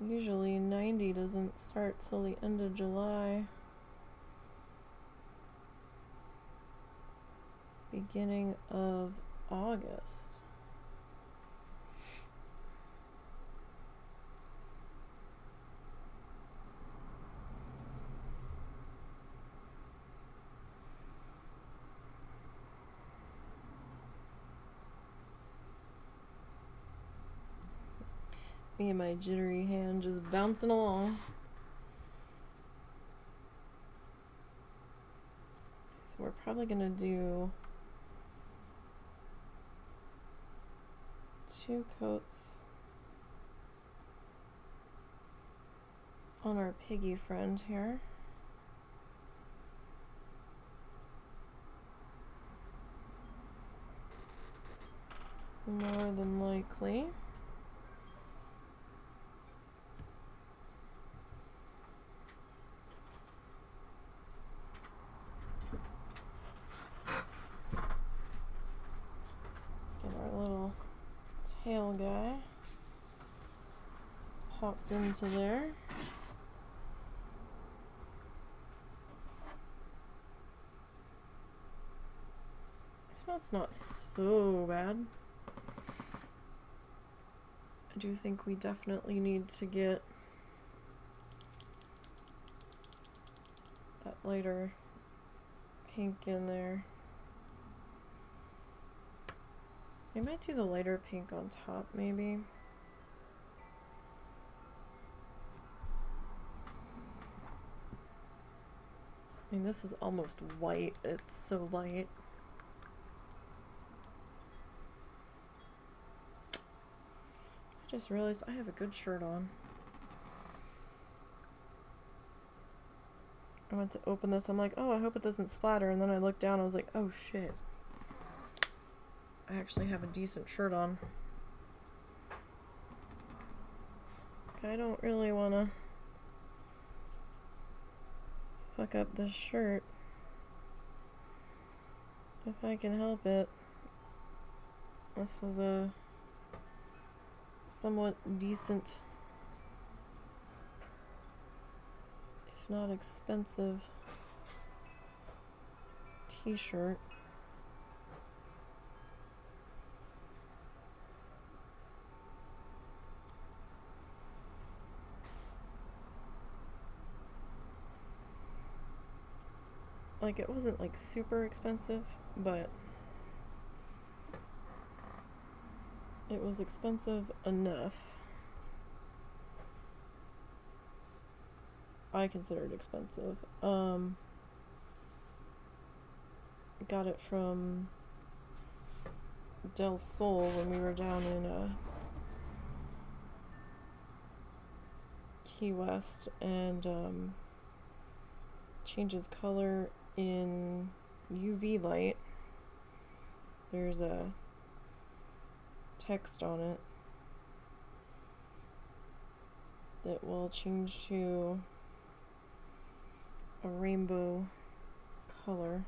Usually 90 doesn't start till the end of July. Beginning of August. Me and my jittery hand just bouncing along. So we're probably gonna do 2 coats on our piggy friend here. More than likely. Get our little tail guy popped into there. So that's not so bad. I do think we definitely need to get that lighter pink in there. I might do the lighter pink on top, maybe. I mean, this is almost white. It's so light. I just realized I have a good shirt on. I went to open this. I'm like, oh, I hope it doesn't splatter. And then I looked down. I was like, oh, shit. I actually have a decent shirt on. I don't really want to fuck up this shirt if I can help it. This is a somewhat decent, if not expensive, t-shirt. Like, it wasn't like super expensive, but it was expensive enough. I consider it expensive. Got it from Del Sol when we were down in Key West, and changes color in UV light. There's a text on it that will change to a rainbow color.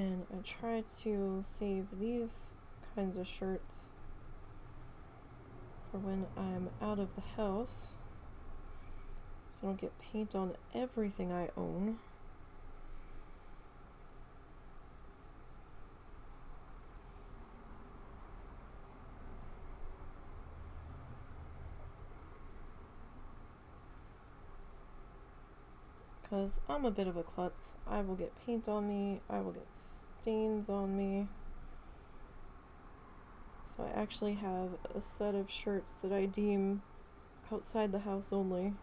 And I try to save these kinds of shirts for when I'm out of the house, so I don't get paint on everything I own. Because I'm a bit of a klutz. I will get paint on me, I will get stains on me. So I actually have a set of shirts that I deem outside the house only.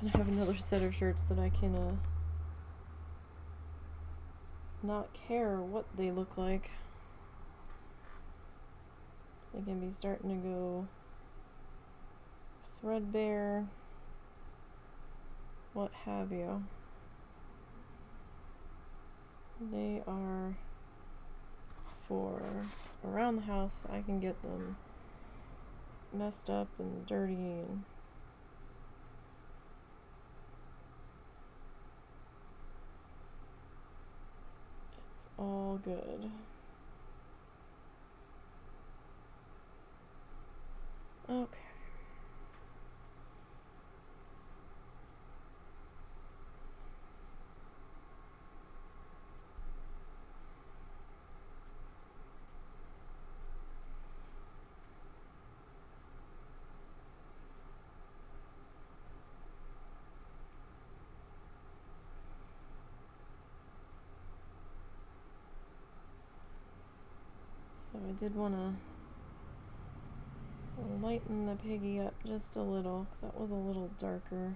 And I have another set of shirts that I can not care what they look like. They can be starting to go threadbare, what have you. They are for around the house. I can get them messed up and dirty, and it's all good. Okay. So I did want to lighten the piggy up just a little, because that was a little darker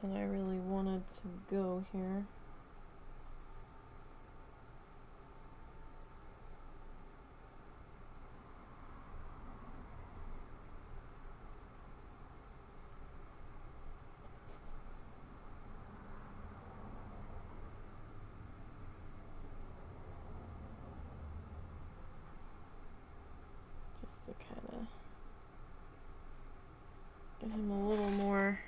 than I really wanted to go here. Just to kind of give him a little more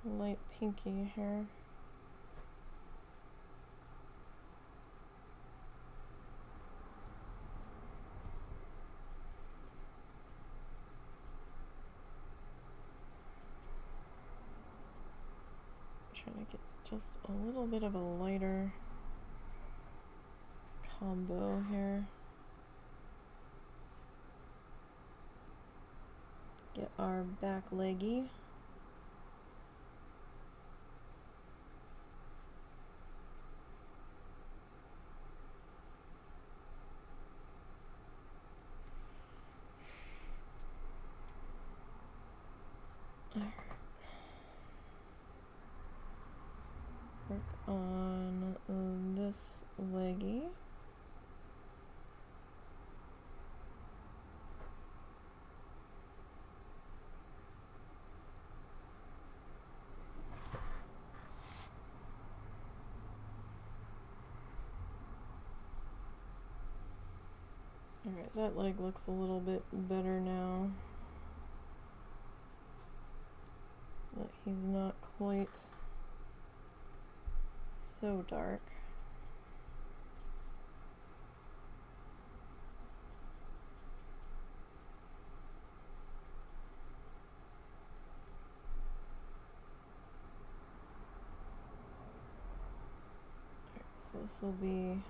light pinky hair. Trying to get just a little bit of a lighter combo here. Get our back leggy. Work on this leggy. Alright, that leg looks a little bit better now. But he's not quite so dark. So this will be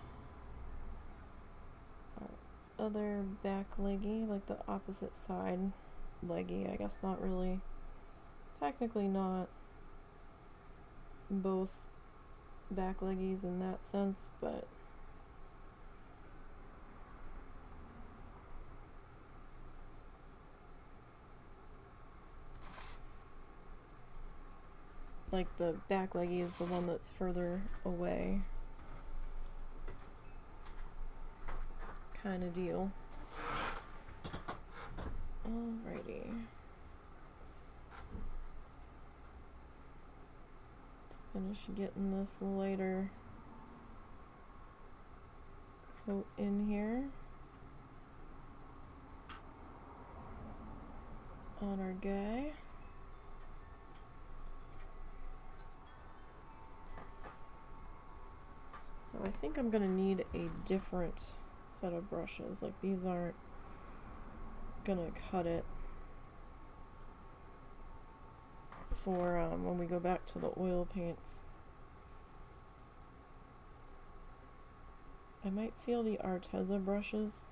our other back leggy, like the opposite side leggy. I guess not really, technically not both back leggies in that sense, but like the back leggy is the one that's further away, kind of deal. Alrighty. Let's finish getting this lighter coat in here on our guy. So I think I'm gonna need a different set of brushes. Like these aren't gonna cut it for when we go back to the oil paints. I might feel the Arteza brushes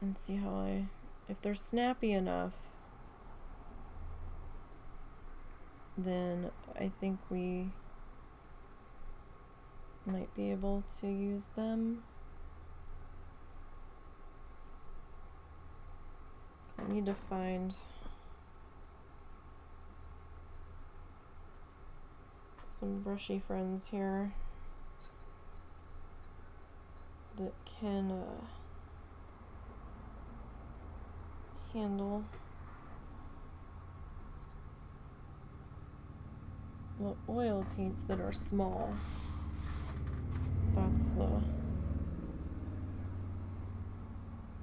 and see how if they're snappy enough, then I think we might be able to use them. I need to find some brushy friends here that can handle the oil paints that are small.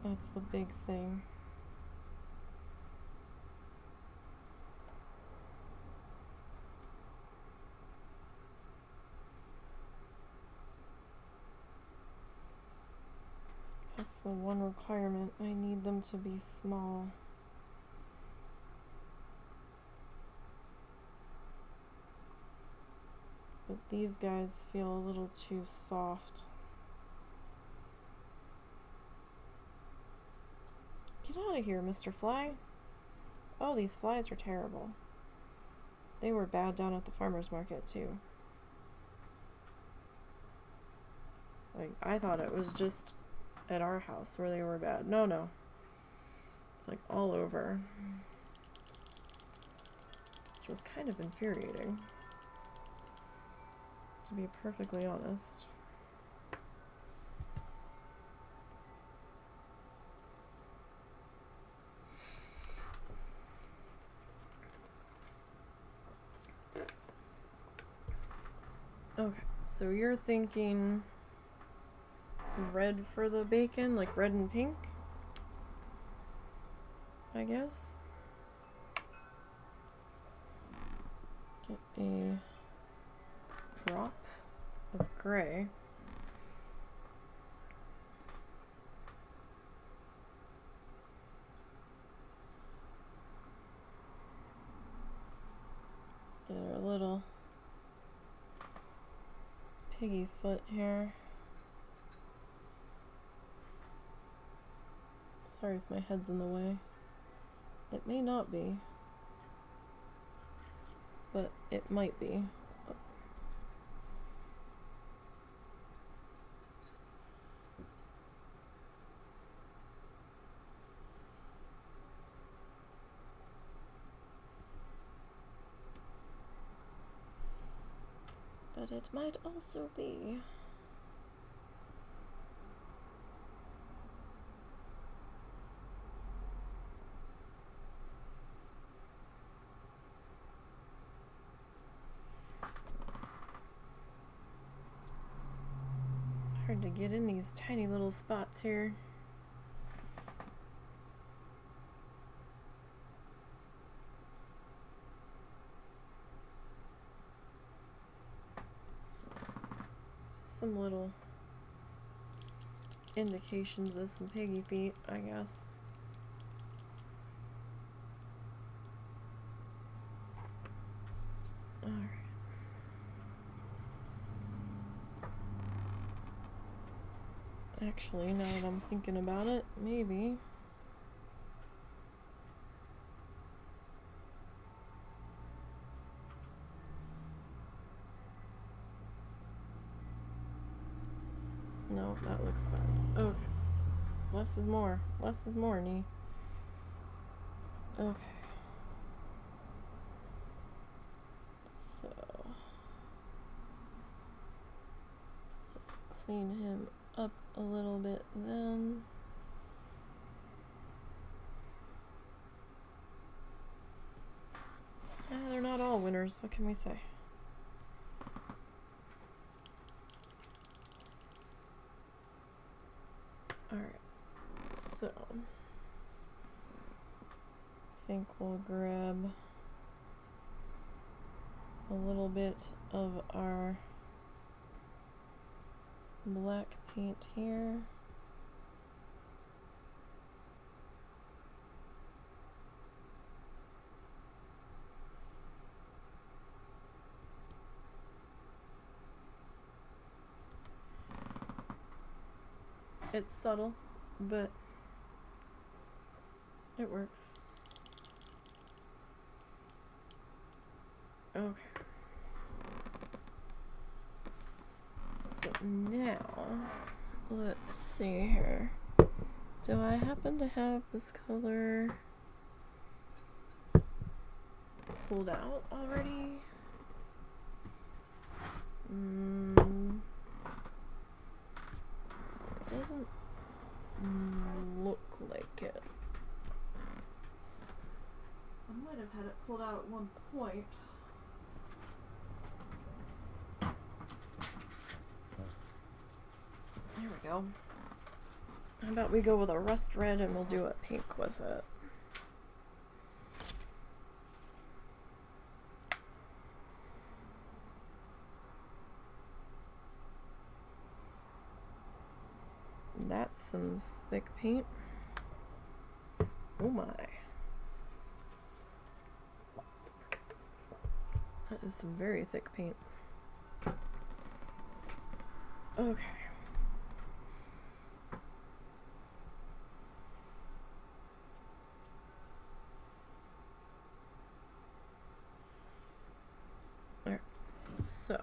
That's the big thing. That's the one requirement. I need them to be small. But these guys feel a little too soft. Get out of here, Mr. Fly. Oh, these flies are terrible. They were bad down at the farmer's market, too. Like, I thought it was just at our house where they were bad. No, no. It's like all over. Which was kind of infuriating, to be perfectly honest. Okay, so you're thinking red for the bacon, like red and pink, I guess. Get a drop of gray. Get our little piggy foot here. Sorry if my head's in the way. It may not be, but it might be. But it might also be. Hard to get in these tiny little spots here. Some little indications of some piggy feet, I guess. Alright. Actually, now that I'm thinking about it, maybe. No, that looks bad. Okay. Less is more. Less is more, Nee. Okay. So let's clean him up a little bit then. They're not all winners. What can we say? Alright. So I think we'll grab a little bit of our black paint here. It's subtle, but it works. Okay. So now, let's see here. Do I happen to have this color pulled out already? Doesn't look like it. I might have had it pulled out at one point. There we go. How about we go with a rust red and we'll do a pink with it. That's some thick paint. Oh my. That is some very thick paint. Okay. Alright, so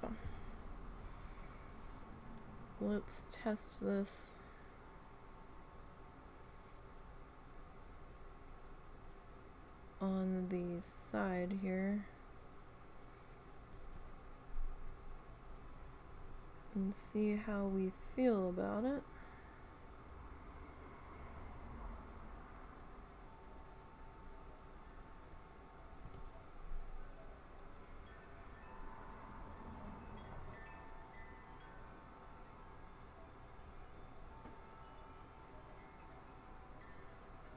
let's test this on the side here and see how we feel about it.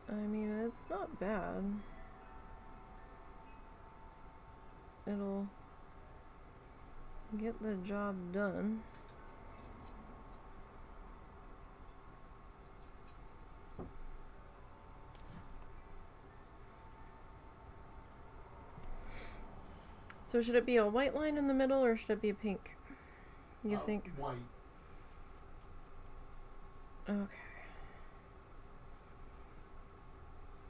I mean, it's not bad. It'll get the job done. So should it be a white line in the middle or should it be a pink? You think? White. Okay.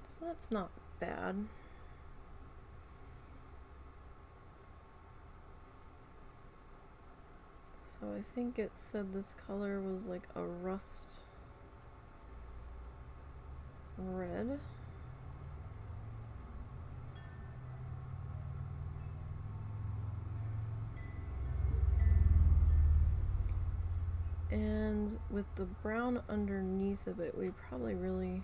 So that's not bad. So I think it said this color was like a rust red. And with the brown underneath of it, we probably really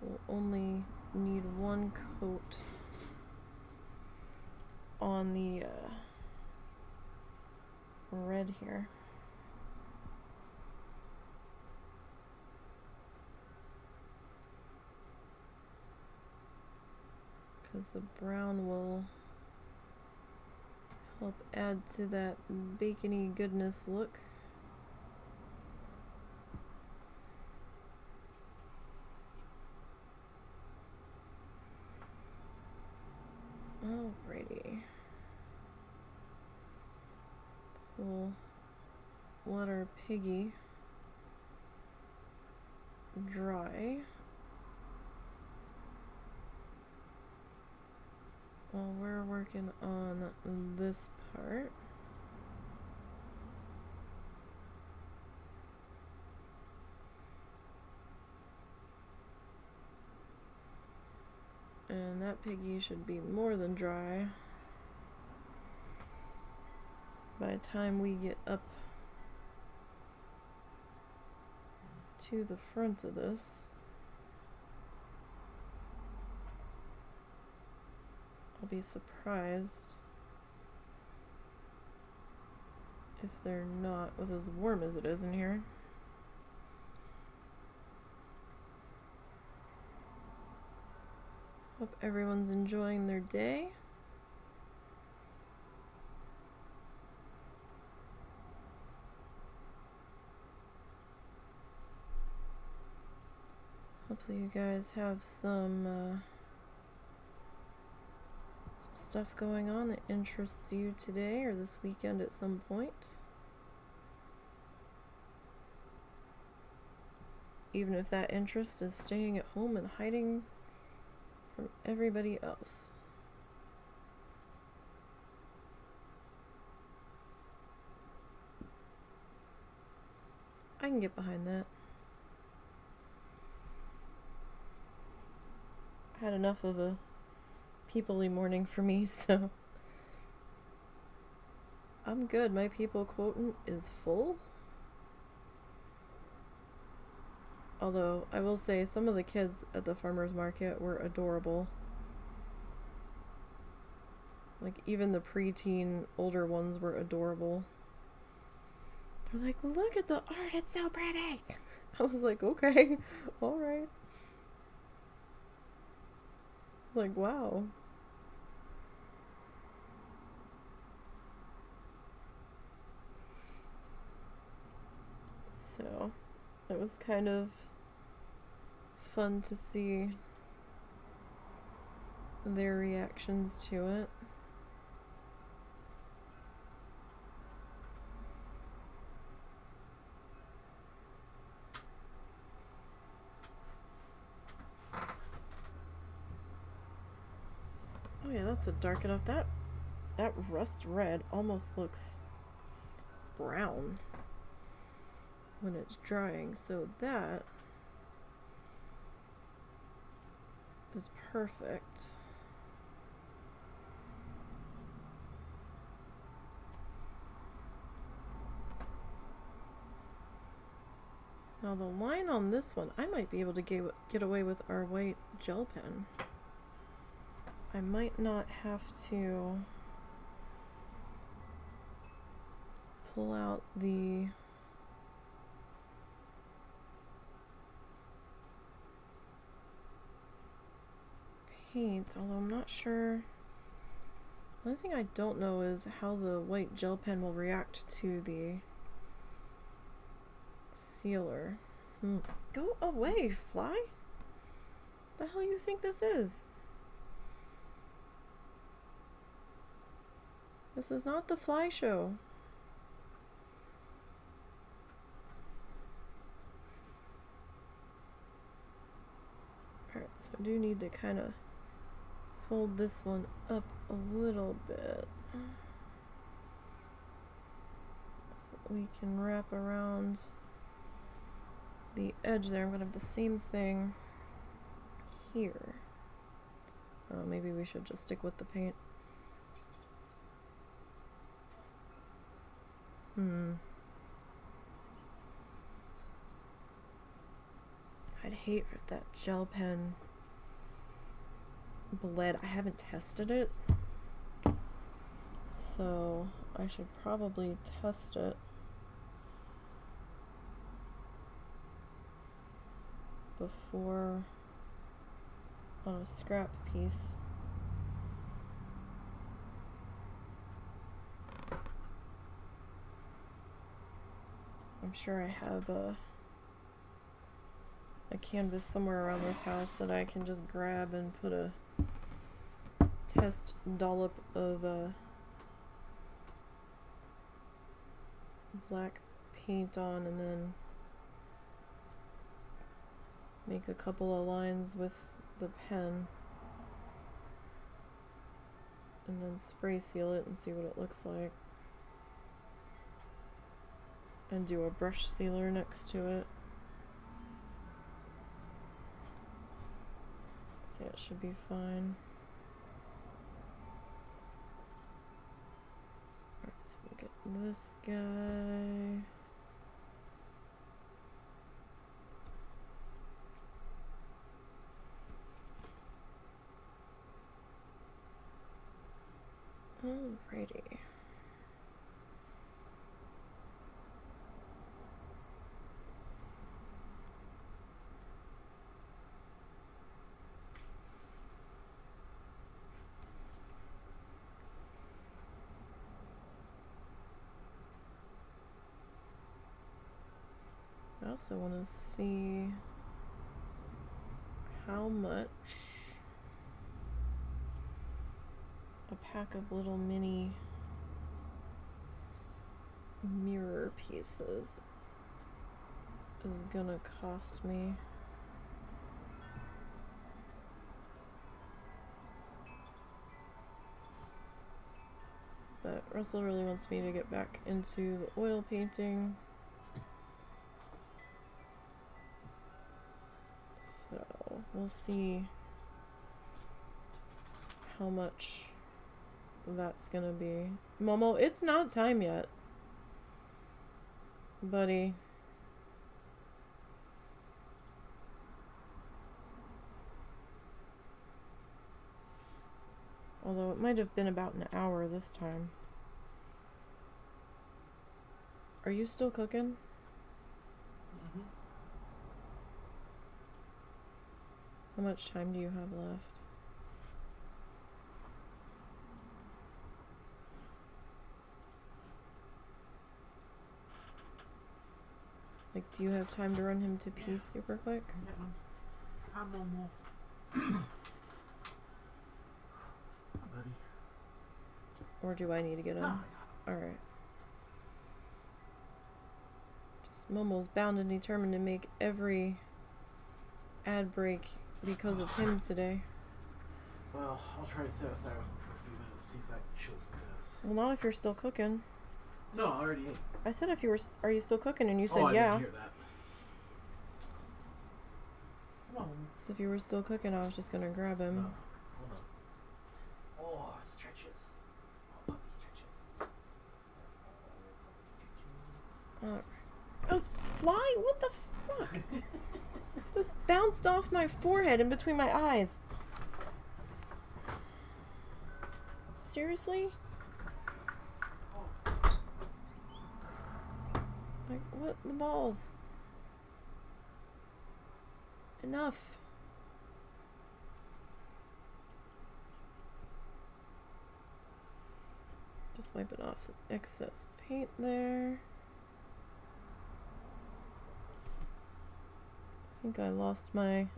will only need one coat on the red here. Because the brown will help add to that bacony goodness look. Alrighty. So we'll let our piggy dry while we're working on this part. And that piggy should be more than dry by the time we get up to the front of this. I'll be surprised if they're not with as warm as it is in here. Hope everyone's enjoying their day. Hopefully you guys have some stuff going on that interests you today or this weekend at some point. Even if that interest is staying at home and hiding from everybody else. I can get behind that. I had enough of a people-y morning for me, so I'm good. My people quotient is full. Although, I will say, some of the kids at the farmer's market were adorable. Like, even the preteen, older ones were adorable. They're like, look at the art, it's so pretty! I was like, okay, alright. Like, wow. So, it was kind of fun to see their reactions to it. Oh yeah, that's a dark enough. That rust red almost looks brown when it's drying, so that is perfect. Now the line on this one, I might be able to get away with our white gel pen. I might not have to pull out the paint, although I'm not sure. The only thing I don't know is how the white gel pen will react to the sealer. Go away, fly! The hell you think this is? This is not the fly show. Alright, so I do need to kind of fold this one up a little bit so we can wrap around the edge there. I'm going to have the same thing here. Maybe we should just stick with the paint. I'd hate if that gel pen bled. I haven't tested it, so I should probably test it before on a scrap piece. I'm sure I have a canvas somewhere around this house that I can just grab and put a test dollop of black paint on and then make a couple of lines with the pen and then spray seal it and see what it looks like. And do a brush sealer next to it. So it should be fine. Alright, so we'll get this guy. Alrighty. I also want to see how much a pack of little mini mirror pieces is gonna cost me. But Russell really wants me to get back into the oil painting. So we'll see how much that's gonna be. Momo, it's not time yet, buddy. Although it might have been about an hour this time. Are you still cooking? Mm-hmm. How much time do you have left? Like, do you have time to run him to pee super quick? Hi, Momo. Buddy. Or do I need to get him? No. Alright. Just Momo's bound and determined to make every ad break because of him today. Well, I'll try to sit outside with him for a few minutes, see if that chills his ass. Well, not if you're still cooking. No, I already ate. I said if you were, are you still cooking? And you said I yeah. didn't hear that. Come on. So if you were still cooking, I was just gonna grab him. No. Hold on. Oh, stretches. Oh, puppy stretches. Alright. Oh, fly? What the fuck? Just bounced off my forehead in between my eyes. Seriously? Like, what the balls? Enough. Just wiping off some excess paint there. I think I lost my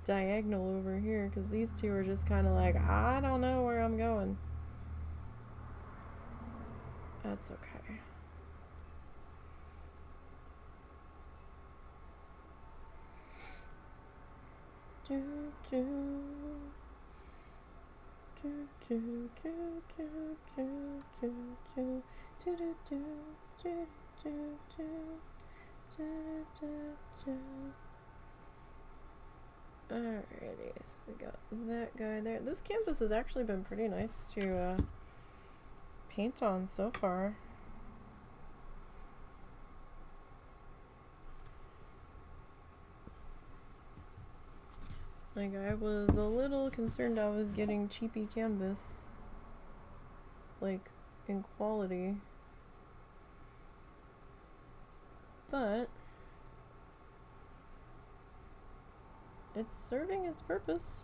diagonal over here because these two are just kind of like, I don't know where I'm going. That's okay. Do do do do do do do do do do do do do do. Alrighty, so we got that guy there. This canvas has actually been pretty nice to paint on so far. Like, I was a little concerned I was getting cheapy canvas, like, in quality, but it's serving its purpose.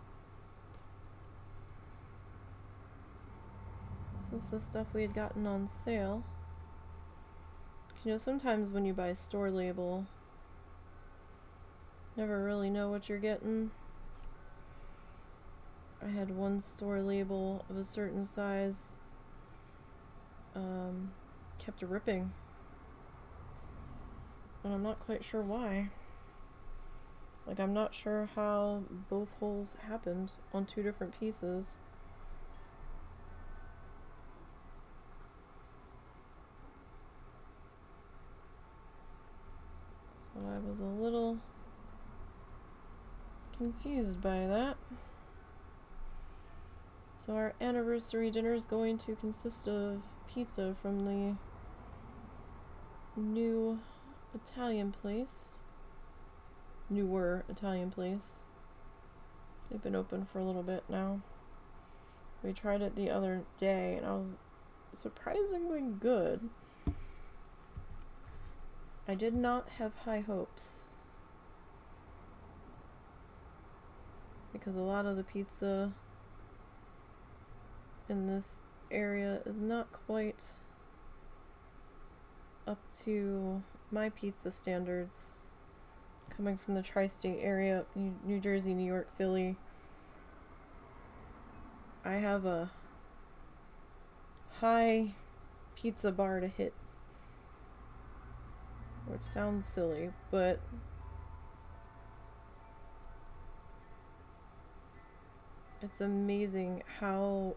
This was the stuff we had gotten on sale. You know, sometimes when you buy a store label, never really know what you're getting. I had one store label of a certain size, kept ripping. And I'm not quite sure why. Like, I'm not sure how both holes happened on two different pieces. So I was a little confused by that. So our anniversary dinner is going to consist of pizza from the new Italian place. Newer Italian place. They've been open for a little bit now. We tried it the other day and I was surprisingly good. I did not have high hopes, because a lot of the pizza in this area is not quite up to my pizza standards. Coming from the tri-state area, New Jersey, New York, Philly, I have a high pizza bar to hit, which sounds silly, but it's amazing how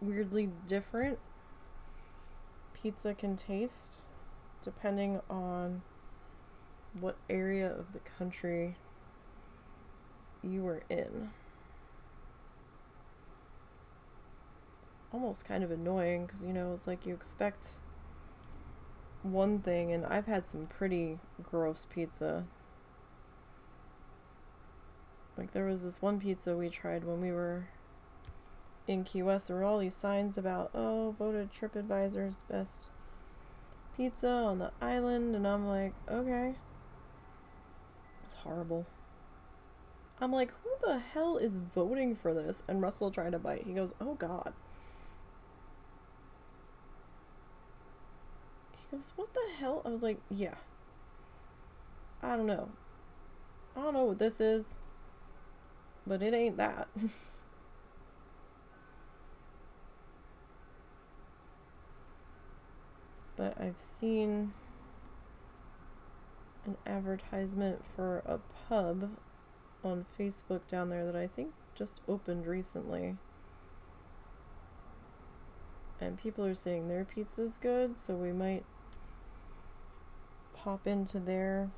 weirdly different pizza can taste depending on what area of the country you are in. Almost kind of annoying because, you know, it's like you expect one thing, and I've had some pretty gross pizza. Like, there was this one pizza we tried when we were in Key West. There were all these signs about, oh, voted TripAdvisor's best pizza on the island, and I'm like, okay. It's horrible. I'm like, who the hell is voting for this? And Russell tried to bite. He goes, oh God. He goes, what the hell? I was like, yeah. I don't know. I don't know what this is, but it ain't that. But I've seen an advertisement for a pub on Facebook down there that I think just opened recently. And people are saying their pizza's good, so we might pop into there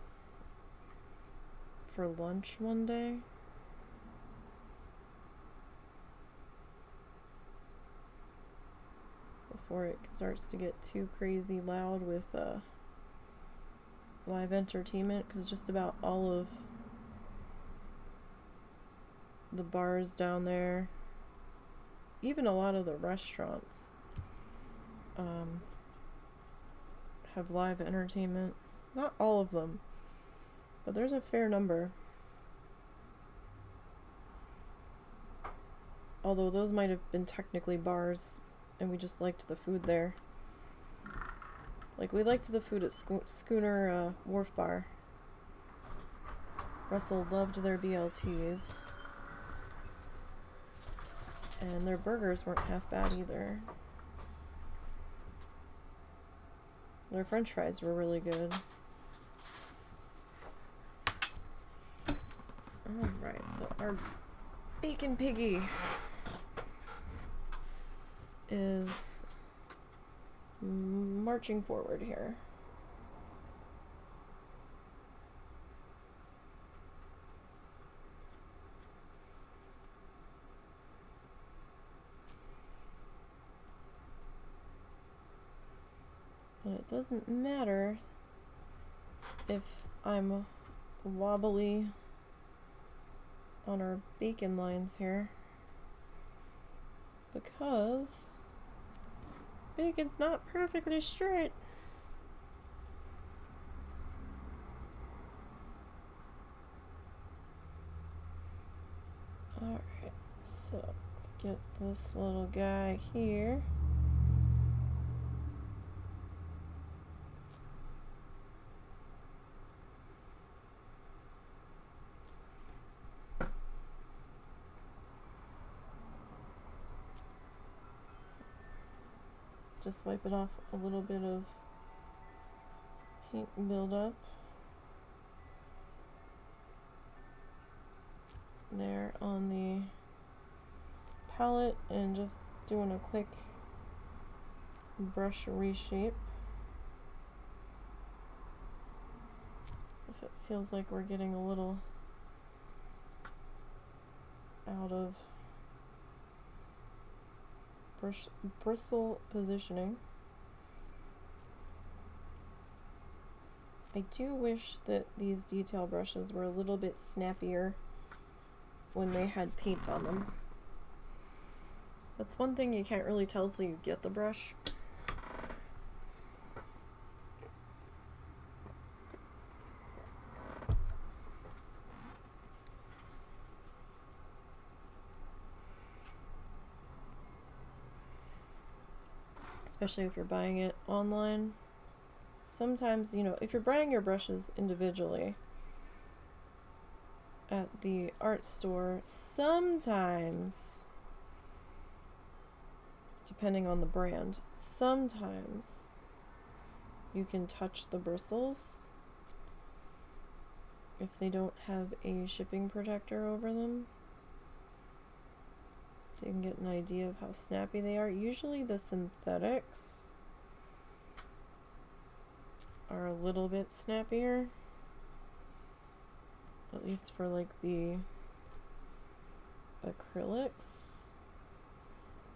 for lunch one day. Before it starts to get too crazy loud with live entertainment, because just about all of the bars down there, even a lot of the restaurants, have live entertainment. Not all of them, but there's a fair number. Although those might have been technically bars, and we just liked the food there. Like, we liked the food at Schooner Wharf Bar. Russell loved their BLTs. And their burgers weren't half bad either. Their french fries were really good. Alright, so our bacon piggy is marching forward here. And it doesn't matter if I'm wobbly on our bacon lines here, because bacon's not perfectly straight. Alright, so let's get this little guy here. Just wipe it off a little bit of paint buildup there on the palette and just doing a quick brush reshape. If it feels like we're getting a little out of bristle positioning. I do wish that these detail brushes were a little bit snappier when they had paint on them. That's one thing you can't really tell till you get the brush. Especially if you're buying it online. Sometimes, you know, if you're buying your brushes individually at the art store, sometimes, depending on the brand, sometimes you can touch the bristles if they don't have a shipping protector over them. So you can get an idea of how snappy they are. Usually the synthetics are a little bit snappier, at least for like the acrylics.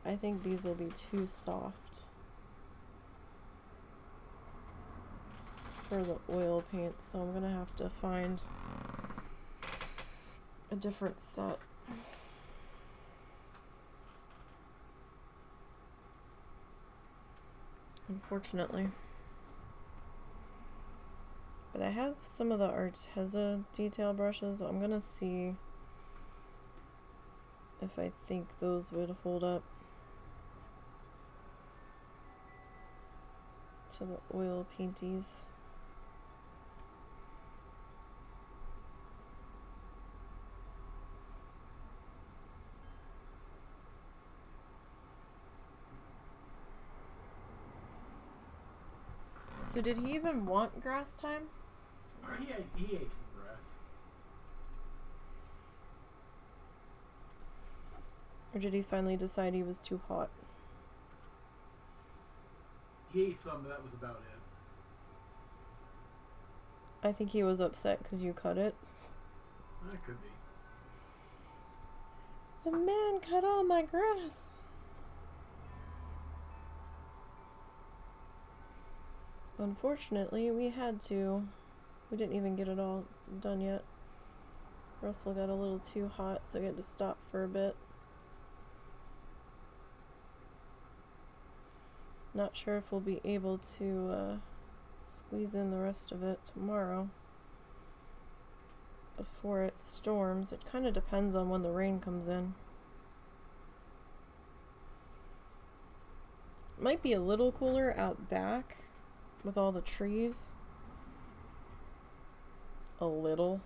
I think these will be too soft for the oil paint, so I'm gonna have to find a different set. Unfortunately. But I have some of the Arteza detail brushes. I'm gonna see if I think those would hold up to the oil painties. So did he even want grass time? He ate some grass. Or did he finally decide he was too hot? He ate some, but that was about it. I think he was upset because you cut it. That could be. The man cut all my grass. Unfortunately, we had to. We didn't even get it all done yet. Russell got a little too hot, so we had to stop for a bit. Not sure if we'll be able to squeeze in the rest of it tomorrow before it storms. It kind of depends on when the rain comes in. Might be a little cooler out back with all the trees. A little.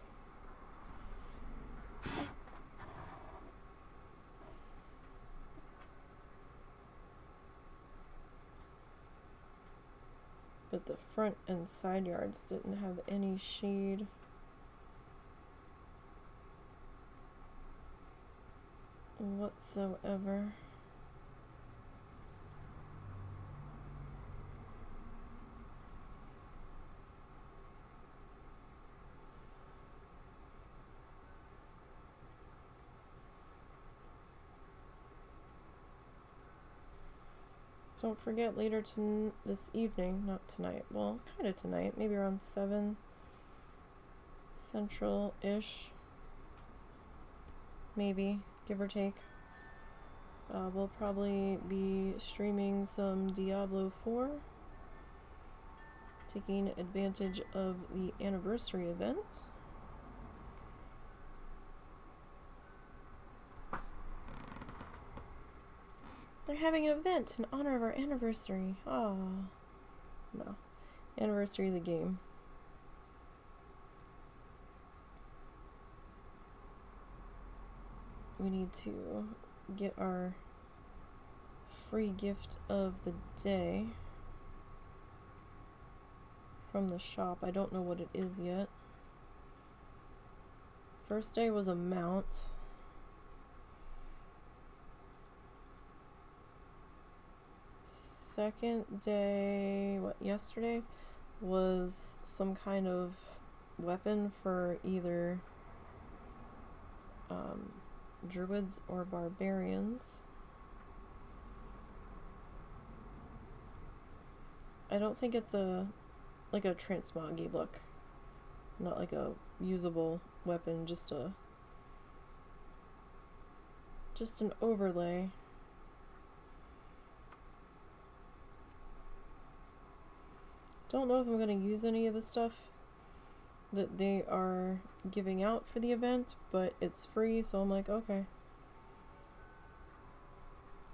But the front and side yards didn't have any shade. Whatsoever. So don't forget later this evening, not tonight, well, kind of tonight, maybe around 7 Central-ish, maybe, give or take. We'll probably be streaming some Diablo 4, taking advantage of the anniversary event. They're having an event in honor of our anniversary. Oh, no. Anniversary of the game. We need to get our free gift of the day from the shop. I don't know what it is yet. First day was a mount. Second day, yesterday, was some kind of weapon for either druids or barbarians. I don't think it's like a transmoggy look. Not like a usable weapon, just an overlay. Don't know if I'm going to use any of the stuff that they are giving out for the event, but it's free, so I'm like, okay.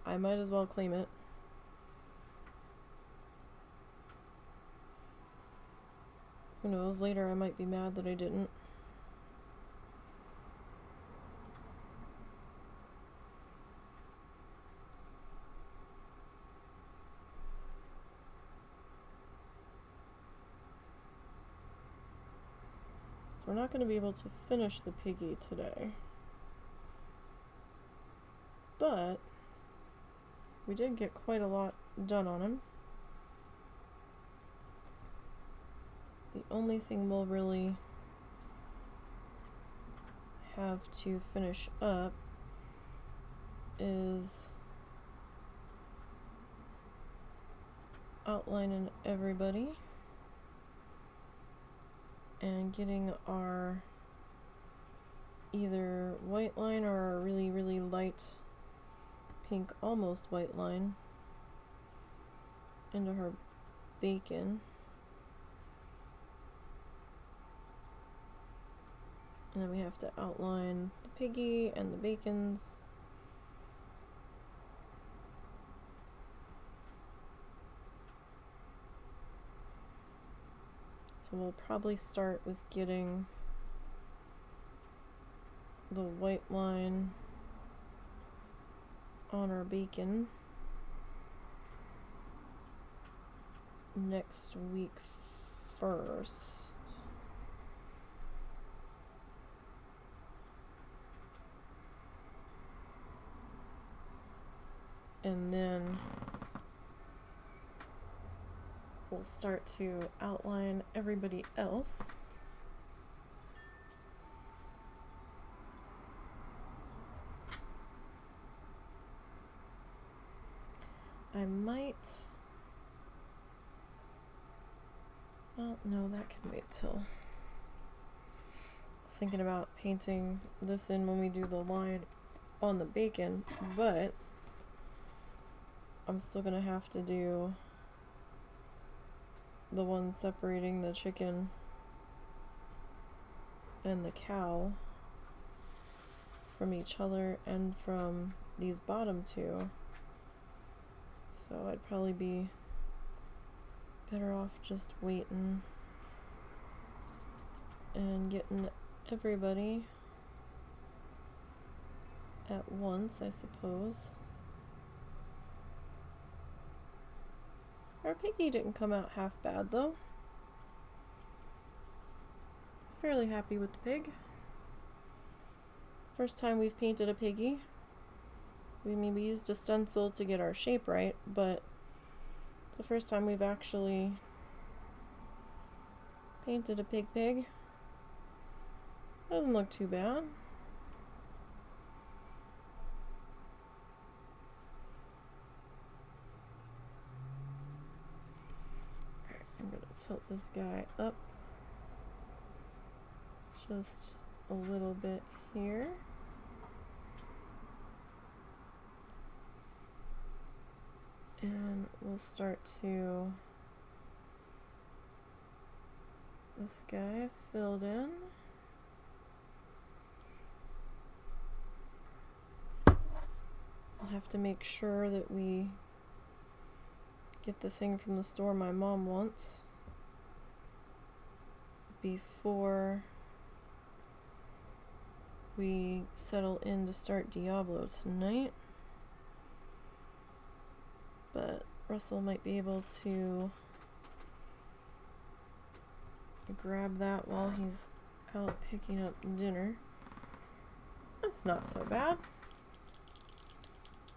I might as well claim it. Who knows, later I might be mad that I didn't. So we're not going to be able to finish the piggy today. But we did get quite a lot done on him. The only thing we'll really have to finish up is outlining everybody and getting our either white line or a really, really light pink, almost white line into her bacon. And then we have to outline the piggy and the bacons. So we'll probably start with getting the white line on our bacon next week first. And then we'll start to outline everybody else. I might... Well, no, that can wait till... I was thinking about painting this in when we do the line on the bacon, but I'm still gonna have to do the one separating the chicken and the cow from each other and from these bottom two. So I'd probably be better off just waiting and getting everybody at once, I suppose. Our piggy didn't come out half bad though. Fairly happy with the pig. First time we've painted a piggy. We used a stencil to get our shape right, but it's the first time we've actually painted a pig. Doesn't look too bad. Alright, I'm gonna tilt this guy up just a little bit here. And we'll start to... This guy filled in. I'll have to make sure that we get the thing from the store my mom wants before we settle in to start Diablo tonight. But Russell might be able to grab that while he's out picking up dinner. That's not so bad.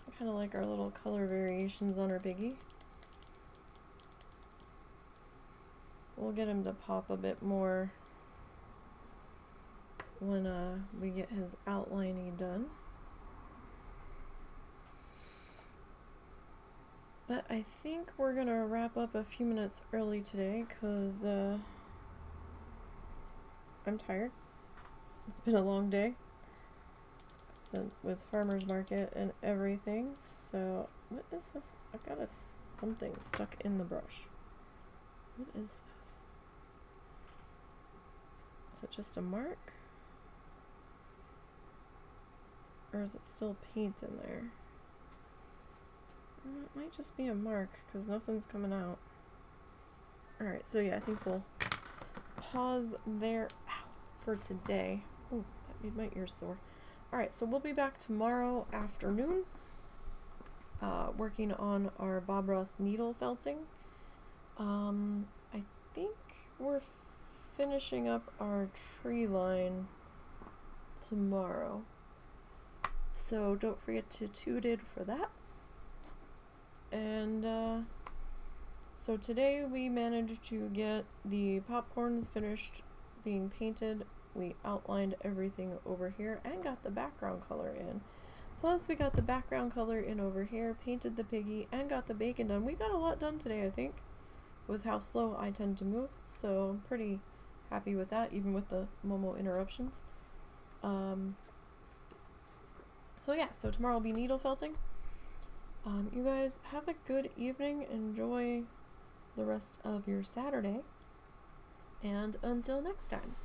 I kind of like our little color variations on our piggy. We'll get him to pop a bit more when we get his outlining done. But I think we're gonna wrap up a few minutes early today because I'm tired. It's been a long day. So with farmer's market and everything. So what is this? I've got something stuck in the brush. What is this? Is it just a mark? Or is it still paint in there? It might just be a mark because nothing's coming out. Alright, so yeah, I think we'll pause there for today. Oh, that made my ears sore. Alright, so we'll be back tomorrow afternoon working on our Bob Ross needle felting. I think we're finishing up our tree line tomorrow. So don't forget to tune in for that. And so today we managed to get the popcorns finished being painted. We outlined everything over here and got the background color in. Plus we got the background color in over here, painted the piggy, and got the bacon done. We got a lot done today, I think, with how slow I tend to move. So I'm pretty happy with that, even with the Momo interruptions. So yeah, so tomorrow will be needle felting. You guys have a good evening. Enjoy the rest of your Saturday. And until next time.